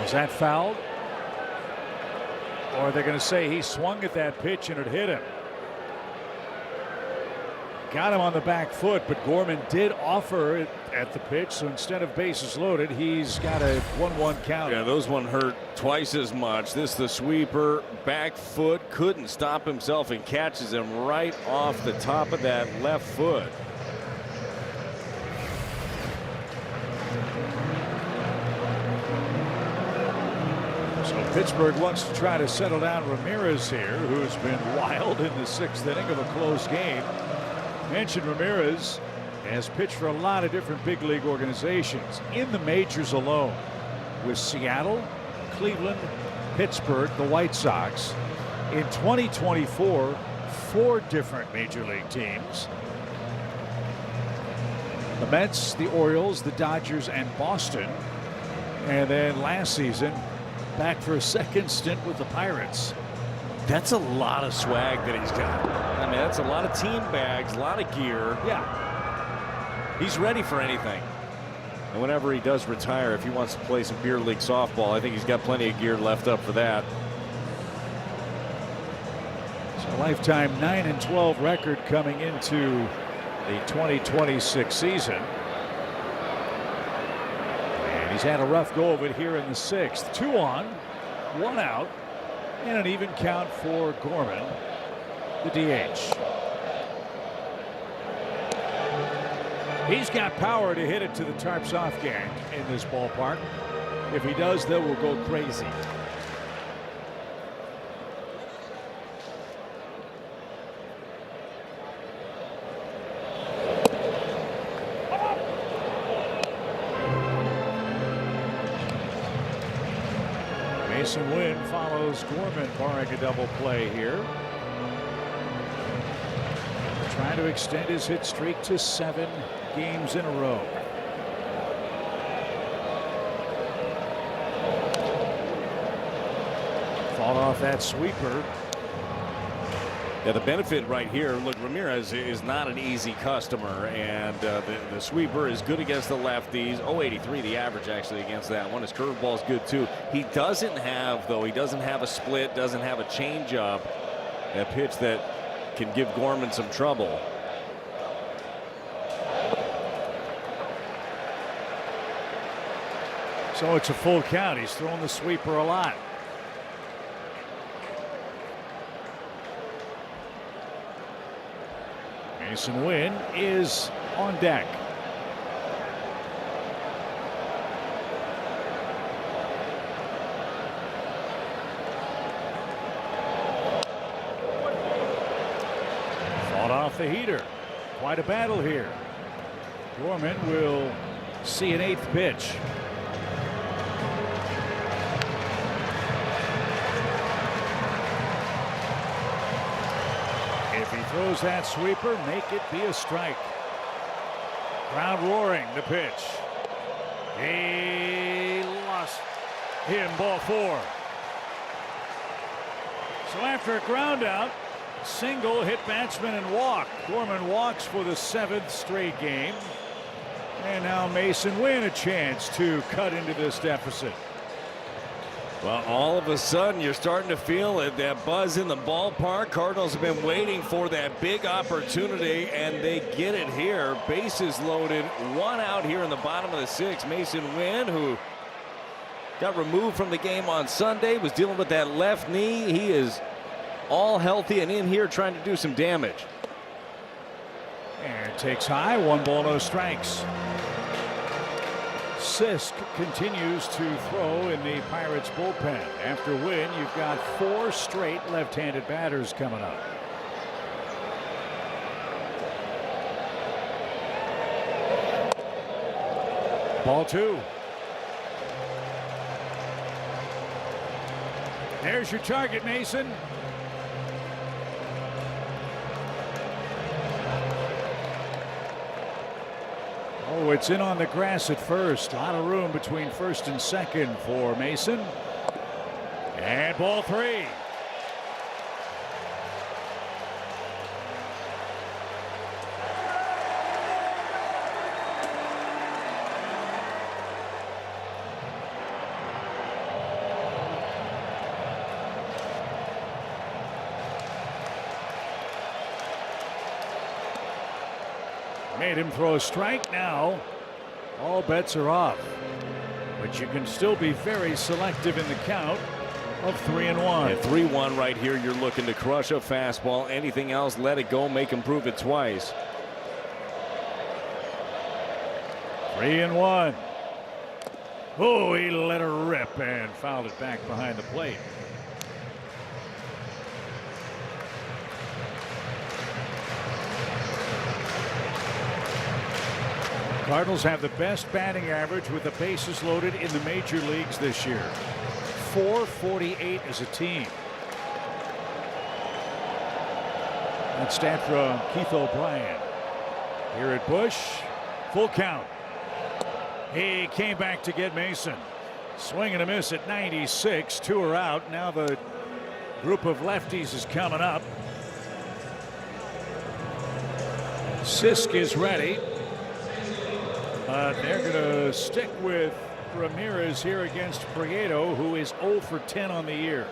Is that fouled? Or are they going to say he swung at that pitch and it hit him? Got him on the back foot, but Gorman did offer it at the pitch, so instead of bases loaded, he's got a 1-1 count. Yeah, those one hurt twice as much. This the sweeper, back foot, couldn't stop himself and catches him right off the top of that left foot. Pittsburgh wants to try to settle down Ramirez here, who's been wild in the 6th inning of a close game. Mentioned Ramirez has pitched for a lot of different big league organizations in the majors alone, with Seattle, Cleveland, Pittsburgh, the White Sox. In 2024, 4 different major league teams. The Mets, the Orioles, the Dodgers, and Boston. And then last season, back for a second stint with the Pirates. That's a lot of swag that he's got. I mean, that's a lot of team bags, a lot of gear. Yeah. He's ready for anything. And whenever he does retire, if he wants to play some beer league softball, I think he's got plenty of gear left up for that. So lifetime 9-12 record coming into the 2026 season. And he's had a rough go of it here in the 6th. 2 on, 1 out, and an even count for Gorman, the DH. He's got power to hit it to the tarps off gang in this ballpark. If he does, they will go crazy. Mason Wynn follows Gorman, barring a double play here. Trying to extend his hit streak to 7 games in a row. Fought off that sweeper. Yeah, the benefit right here, look, Ramirez is not an easy customer, and the sweeper is good against the lefties. 0.83 the average actually against that one. His curveball's good too. He doesn't have, though, he doesn't have a split, doesn't have a changeup, a pitch that can give Gorman some trouble. So it's a full count. He's thrown the sweeper a lot. Mason Wynn is on deck. Fought off the heater. Quite a battle here. Gorman will see an 8th pitch. If he throws that sweeper, make it be a strike. Crowd roaring the pitch. He lost him, ball 4. So after a ground out, single, hit batsman and walk. Gorman walks for the 7th straight game. And now Mason Wynn a chance to cut into this deficit. Well, all of a sudden, you're starting to feel it, that buzz in the ballpark. Cardinals have been waiting for that big opportunity, and they get it here. Bases loaded, 1 out here in the bottom of the 6th. Mason Wynn, who got removed from the game on Sunday, was dealing with that left knee. He is all healthy and in here trying to do some damage. And takes high, 1 ball, no strikes. Sisk continues to throw in the Pirates bullpen. After Wynn, you've got 4 straight left-handed batters coming up. Ball 2. There's your target, Mason. Oh, it's in on the grass at first. A lot of room between first and second for Mason. And ball 3. Made him throw a strike. Now all bets are off, but you can still be very selective in the count of 3-1. And 3-1 right here. You're looking to crush a fastball. Anything else, let it go, make him prove it twice. 3-1. Oh, he let her rip and fouled it back behind the plate. Cardinals have the best batting average with the bases loaded in the major leagues this year. 448 as a team. That stat from Keith O'Brien. Here at Bush, full count. He came back to get Mason. Swing and a miss at 96. 2 are out. Now the group of lefties is coming up. Sisk is ready. But they're going to stick with Ramirez here against Prieto, who is 0 for 10 on the year.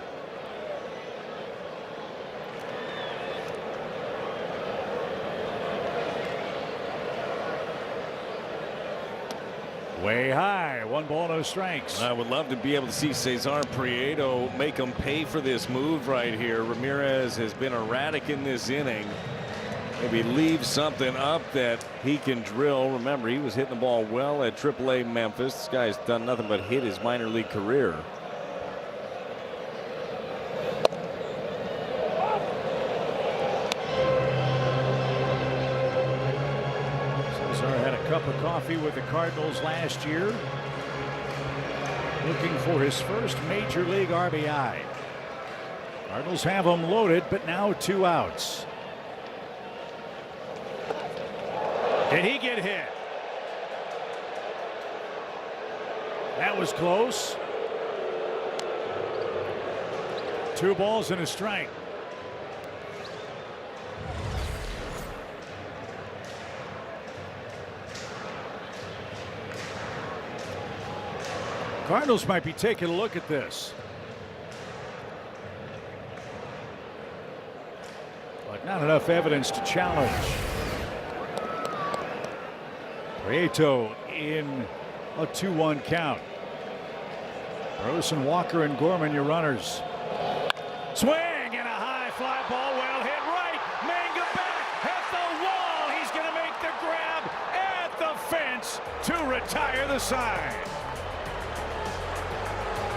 Way high, 1 ball, no strikes. I would love to be able to see Cesar Prieto make him pay for this move right here. Ramirez has been erratic in this inning. Maybe leave something up that he can drill. Remember, he was hitting the ball well at AAA Memphis. This guy's done nothing but hit his minor league career. Cesar had a cup of coffee with the Cardinals last year, looking for his first major league RBI. Cardinals have him loaded, but now 2 outs. Did he get hit? That was close. 2 balls and a strike. Cardinals might be taking a look at this. But not enough evidence to challenge. Prieto in a 2-1 count. Burleson, Walker, and Gorman, your runners. Swing and a high fly ball, well hit right. Manga back at the wall. He's going to make the grab at the fence to retire the side.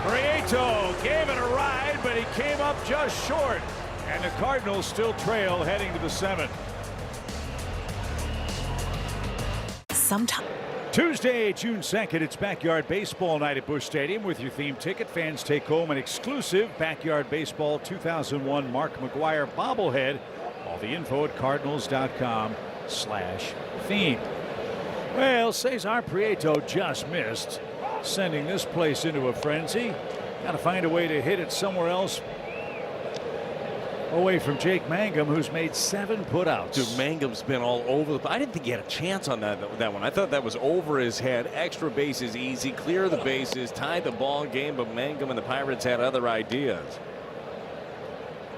Prieto gave it a ride, but he came up just short. And the Cardinals still trail heading to the 7th. Tuesday, June 2nd, it's Backyard Baseball Night at Busch Stadium. With your theme ticket, fans take home an exclusive Backyard Baseball 2001 Mark McGwire bobblehead. All the info at cardinals.com/theme. Well, Cesar Prieto just missed, sending this place into a frenzy. Got to find a way to hit it somewhere else away from Jake Mangum, who's made 7 putouts. Dude, Mangum's been all over the. I didn't think he had a chance on that one. I thought that was over his head. Extra bases easy, clear the bases, tie the ball game, but Mangum and the Pirates had other ideas.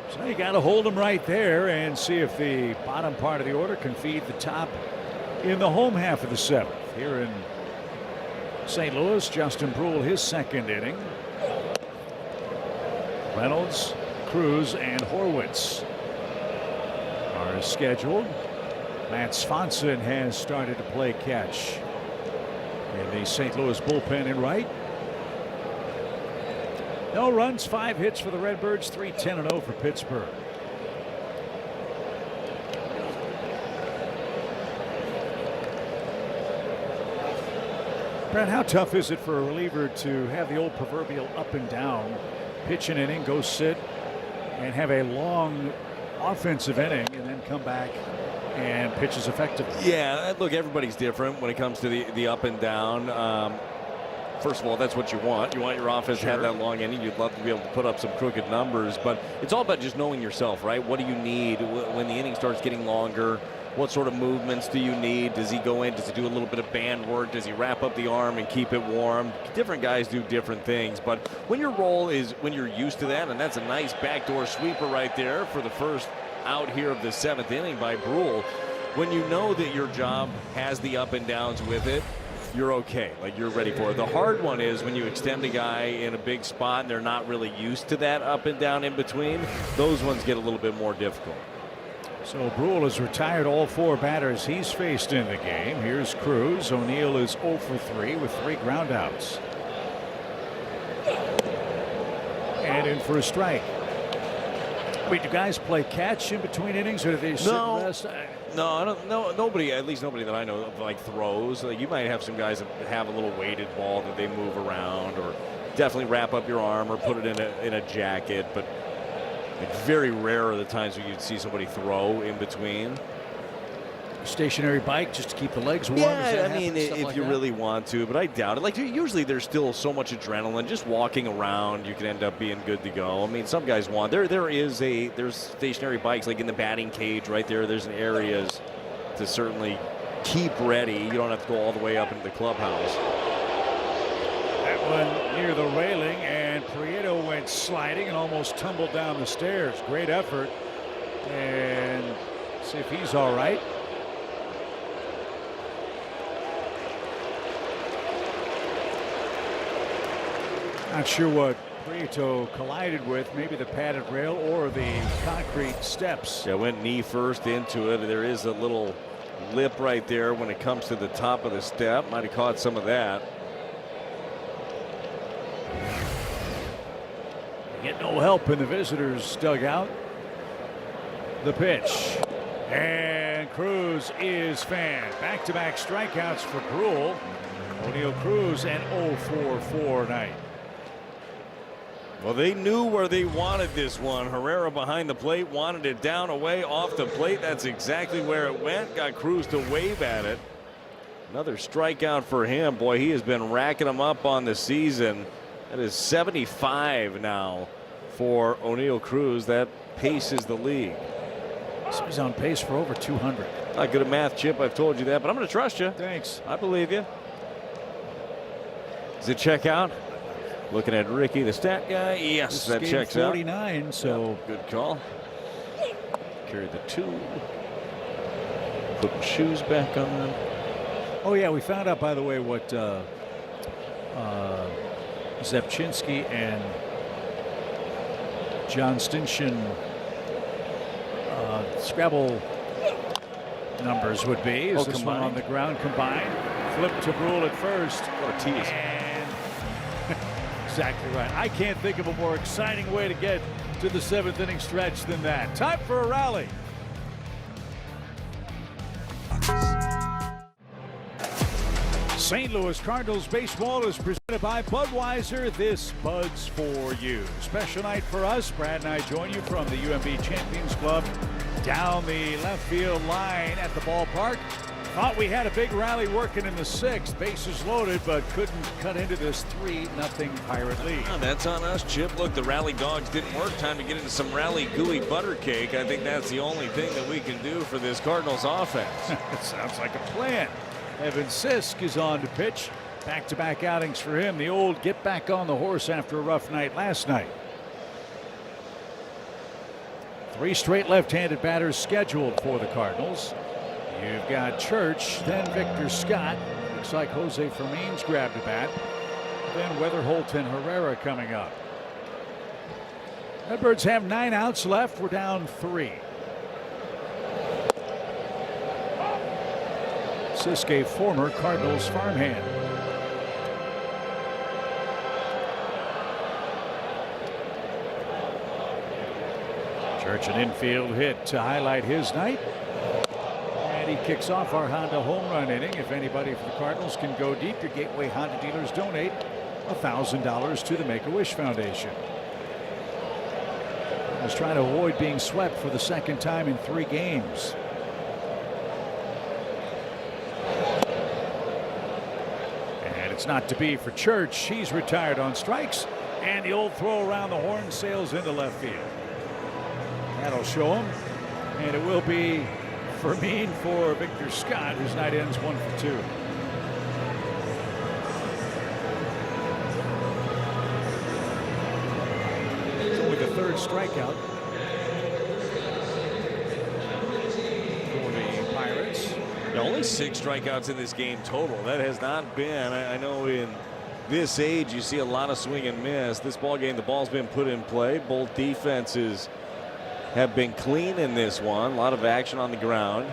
So you got to hold him right there and see if the bottom part of the order can feed the top in the home half of the 7th. Here in St. Louis, Justin Brule, his 2nd inning. Reynolds, Cruz, and Horwitz are scheduled. Matt Swanson has started to play catch in the St. Louis bullpen in right. No runs, 5 hits for the Redbirds, 3-10-0 for Pittsburgh. Brad, how tough is it for a reliever to have the old proverbial up and down, pitch an inning, go sit, and have a long offensive inning and then come back and pitches effectively? Yeah, look, everybody's different when it comes to the up and down. First of all, that's what you want. You want your offense to have that long inning. You'd love to be able to put up some crooked numbers, but it's all about just knowing yourself, right? What do you need when the inning starts getting longer? What sort of movements do you need? Does he go in? Does he do a little bit of band work? Does he wrap up the arm and keep it warm? Different guys do different things, but when your role is when you're used to that, and that's a nice backdoor sweeper right there for the first out here of the 7th inning by Brule. When you know that your job has the up and downs with it, you're okay. Like, you're ready for it. The hard one is when you extend a guy in a big spot and they're not really used to that up and down in between. Those ones get a little bit more difficult. So Brule has retired all 4 batters he's faced in the game. Here's Cruz. O'Neill is 0 for 3 with 3 groundouts. And in for a strike. Wait, do guys play catch in between innings, or do they sit and rest? No, I don't know. Nobody, at least nobody that I know of, like throws. Like, you might have some guys that have a little weighted ball that they move around, or definitely wrap up your arm or put it in a jacket. But it's very rare are the times when you'd see somebody throw in between. Stationary bike just to keep the legs warm. Yeah, I mean, if you really want to, but I doubt it. Like, usually there's still so much adrenaline. Just walking around, you can end up being good to go. I mean, some guys want. There's stationary bikes like in the batting cage right there. There's areas to certainly keep ready. You don't have to go all the way up into the clubhouse. That one near the railing, and Prieto went sliding and almost tumbled down the stairs. Great effort. And see if he's all right. Not sure what Prieto collided with, maybe the padded rail or the concrete steps. Yeah, went knee first into it. There is a little lip right there when it comes to the top of the step. Might have caught some of that. Get no help in the visitors' dugout. The pitch. And Cruz is fanned. Back-to-back strikeouts for Gruel. O'Neill Cruz and 0-4-4 night. Well, they knew where they wanted this one. Herrera behind the plate, wanted it down, away, off the plate. That's exactly where it went. Got Cruz to wave at it. Another strikeout for him. Boy, he has been racking them up on the season. That is 75 now for O'Neill Cruz. That paces the league. So he's on pace for over 200. Not good at math, Chip. I've told you that, but I'm going to trust you. Thanks. I believe you. Does it check out? Looking at Ricky, the stat guy. Yes, that checks 49, out. so yeah, good call. Carry the 2. Putting shoes back on. Oh yeah, we found out, by the way, what Zepchinski and John Stinson Scrabble numbers would be. Is this one on the ground combined? Flip to Brule at first. What a tease. Exactly right. I can't think of a more exciting way to get to the 7th inning stretch than that. Time for a rally. St. Louis Cardinals baseball is presented by Budweiser. This Bud's for you. Special night for us. Brad and I join you from the UMB Champions Club down the left field line at the ballpark. Thought we had a big rally working in the 6th. Bases loaded, but couldn't cut into this 3-0 Pirate lead. Oh, that's on us, Chip. Look, the rally dogs didn't work. Time to get into some rally gooey butter cake. I think that's the only thing that we can do for this Cardinals offense. It sounds like a plan. Evan Sisk is on to pitch. Back-to-back outings for him. The old get back on the horse after a rough night last night. 3 straight left-handed batters scheduled for the Cardinals. You've got Church, then Victor Scott. Looks like Jose Fermin's grabbed a bat. Then Weatherholt and Herrera coming up. Redbirds have 9 outs left. We're down 3. Sisk, a former Cardinals farmhand. Church an infield hit to highlight his night. And he kicks off our Honda home run inning. If anybody for the Cardinals can go deep, your Gateway Honda dealers donate $1,000 to the Make-A-Wish Foundation. Was trying to avoid being swept for the 2nd time in 3 games. And it's not to be for Church. He's retired on strikes. And the old throw around the horn sails into left field. That'll show him. And it will be Fermin for Victor Scott, whose night ends 1 for 2. It's only the 3rd strikeout for the Pirates. Only 6 strikeouts in this game total. That has not been. I know in this age you see a lot of swing and miss. This ball game, the ball's been put in play. Both defenses have been clean in this one. A lot of action on the ground.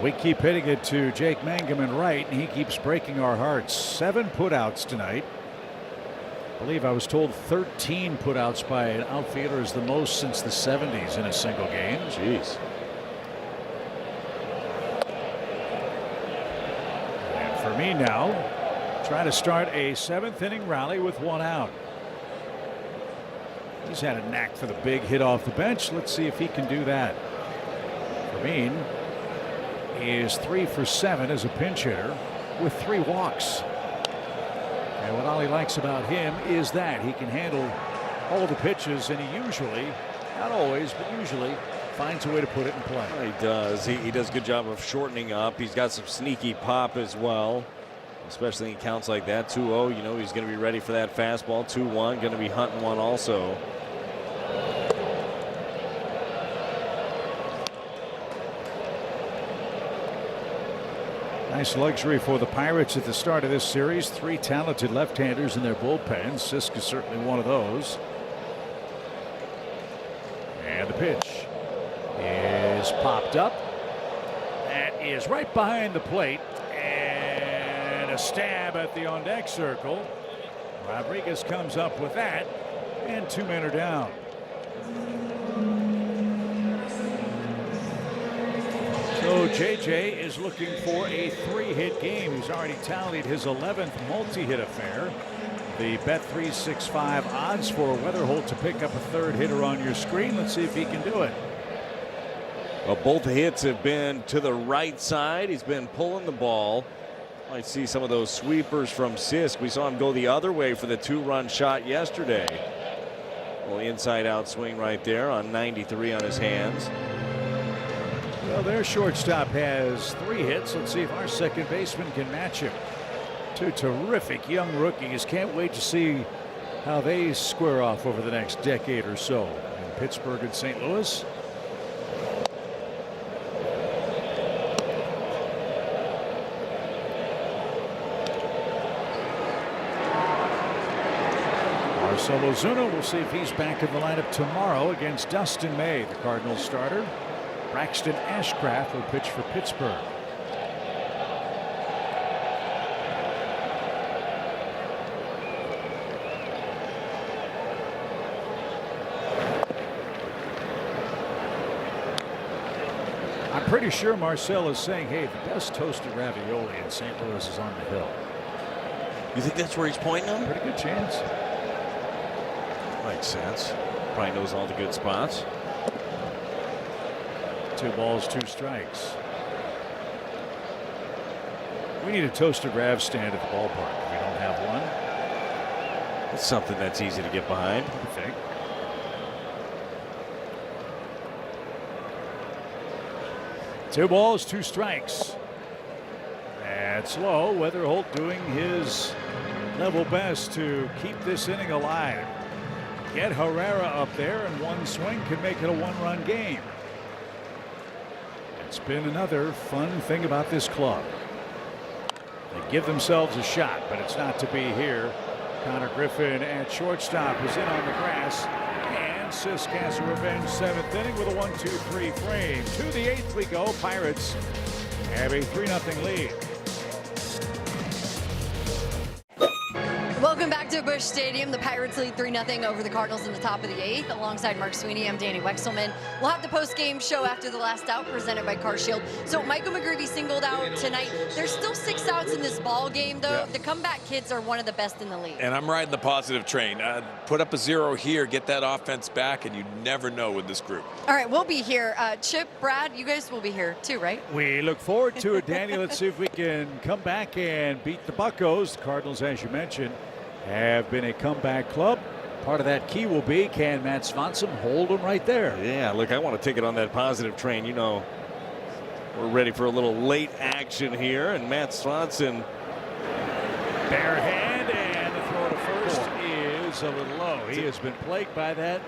We keep hitting it to Jake Mangum and right, and he keeps breaking our hearts. 7 putouts tonight. I believe I was told 13 putouts by an outfielder is the most since the 70s in a single game. Jeez. And for me now, trying to start a 7th inning rally with 1 out. He's had a knack for the big hit off the bench. Let's see if he can do that. Fermin is 3 for 7 as a pinch hitter with 3 walks. And what Ollie likes about him is that he can handle all the pitches, and he usually, not always, but usually finds a way to put it in play. He does. He does a good job of shortening up. He's got some sneaky pop as well, especially in counts like that. 2-0, you know he's going to be ready for that fastball. 2-1, going to be hunting one also. Nice luxury for the Pirates at the start of this series. 3 talented left-handers in their bullpen. Sisk is certainly one of those. And the pitch is popped up. That is right behind the plate. And a stab at the on-deck circle. Rodriguez comes up with that. And 2 men are down. So JJ is looking for a 3-hit game. He's already tallied his 11th multi-hit affair. The Bet365 odds for Weatherholt to pick up a 3rd hitter on your screen. Let's see if he can do it. Well, both hits have been to the right side. He's been pulling the ball. Might see some of those sweepers from Sisk. We saw him go the other way for the 2-run shot yesterday. Well, inside-out swing right there on 93 on his hands. Well, their shortstop has 3 hits. Let's see if our second baseman can match him. 2 terrific young rookies. Can't wait to see how they square off over the next decade or so in Pittsburgh and St. Louis. Marcell Ozuna, we'll see if he's back in the lineup tomorrow against Dustin May, the Cardinals starter. Braxton Ashcraft will pitch for Pittsburgh. I'm pretty sure Marcell is saying, hey, the best toasted ravioli in St. Louis is on the hill. You think that's where he's pointing them? Pretty good chance. Makes sense. Probably knows all the good spots. 2 balls, 2 strikes. We need a toasted Rav stand at the ballpark. We don't have one. It's something that's easy to get behind. I think. Two balls, 2 strikes. That's low. Weatherholt doing his level best to keep this inning alive. Get Herrera up there, and 1 swing can make it a 1-run game. It's been another fun thing about this club. They give themselves a shot, but it's not to be here. Connor Griffin at shortstop is in on the grass, and Sisk has a revenge 7th inning with a 1-2-3 frame. To the 8th we go. Pirates have a 3-0 lead. Welcome back to Busch Stadium. The Pirates lead 3-0 over the Cardinals in the top of the 8th. Alongside Mark Sweeney, I'm Danny Wexelman. We'll have the post-game show after the last out presented by CarShield. So Michael McGreevy singled out tonight. There's still 6 outs in this ball game, though. Yeah. The comeback kids are one of the best in the league. And I'm riding the positive train. Put up a 0 here, get that offense back, and you never know with this group. All right, we'll be here. Chip, Brad, you guys will be here too, right? We look forward to it, Danny. Let's see if we can come back and beat the Buccos. The Cardinals, as you mentioned, have been a comeback club. Part of that key will be, can Matt Swanson hold them right there? Yeah, look, I want to take it on that positive train. You know, we're ready for a little late action here, and Matt Swanson. Bare hand, and the throw to first is a little low. He has been plagued by that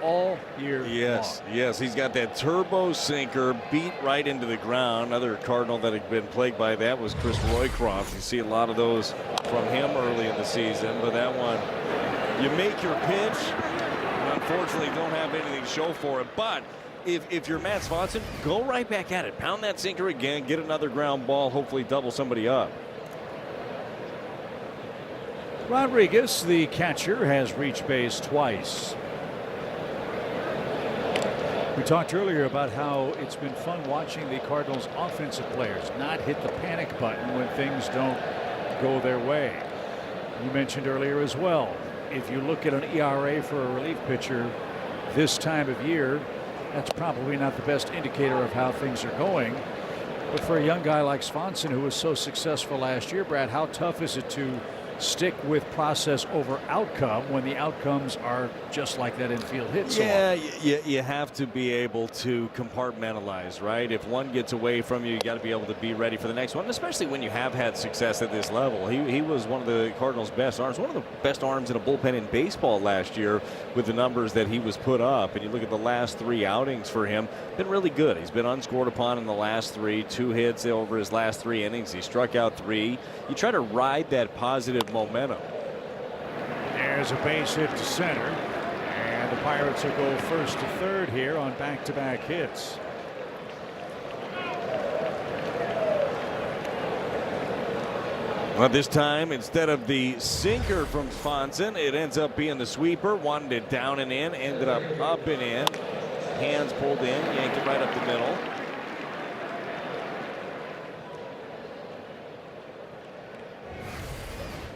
all year long. Yes, he's got that turbo sinker beat right into the ground. Another Cardinal that had been plagued by that was Chris Roycroft. You see a lot of those from him early in the season, but that one, you make your pitch, and unfortunately don't have anything to show for it. But if you're Matt Swanson, go right back at it. Pound that sinker again, get another ground ball, hopefully double somebody up. Rodriguez, the catcher, has reached base twice. We talked earlier about how it's been fun watching the Cardinals offensive players not hit the panic button when things don't go their way. You mentioned earlier as well, if you look at an ERA for a relief pitcher this time of year, that's probably not the best indicator of how things are going. But for a young guy like Swanson, who was so successful last year, Brad, how tough is it to stick with process over outcome when the outcomes are just like that infield hit? Yeah, you have to be able to compartmentalize, right? If one gets away from you, you got to be able to be ready for the next one, especially when you have had success at this level. He was one of the Cardinals' best arms, one of the best arms in a bullpen in baseball last year with the numbers that he was put up. And you look at the last 3 outings for him, been really good. He's been unscored upon in the last 3, 2 hits over his last 3 innings. He struck out 3. You try to ride that positive momentum. There's a base hit to center, and the Pirates will go first to third here on back-to-back hits. Well, this time, instead of the sinker from Swanson, it ends up being the sweeper. Wanted it down and in, ended up and in. Hands pulled in, yanked it right up the middle.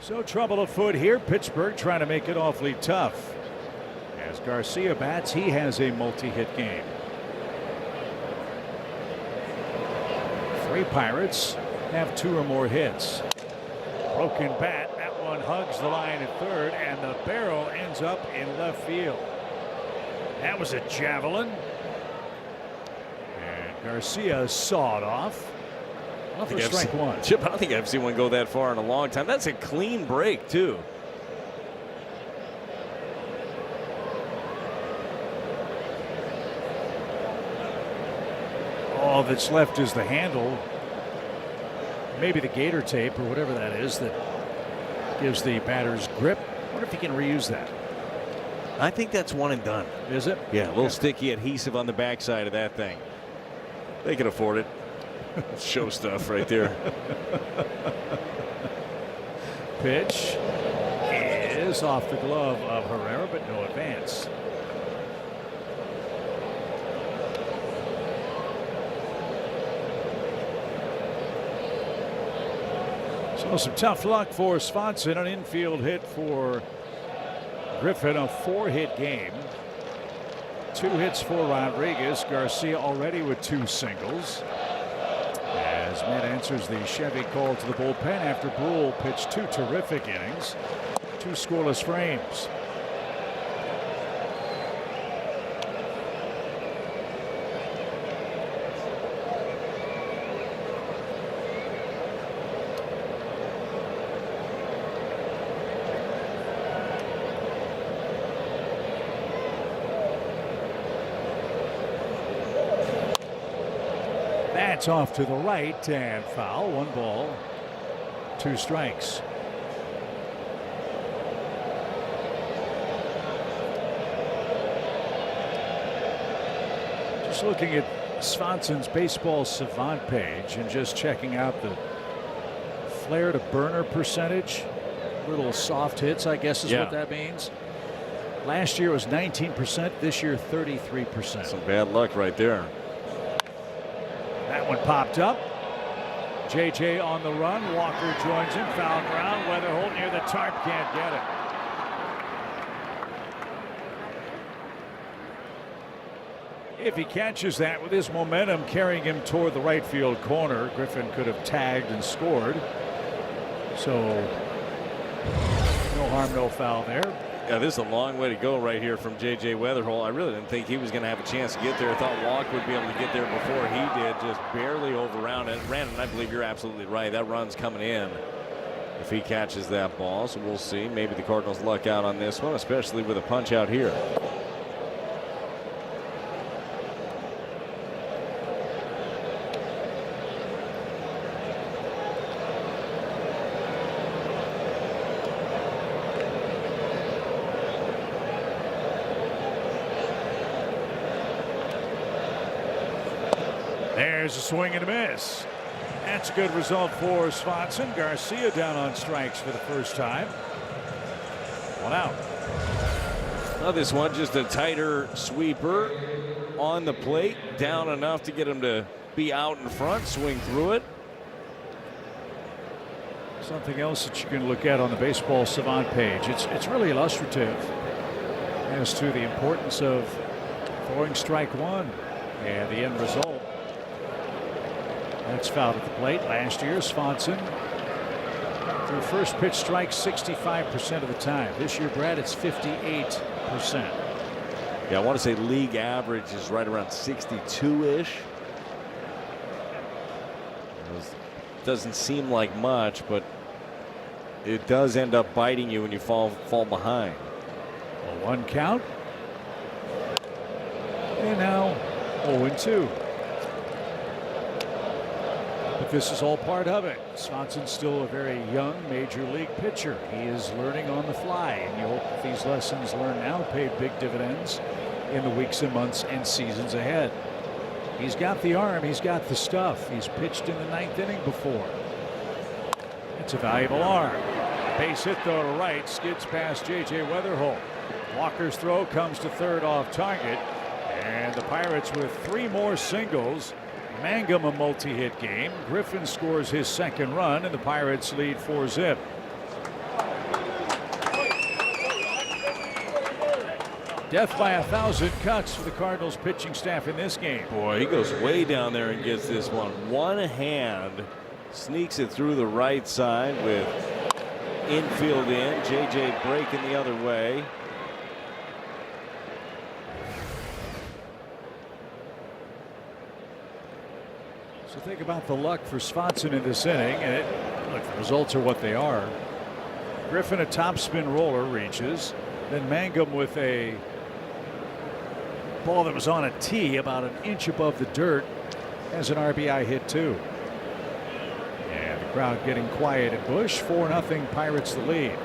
So trouble afoot here. Pittsburgh trying to make it awfully tough. As Garcia bats, he has a multi-hit game. 3 Pirates have 2 or more hits. Broken bat. That one hugs the line at third, and the barrel ends up in left field. That was a javelin. And Garcia sawed off. For strike 1. Chip, I don't think I've seen one go that far in a long time. That's a clean break, too. All that's left is the handle. Maybe the gator tape or whatever that is that gives the batter's grip. I wonder if he can reuse that. I think that's one and done. Is it? Yeah, a little sticky adhesive on the backside of that thing. They can afford it. Show stuff right there. Pitch is off the glove of Herrera, but no advance. So some tough luck for Swanson. An infield hit for Griffin, a 4-hit game. 2 hits for Rodriguez. Garcia already with 2 singles. As Matt answers the Chevy call to the bullpen after Brule pitched 2 terrific innings, 2 scoreless frames. That's off to the right and foul. 1 ball, 2 strikes. Just looking at Swanson's baseball savant page and just checking out the flare to burner percentage. Little soft hits, I guess is what that means. Last year was 19%. This year 33%. Some bad luck right there. That one popped up. JJ on the run. Walker joins him. Foul ground. Weatherholt near the tarp. Can't get it. If he catches that with his momentum carrying him toward the right field corner, Griffin could have tagged and scored. So no harm, no foul there. Yeah, this is a long way to go right here from J.J. Weatherholt. I really didn't think he was going to have a chance to get there. I thought Walker would be able to get there before he did. Just barely overran it. And I believe you're absolutely right. That run's coming in if he catches that ball. So we'll see. Maybe the Cardinals luck out on this one, especially with a punch out here. There's a swing and a miss. That's a good result for Swanson. Garcia down on strikes for the first time. 1 out. Well, this one just a tighter sweeper on the plate, down enough to get him to be out in front, swing through it. Something else that you can look at on the baseball savant page. It's really illustrative as to the importance of throwing strike one and the end result. That's fouled at the plate. Last year, Swanson threw first pitch strike 65% of the time. This year, Brad, it's 58%. Yeah, I want to say league average is right around 62-ish. Doesn't seem like much, but it does end up biting you when you fall behind. A 1 count. And now 0-2. But this is all part of it. Swanson's still a very young major league pitcher. He is learning on the fly, and you hope that these lessons learned now pay big dividends in the weeks and months and seasons ahead. He's got the arm, he's got the stuff. He's pitched in the 9th inning before. It's a valuable arm. Base hit though to right, skids past J.J. Weatherholt. Walker's throw comes to third off target, and the Pirates with 3 more singles. Mangum a multi-hit game. Griffin scores his 2nd run, and the Pirates lead 4-zip. Death by 1,000 cuts for the Cardinals pitching staff in this game. Boy, he goes way down there and gets this one. One hand sneaks it through the right side with infield in. JJ breaking the other way. So think about the luck for Swanson in this inning, and look, the results are what they are. Griffin a topspin roller reaches, then Mangum with a ball that was on a tee about an inch above the dirt as an RBI hit too. And the crowd getting quiet at Busch. 4-0 Pirates the lead.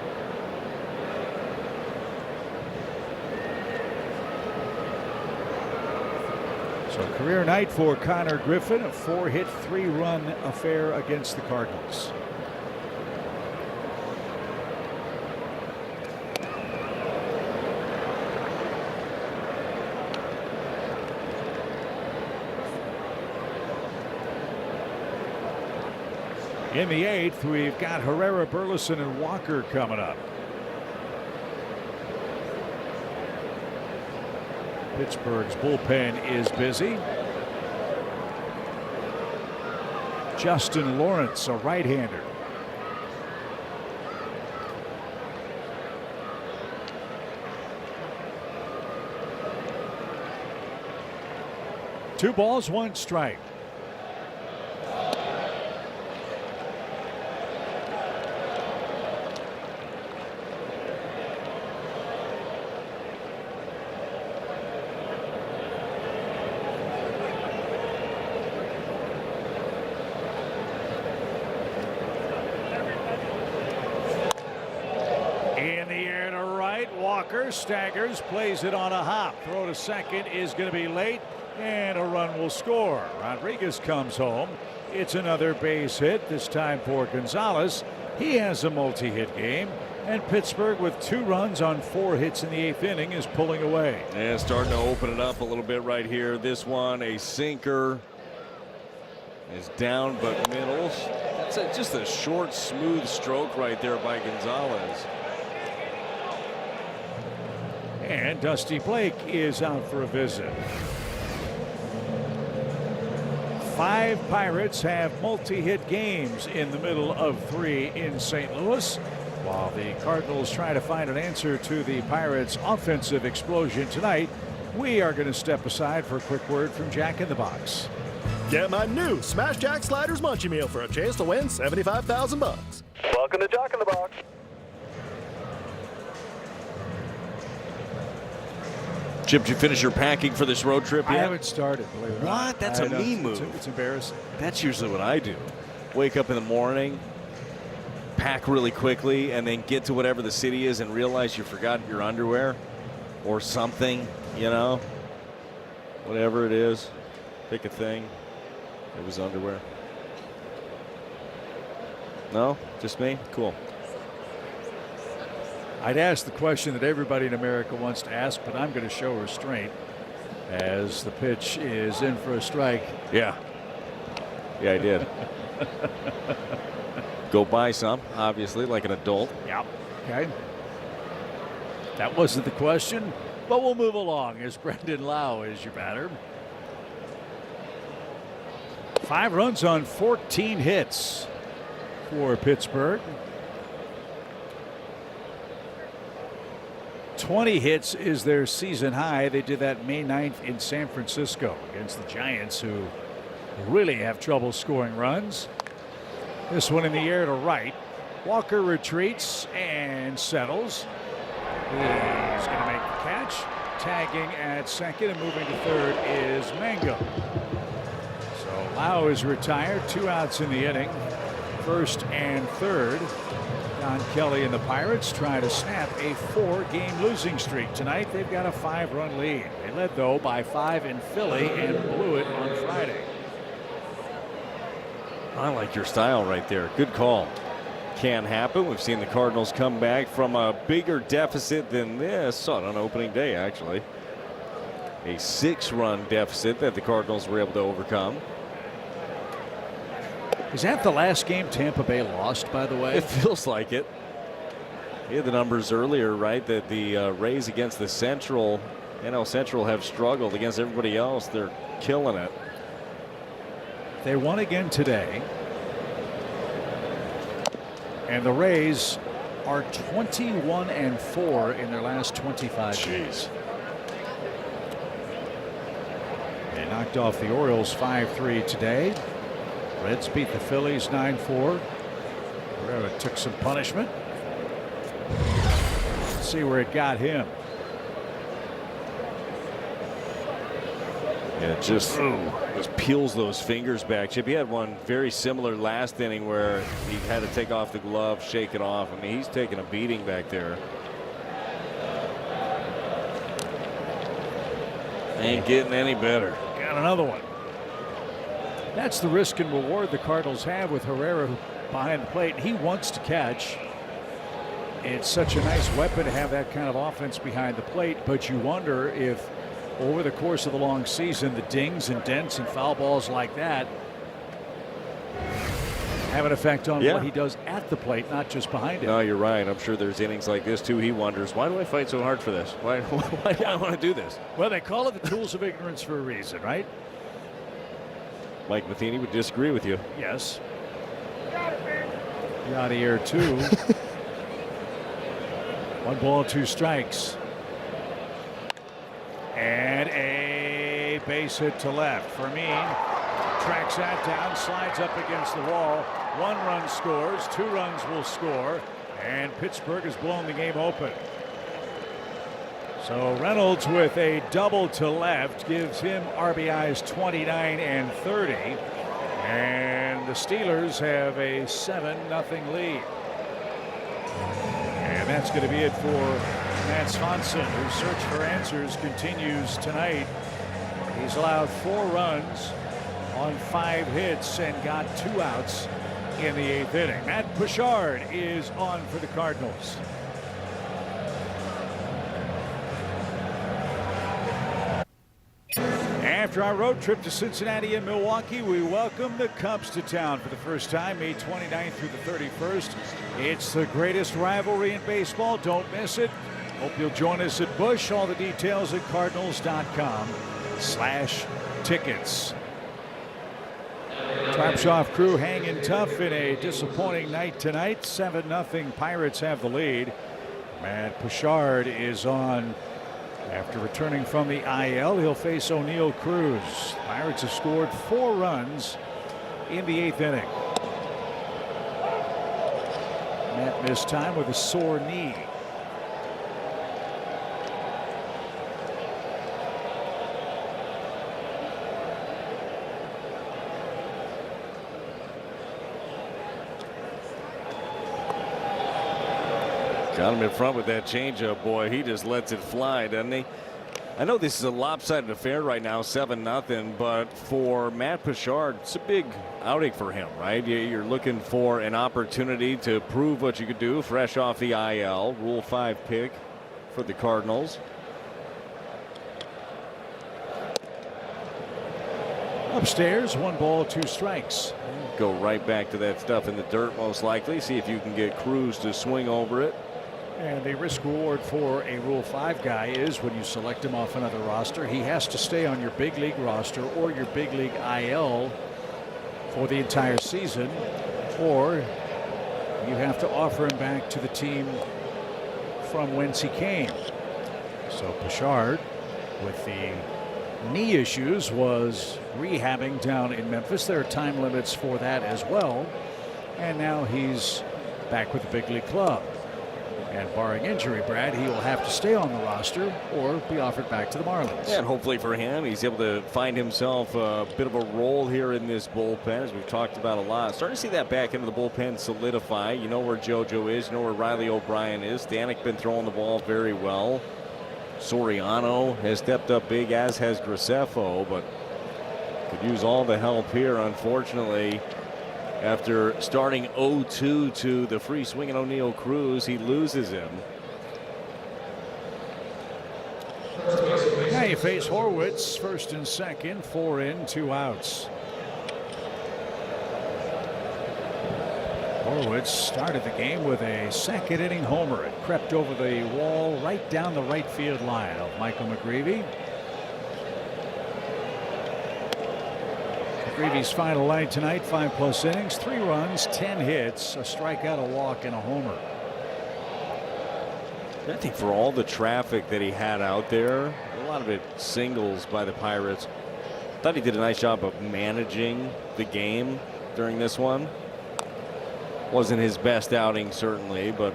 So career night for Connor Griffin, a 4-hit 3-run affair against the Cardinals. In the 8th, we've got Herrera, Burleson, and Walker coming up. Pittsburgh's bullpen is busy. Justin Lawrence, a right-hander. Two balls, 1 strike. Staggers, plays it on a hop. Throw to second is going to be late, and a run will score. Rodriguez comes home. It's another base hit, this time for Gonzalez. He has a multi-hit game, and Pittsburgh with 2 runs on 4 hits in the 8th inning is pulling away. And starting to open it up a little bit right here. This one, a sinker, is down but middles. That's just a short, smooth stroke right there by Gonzalez. And Dusty Blake is out for a visit. 5 Pirates have multi-hit games in the middle of 3 in St. Louis, while the Cardinals try to find an answer to the Pirates' offensive explosion tonight. We are going to step aside for a quick word from Jack in the Box. Get my new Smash Jack Sliders Munchie Meal for a chance to win $75,000. Welcome to Jack in the Box. Chip, did you finish your packing for this road trip yet? I haven't started, believe it or not. What? That's a me move. It's embarrassing. That's usually what I do. Wake up in the morning, pack really quickly, and then get to whatever the city is and realize you forgot your underwear or something, you know? Whatever it is. Pick a thing. It was underwear. No? Just me? Cool. I'd ask the question that everybody in America wants to ask, but I'm going to show restraint as the pitch is in for a strike. Yeah. Yeah, I did. Go buy some, obviously, like an adult. Yep. Okay. That wasn't the question, but we'll move along as Brendan Lau is your batter. 5 runs on 14 hits for Pittsburgh. 20 hits is their season high. They did that May 9th in San Francisco against the Giants, who really have trouble scoring runs. This one in the air to right. Walker retreats and settles. He's going to make the catch. Tagging at second and moving to third is Mango. So Lau is retired. 2 outs in the inning. First and third. Don Kelly and the Pirates try to snap a 4-game losing streak tonight. They've got a 5-run lead. They led, though, by 5 in Philly and blew it on Friday. I like your style right there. Good call. Can happen. We've seen the Cardinals come back from a bigger deficit than this. Saw it on opening day, actually. A 6-run deficit that the Cardinals were able to overcome. Is that the last game Tampa Bay lost, by the way? It feels like it. We had the numbers earlier, right, that the Rays against the NL Central have struggled against everybody else. They're killing it. They won again today. And the Rays are 21-4 in their last 25 games. They knocked off the Orioles 5-3 today. Reds beat the Phillies 9-4. Herrera took some punishment. Let's see where it got him. Yeah, just peels those fingers back. Chip, he had one very similar last inning where he had to take off the glove, shake it off. I mean, he's taking a beating back there. Ain't getting any better. Got another one. That's the risk and reward the Cardinals have with Herrera behind the plate. He wants to catch. It's such a nice weapon to have that kind of offense behind the plate, but you wonder if over the course of the long season, the dings and dents and foul balls like that have an effect on what he does at the plate, not just behind it. No, you're right. I'm sure there's innings like this too. He wonders, why do I fight so hard for this? Why do I want to do this? Well, they call it the tools of ignorance for a reason, right? Mike Matheny would disagree with you. Yes. Yadier, 2. 1 ball, 2 strikes. And a base hit to left. Fermin tracks that down, slides up against the wall. 1 run scores, 2 runs will score, and Pittsburgh has blown the game open. So Reynolds with a double to left gives him RBIs 29 and 30. And the Steelers have a 7-0 lead. And that's going to be it for Matt Swanson, whose search for answers continues tonight. He's allowed 4 runs on 5 hits and got 2 outs in the 8th inning. Matt Bouchard is on for the Cardinals. After our road trip to Cincinnati and Milwaukee, we welcome the Cubs to town for the first time, May 29th through the 31st. It's the greatest rivalry in baseball. Don't miss it. Hope you'll join us at Busch. All the details at cardinals.com/tickets. Topshoff crew hanging tough in a disappointing night tonight. 7-0 Pirates have the lead. Matt Bouchard is on. After returning from the IL, he'll face O'Neal Cruz. Pirates have scored 4 runs in the 8th inning. Matt missed time with a sore knee. Got him in front with that changeup, boy. He just lets it fly, doesn't he? I know this is a lopsided affair right now, 7-0, but for Matt Pichard, it's a big outing for him, right? You're looking for an opportunity to prove what you could do, fresh off the IL, Rule 5 pick for the Cardinals. Upstairs, 1 ball, 2 strikes. Go right back to that stuff in the dirt, most likely. See if you can get Cruz to swing over it. And the risk reward for a Rule 5 guy is when you select him off another roster, he has to stay on your big league roster or your big league IL for the entire season, or you have to offer him back to the team from whence he came. So Pichard, with the knee issues, was rehabbing down in Memphis. There are time limits for that as well. And now he's back with the big league club. And barring injury, Brad, he will have to stay on the roster or be offered back to the Marlins. Yeah, and hopefully for him, he's able to find himself a bit of a role here in this bullpen, as we've talked about a lot. Starting to see that back into the bullpen solidify. You know where JoJo is. You know where Riley O'Brien is. Stanek been throwing the ball very well. Soriano has stepped up big, as has Graceffo, but could use all the help here, unfortunately. After starting 0-2 to the free swinging O'Neal Cruz, he loses him. Now you face Horwitz, first and second, 4 in, 2 outs. Horwitz started the game with a second inning homer. It crept over the wall right down the right field line of Michael McGreevy. McGreevy's final line tonight, 5+ innings, 3 runs, 10 hits, a strikeout, a walk, and a homer. I think for all the traffic that he had out there, a lot of it singles by the Pirates. Thought he did a nice job of managing the game during this one. Wasn't his best outing, certainly, but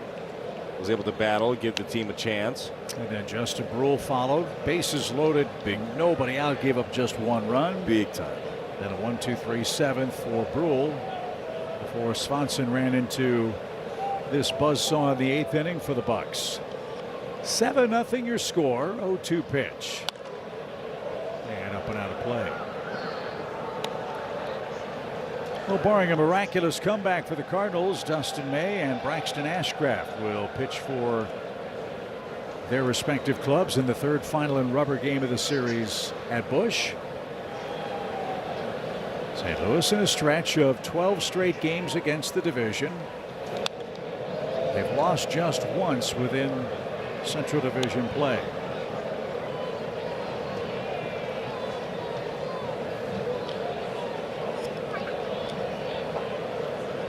was able to battle, give the team a chance. And then Justin Brule followed. Bases loaded, big nobody out, gave up just 1 run. Big time. Then a 1-2-3 7th for Brule before Swanson ran into this buzzsaw in the 8th inning for the Bucks. 7-0 your score. 0-2 pitch. And up and out of play. Well, barring a miraculous comeback for the Cardinals, Dustin May and Braxton Ashcraft will pitch for their respective clubs in the 3rd final and rubber game of the series at Busch. St. Louis in a stretch of 12 straight games against the division. They've lost just once within Central Division play.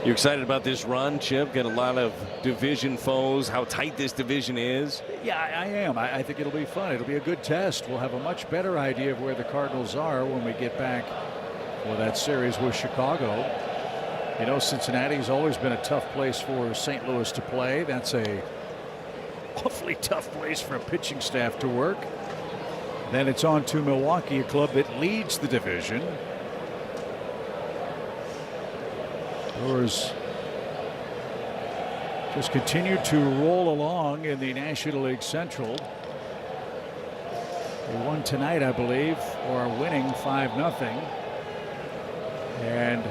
You excited about this run, Chip? Got a lot of division foes, how tight this division is. Yeah, I am. I think it'll be fun. It'll be a good test. We'll have a much better idea of where the Cardinals are when we get back for that series with Chicago. You know, Cincinnati's always been a tough place for St. Louis to play. That's a awfully tough place for a pitching staff to work. Then it's on to Milwaukee, a club that leads the division. Brewers just continue to roll along in the National League Central. They won tonight, I believe, or are winning 5-0. And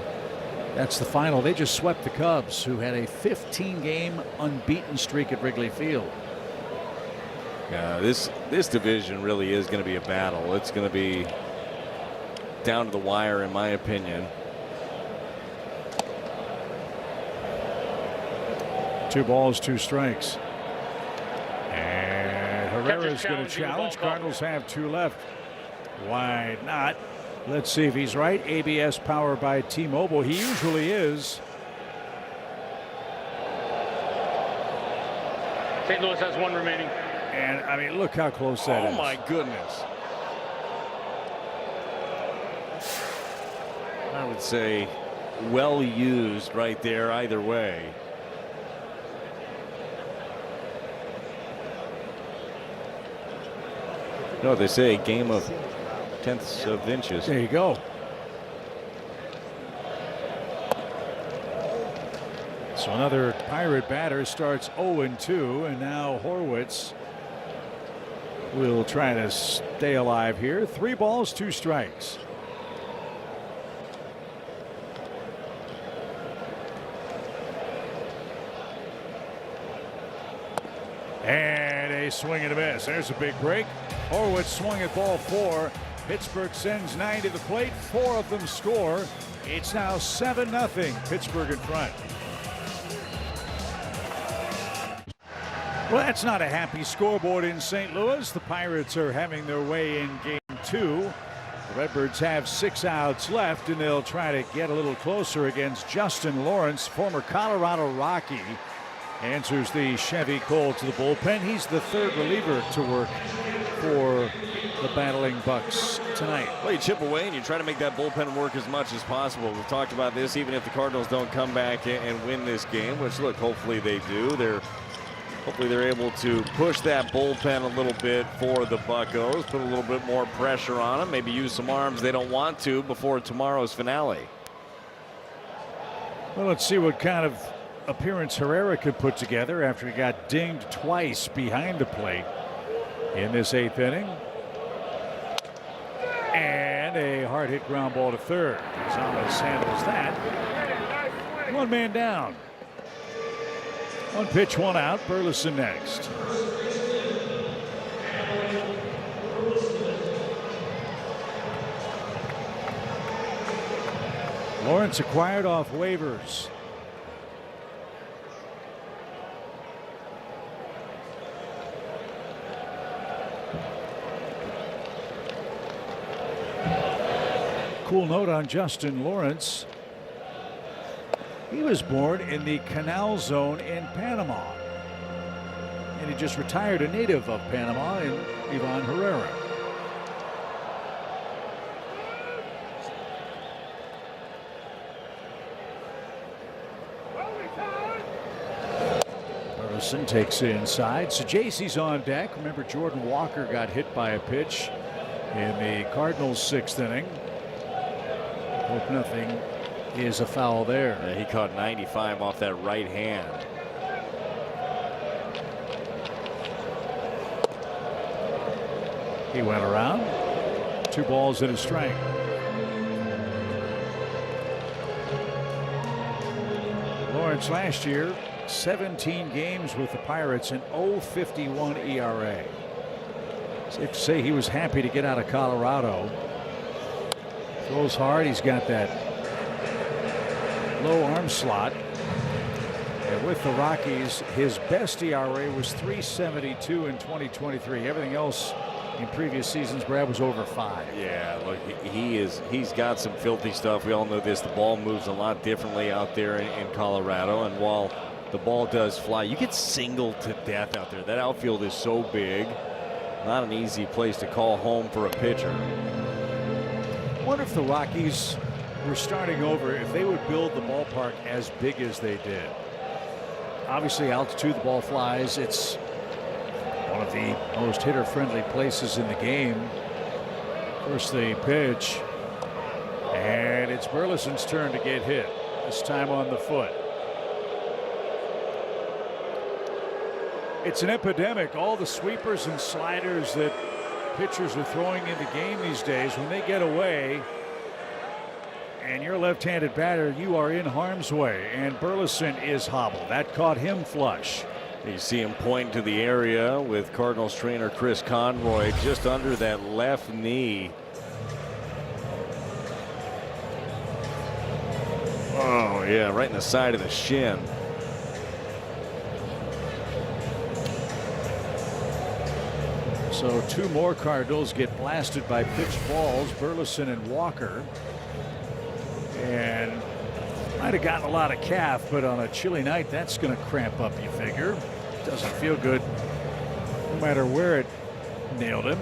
that's the final. They just swept the Cubs, who had a 15-game unbeaten streak at Wrigley Field. Yeah, this division really is going to be a battle. It's going to be down to the wire, in my opinion. 2 balls, 2 strikes. And Herrera's going to challenge. Cardinals have 2 left. Why not? Let's see if he's right. ABS powered by T-Mobile. He usually is. St. Louis has 1 remaining. And I mean, look how close that is. Oh my goodness. I would say well used right there either way. No, they say a game of tenths of inches. There you go. So another Pirate batter starts 0-2, and now Horwitz will try to stay alive here. 3 balls, 2 strikes. And a swing and a miss. There's a big break. Horwitz swung at ball 4. Pittsburgh sends 9 to the plate. 4 of them score. It's now 7-0. Pittsburgh in front. Well, that's not a happy scoreboard in St. Louis. The Pirates are having their way in game 2. The Redbirds have 6 outs left, and they'll try to get a little closer against Justin Lawrence, former Colorado Rocky. Answers the Chevy Cole to the bullpen. He's the 3rd reliever to work for the battling Bucks tonight. Well, you chip away and you try to make that bullpen work as much as possible. We've talked about this, even if the Cardinals don't come back and win this game, which, look, hopefully they do. Hopefully they're able to push that bullpen a little bit for the Buccos, put a little bit more pressure on them, maybe use some arms they don't want to before tomorrow's finale. Well, let's see what kind of appearance Herrera could put together after he got dinged twice behind the plate in this 8th inning. And a hard hit ground ball to 3rd. Gonzalez handles that. 1 man down. 1 pitch, 1 out. Burleson next. Lawrence acquired off waivers. Cool note on Justin Lawrence. He was born in the Canal Zone in Panama. And he just retired, a native of Panama, in Ivan Herrera. Burleson takes it inside. So JC's on deck. Remember, Jordan Walker got hit by a pitch in the Cardinals' 6th inning. Hope nothing is a foul there. Yeah, he caught 95 off that right hand. He went around. 2 balls and a strike. Lawrence last year, 17 games with the Pirates, an 0.51 ERA. Safe to say he was happy to get out of Colorado. Throws hard. He's got that low arm slot. And with the Rockies, his best ERA was 3.72 in 2023. Everything else in previous seasons, Brad, was over 5. Yeah, look, he's got some filthy stuff. We all know this. The ball moves a lot differently out there in Colorado. And while the ball does fly, you get singled to death out there. That outfield is so big. Not an easy place to call home for a pitcher. I wonder if the Rockies were starting over, if they would build the ballpark as big as they did. Obviously, altitude, the ball flies. It's one of the most hitter-friendly places in the game. First the pitch, and it's Burleson's turn to get hit. This time on the foot. It's an epidemic. All the sweepers and sliders that pitchers are throwing in the game these days, when they get away and you're a left-handed batter, you are in harm's way, and Burleson is hobbled. That caught him flush. You see him point to the area with Cardinals trainer Chris Conroy just under that left knee. Oh yeah, right in the side of the shin. So 2 more Cardinals get blasted by pitch balls, Burleson and Walker. And might have gotten a lot of calf, but on a chilly night, that's going to cramp up, you figure. Doesn't feel good no matter where it nailed him.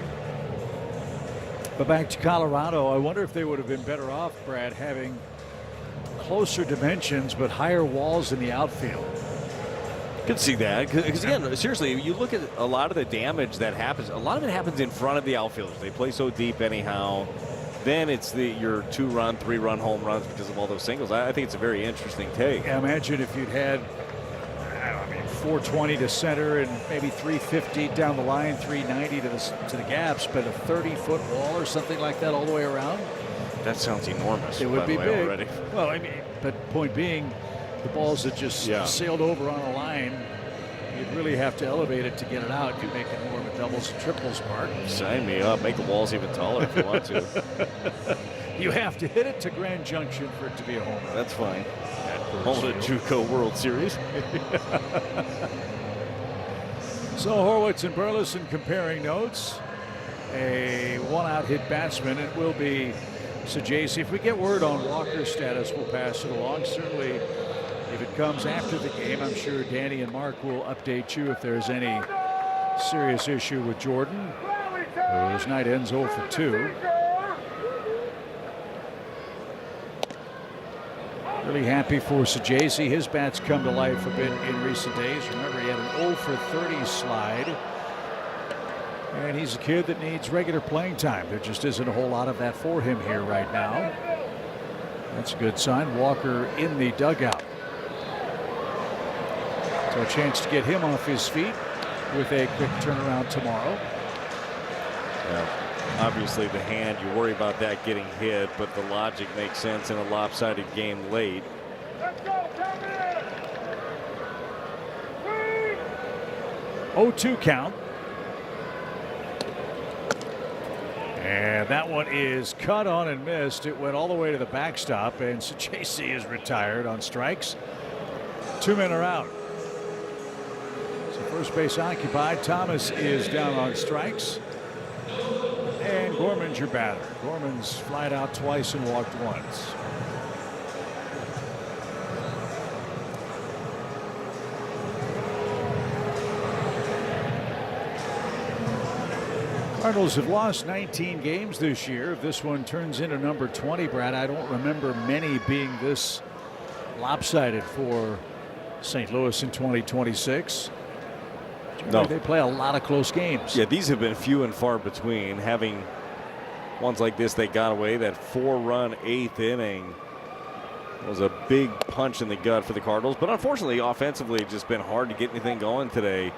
But back to Colorado, I wonder if they would have been better off, Brad, having closer dimensions but higher walls in the outfield. Could see that, because again, seriously, you look at a lot of the damage that happens. A lot of it happens in front of the outfielders. They play so deep anyhow. Then it's your 2-run, 3-run home runs because of all those singles. I think it's a very interesting take. Yeah, imagine if you'd had 420 to center and maybe 350 down the line, 390 to the gaps, but a 30-foot wall or something like that all the way around. That sounds enormous. It would be big. Already. Well, I mean, but point being, the balls that just sailed over on a line, you'd really have to elevate it to get it out. You make it more of a doubles and triples mark. Sign me up. Make the walls even taller if you want to. You have to hit it to Grand Junction for it to be a home run. That's fine. Home to JUCO World Series. So Horwitz and Burleson comparing notes. A one-out hit batsman. It will be Sajazi. If we get word on Walker's status, we'll pass it along. Certainly, if it comes after the game, I'm sure Danny and Mark will update you if there's any serious issue with Jordan. His night ends 0 for 2. Really happy for Sajazi. His bat's come to life a bit in recent days. Remember, he had an 0 for 30 slide. And he's a kid that needs regular playing time. There just isn't a whole lot of that for him here right now. That's a good sign. Walker in the dugout. So a chance to get him off his feet with a quick turnaround tomorrow. Yeah. Obviously the hand, you worry about that getting hit, but the logic makes sense in a lopsided game late. Let's go, come in. 0-2 count. And that one is cut on and missed. It went all the way to the backstop, and Sajazi is retired on strikes. 2 men are out. So first base occupied. Thomas is down on strikes. And Gorman's your batter. Gorman's flied out twice and walked once. Cardinals have lost 19 games this year. If this one turns into number 20, Brad, I don't remember many being this lopsided for St. Louis in 2026. No. They play a lot of close games. Yeah, these have been few and far between. Having ones like this, they got away. That 4-run 8th inning was a big punch in the gut for the Cardinals. But unfortunately, offensively, it's just been hard to get anything going today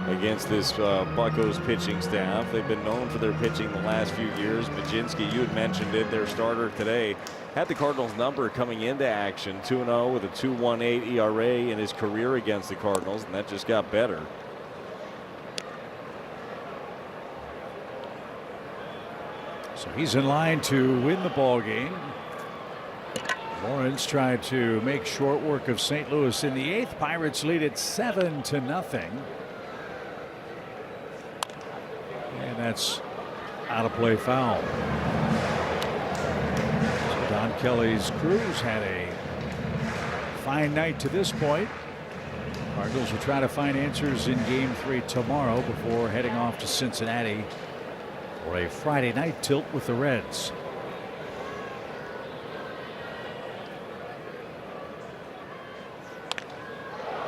against this Buccos pitching staff. They've been known for their pitching the last few years. Majinski, you had mentioned it, their starter today, had the Cardinals number coming into action. 2-0 with a 2.18 ERA in his career against the Cardinals, and that just got better. So he's in line to win the ball game. Lawrence tried to make short work of St. Louis in the 8th. Pirates lead it 7-0. And that's out of play foul. So Don Kelly's crews had a fine night to this point. Cardinals will try to find answers in Game 3 tomorrow before heading off to Cincinnati for a Friday night tilt with the Reds.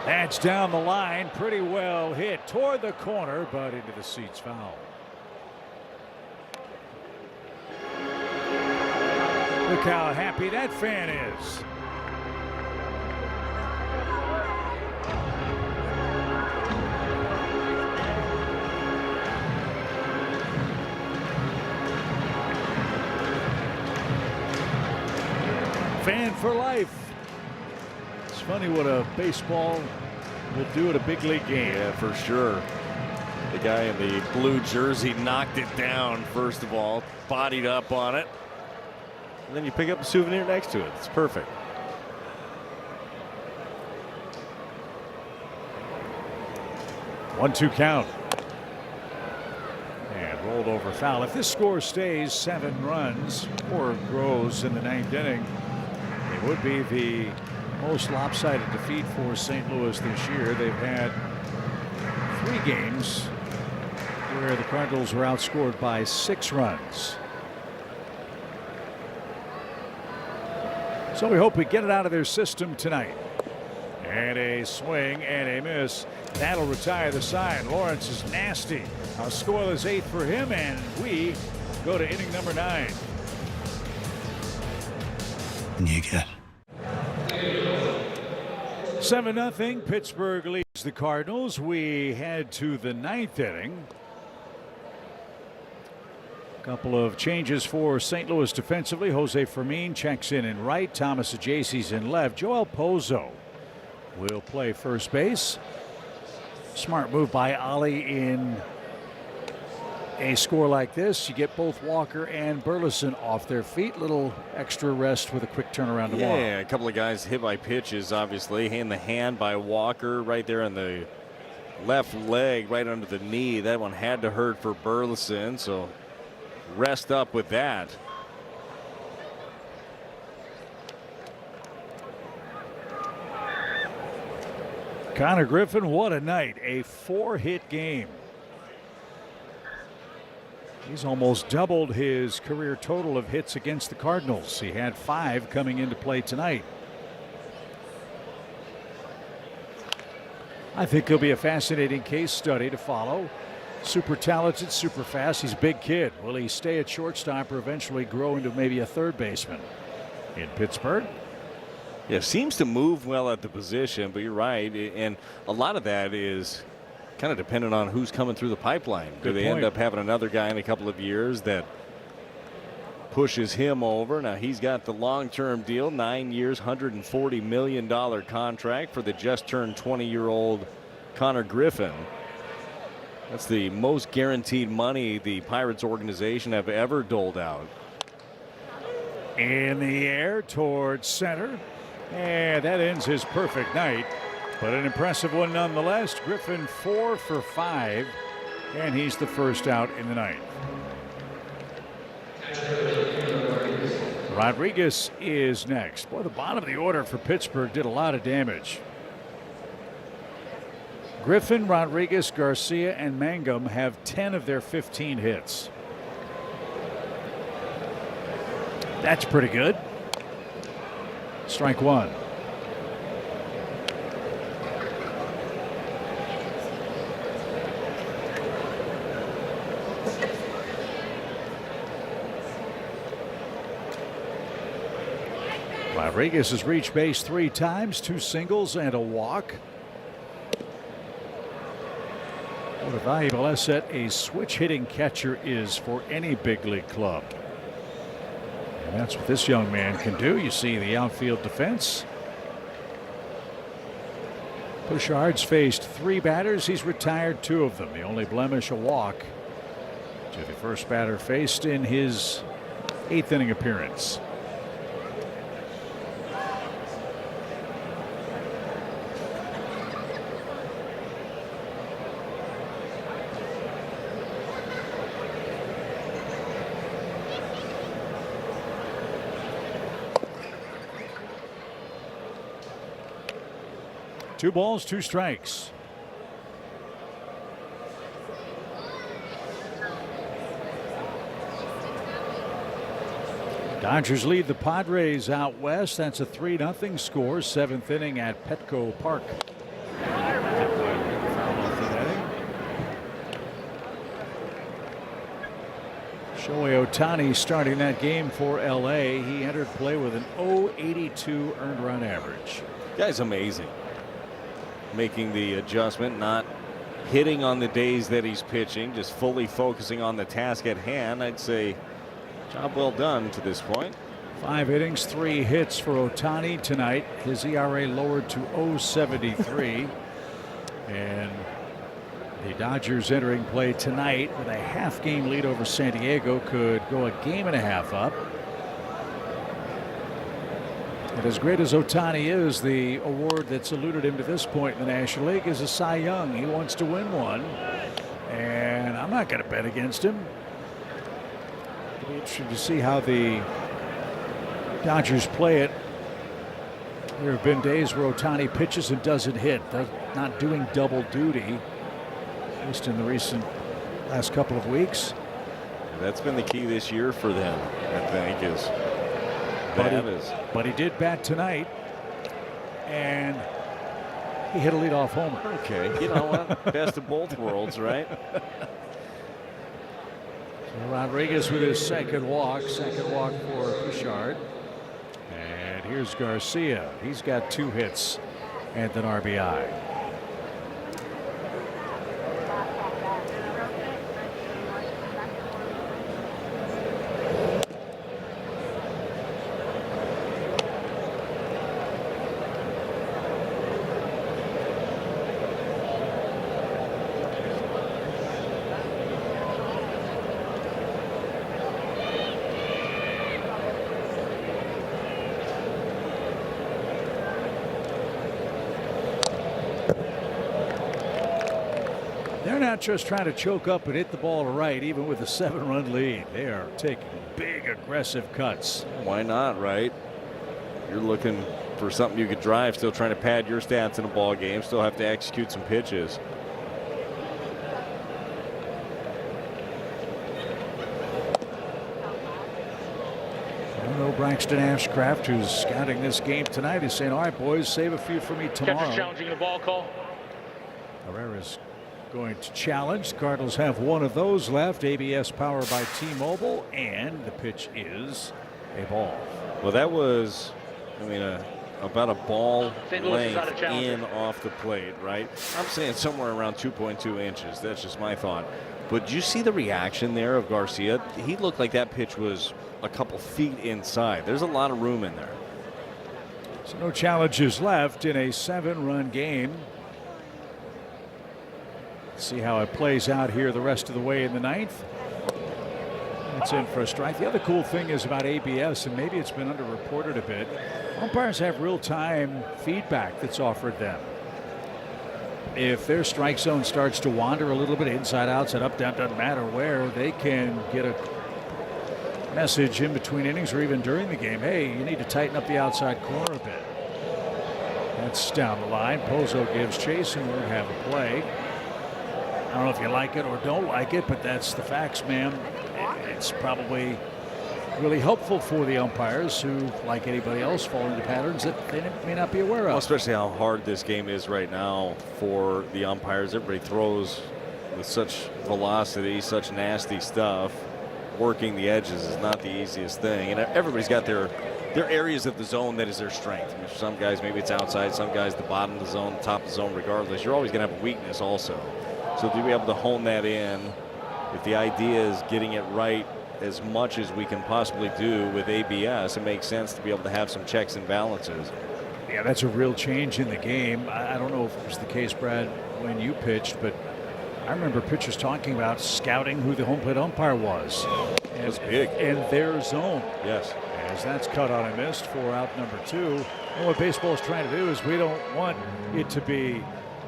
That's down the line, pretty well hit toward the corner, but into the seats, foul. Look how happy that fan is. Fan for life. It's funny what a baseball will do at a big league game. Yeah, for sure. The guy in the blue jersey knocked it down, first of all, bodied up on it. And then you pick up a souvenir next to it. It's perfect. One-two count. And rolled over foul. If this score stays 7 runs or grows in the 9th inning, it would be the most lopsided defeat for St. Louis this year. They've had 3 games where the Cardinals were outscored by 6 runs. So we hope we get it out of their system tonight. And a swing and a miss. That'll retire the side. Lawrence is nasty. A scoreless 8th for him, and we go to inning number 9. You get 7-0. Pittsburgh leads leads the Cardinals. We head to the 9th inning. Couple of changes for St. Louis defensively. Jose Fermin checks in right. Thomas Ajaci's in left. Joel Pozo will play first base. Smart move by Ali in a score like this. You get both Walker and Burleson off their feet. Little extra rest with a quick turnaround tomorrow. Yeah, a couple of guys hit by pitches, obviously. In the hand by Walker right there on the left leg, right under the knee. That one had to hurt for Burleson, so rest up with that. Connor Griffin, what a night. A 4-hit game. He's almost doubled his career total of hits against the Cardinals. He had 5 coming into play tonight. I think he'll be a fascinating case study to follow. Super talented, super fast. He's a big kid. Will he stay at shortstop or eventually grow into maybe a third baseman in Pittsburgh? Yeah, seems to move well at the position, but you're right. And a lot of that is kind of dependent on who's coming through the pipeline. Do they end up having another guy in a couple of years that pushes him over? Now he's got the long-term deal, 9 years, $140 million contract for the just turned 20-year-old Connor Griffin. That's the most guaranteed money the Pirates organization have ever doled out. In the air towards center. And that ends his perfect night. But an impressive one nonetheless. Griffin 4 for 5. And he's the first out in the ninth. Rodriguez is next. Boy, the bottom of the order for Pittsburgh did a lot of damage. Griffin, Rodriguez, Garcia, and Mangum have 10 of their 15 hits. That's pretty good. Strike one. Rodriguez has reached base 3 times, 2 singles and a walk. What a valuable asset a switch hitting catcher is for any big league club. And that's what this young man can do. You see the outfield defense. Bouchard's faced 3 batters. He's retired 2 of them. The only blemish, a walk to the first batter faced in his 8th inning appearance. Two balls, 2 strikes. Dodgers lead the Padres out west. That's a 3-0 score. 7th inning at Petco Park. Shohei Ohtani starting that game for LA. He entered play with an .082 earned run average. Guy's amazing. Making the adjustment, not hitting on the days that he's pitching, just fully focusing on the task at hand. I'd say job well done to this point. 5 innings, 3 hits for Ohtani tonight. His ERA lowered to .073. And the Dodgers entering play tonight with a half-game lead over San Diego, could go a game and a half up. And as great as Ohtani is, the award that's eluded him to this point in the National League is a Cy Young. He wants to win one, and I'm not going to bet against him. It'll be interesting to see how the Dodgers play it. There have been days where Ohtani pitches and doesn't hit. They're not doing double duty, at least in the last couple of weeks. That's been the key this year for them, I think, is but he did bat tonight, and he hit a leadoff homer. Okay, you know what? Best of both worlds, right? So Rodriguez with his second walk for Bouchard. And here's Garcia. He's got 2 hits and an RBI. not just trying to choke up and hit the ball to right, even with a 7-run lead. They are taking big, aggressive cuts. Why not, right? You're looking for something you could drive, still trying to pad your stats in a ball game, still have to execute some pitches. I know Braxton Ashcraft, who's scouting this game tonight, is saying, all right, boys, save a few for me tomorrow. Catcher's challenging the ball call. Herrera's going to challenge. The Cardinals have one of those left. ABS powered by T-Mobile, and the pitch is a ball. Well, that was, I mean, about a ball length in off the plate, right? I'm saying somewhere around 2.2 inches. That's just my thought. But did you see the reaction there of Garcia? He looked like that pitch was a couple feet inside. There's a lot of room in there. So no challenges left in a 7-run game. Let's see how it plays out here the rest of the way in the 9th. It's in for a strike. The other cool thing is about ABS, and maybe it's been underreported a bit, umpires have real-time feedback that's offered them. If their strike zone starts to wander a little bit, inside, outside, up, down, doesn't matter where, they can get a message in between innings or even during the game. Hey, you need to tighten up the outside corner a bit. That's down the line. Pozo gives chase, and we'll have a play. I don't know if you like it or don't like it, but that's the facts, man. It's probably really helpful for the umpires who, like anybody else, fall into patterns that they may not be aware of. Well, especially how hard this game is right now for the umpires. Everybody throws with such velocity, such nasty stuff. Working the edges is not the easiest thing, and everybody's got their areas of the zone that is their strength. I mean, for some guys, maybe it's outside, some guys the bottom of the zone, top of the zone. Regardless, you're always going to have a weakness also. So to be able to hone that in, if the idea is getting it right as much as we can possibly do with ABS, it makes sense to be able to have some checks and balances. Yeah, that's a real change in the game. I don't know if it was the case, Brad, when you pitched, but I remember pitchers talking about scouting who the home plate umpire was. It was big. In their zone. Yes. As that's cut on and missed for out number 2. And what baseball is trying to do is we don't want it to be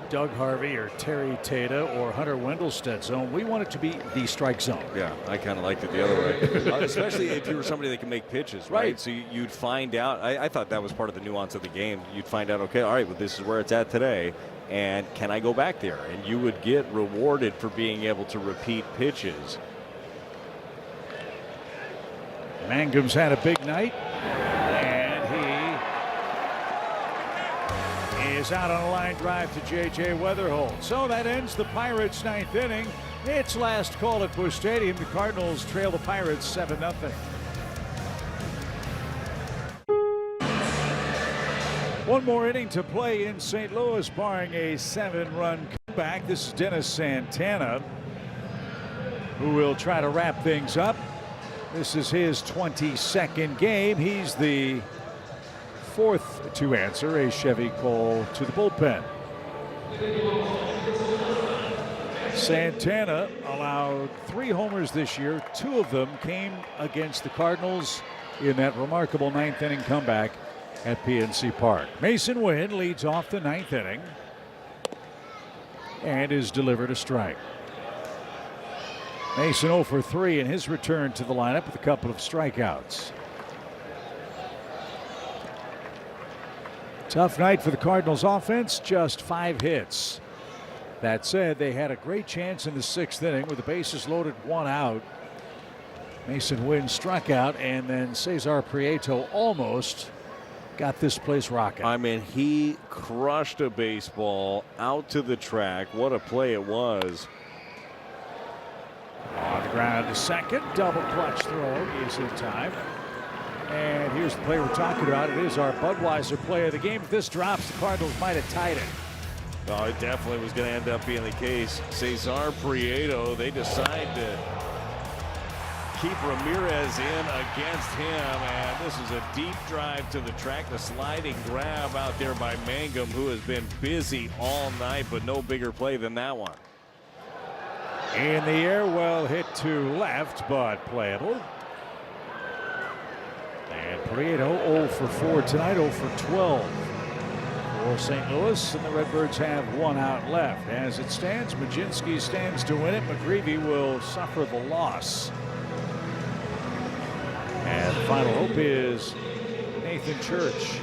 Doug Harvey or Terry Tata or Hunter Wendelstedt's zone. We want it to be the strike zone. Yeah, I kind of liked it the other way. Especially if you were somebody that can make pitches, right? So you'd find out. I thought that was part of the nuance of the game. You'd find out, okay, all right, well, this is where it's at today. And can I go back there? And you would get rewarded for being able to repeat pitches. Mangum's had a big night, and he is out on a line drive to J.J. Weatherholt. So that ends the Pirates' 9th inning. It's last call at Busch Stadium. The Cardinals trail the Pirates 7-0. One more inning to play in St. Louis, barring a 7-run comeback. This is Dennis Santana, who will try to wrap things up. This is his 22nd game. He's the 4th to answer a Chevy call to the bullpen. Santana allowed 3 homers this year. 2 of them came against the Cardinals in that remarkable 9th inning comeback at PNC Park. Mason Wynn leads off the 9th inning and is delivered a strike. Mason 0 for 3 in his return to the lineup with a couple of strikeouts. Tough night for the Cardinals offense, just 5 hits. That said, they had a great chance in the 6th inning with the bases loaded, 1 out. Mason Wynn struck out, and then Cesar Prieto almost got this place rocking. I mean, he crushed a baseball out to the track. What a play it was. On the ground to second, double clutch throw is in time. And here's the play we're talking about. It is our Budweiser play of the game. If this drops, the Cardinals might have tied it. Oh, it definitely was going to end up being the case. Cesar Prieto, they decide to keep Ramirez in against him, and this is a deep drive to the track. The sliding grab out there by Mangum, who has been busy all night, but no bigger play than that one. In the air, well hit to left, but playable. And Prieto 0 for 4 tonight, 0 for 12 for for St. Louis, and the Redbirds have 1 out left. As it stands, Majinski stands to win it. McGreevy will suffer the loss. And the final hope is Nathan Church.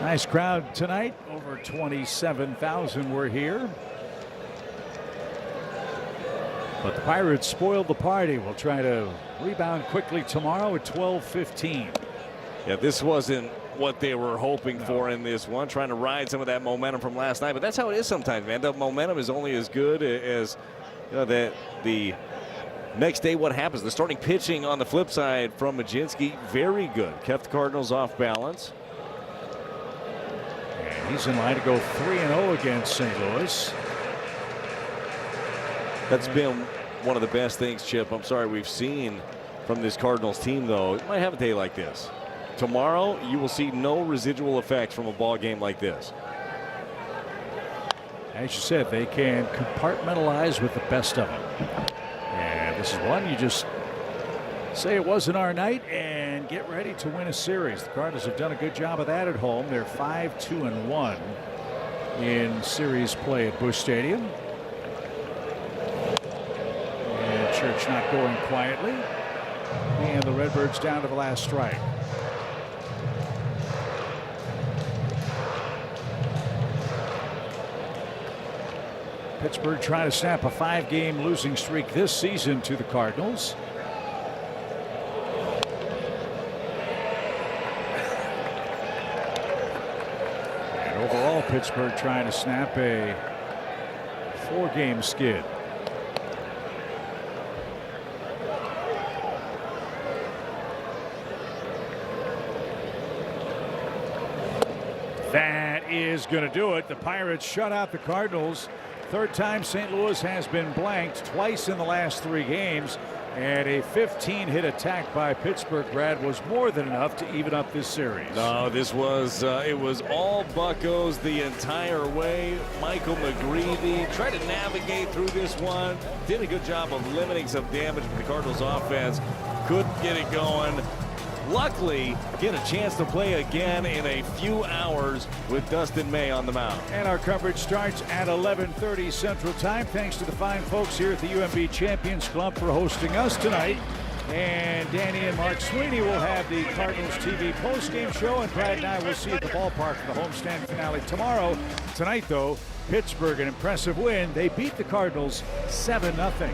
Nice crowd tonight. Over 27,000 were here. But the Pirates spoiled the party. We'll try to rebound quickly tomorrow at 12:15. Yeah, this wasn't what they were hoping for in this one, trying to ride some of that momentum from last night. But that's how it is sometimes, man. The momentum is only as good as the next day what happens. The starting pitching on the flip side from Majinski, very good. Kept the Cardinals off balance. He's in line to go 3-0 against St. Louis. That's been one of the best things, Chip, I'm sorry, we've seen from this Cardinals team, though. It might have a day like this. Tomorrow, you will see no residual effects from a ball game like this. As you said, they can compartmentalize with the best of them. And this is one you just say it wasn't our night and get ready to win a series. The Cardinals have done a good job of that at home. They're 5-2-1 in series play at Busch Stadium. And Church not going quietly. And the Redbirds down to the last strike. Pittsburgh trying to snap a 5-game losing streak this season to the Cardinals. Overall, Pittsburgh trying to snap a 4-game skid. That is going to do it. The Pirates shut out the Cardinals. Third time St. Louis has been blanked twice in the last 3 games. And a 15-hit attack by Pittsburgh, Brad, was more than enough to even up this series. No, this was it was all Buccos the entire way. Michael McGreevy tried to navigate through this one. Did a good job of limiting some damage, but the Cardinals offense couldn't get it going. Luckily, get a chance to play again in a few hours with Dustin May on the mound. And our coverage starts at 11:30 Central Time. Thanks to the fine folks here at the UMB Champions Club for hosting us tonight. And Danny and Mark Sweeney will have the Cardinals TV postgame show, and Brad and I will see you at the ballpark for the homestand finale tomorrow. Tonight, though, Pittsburgh, an impressive win. They beat the Cardinals 7-0.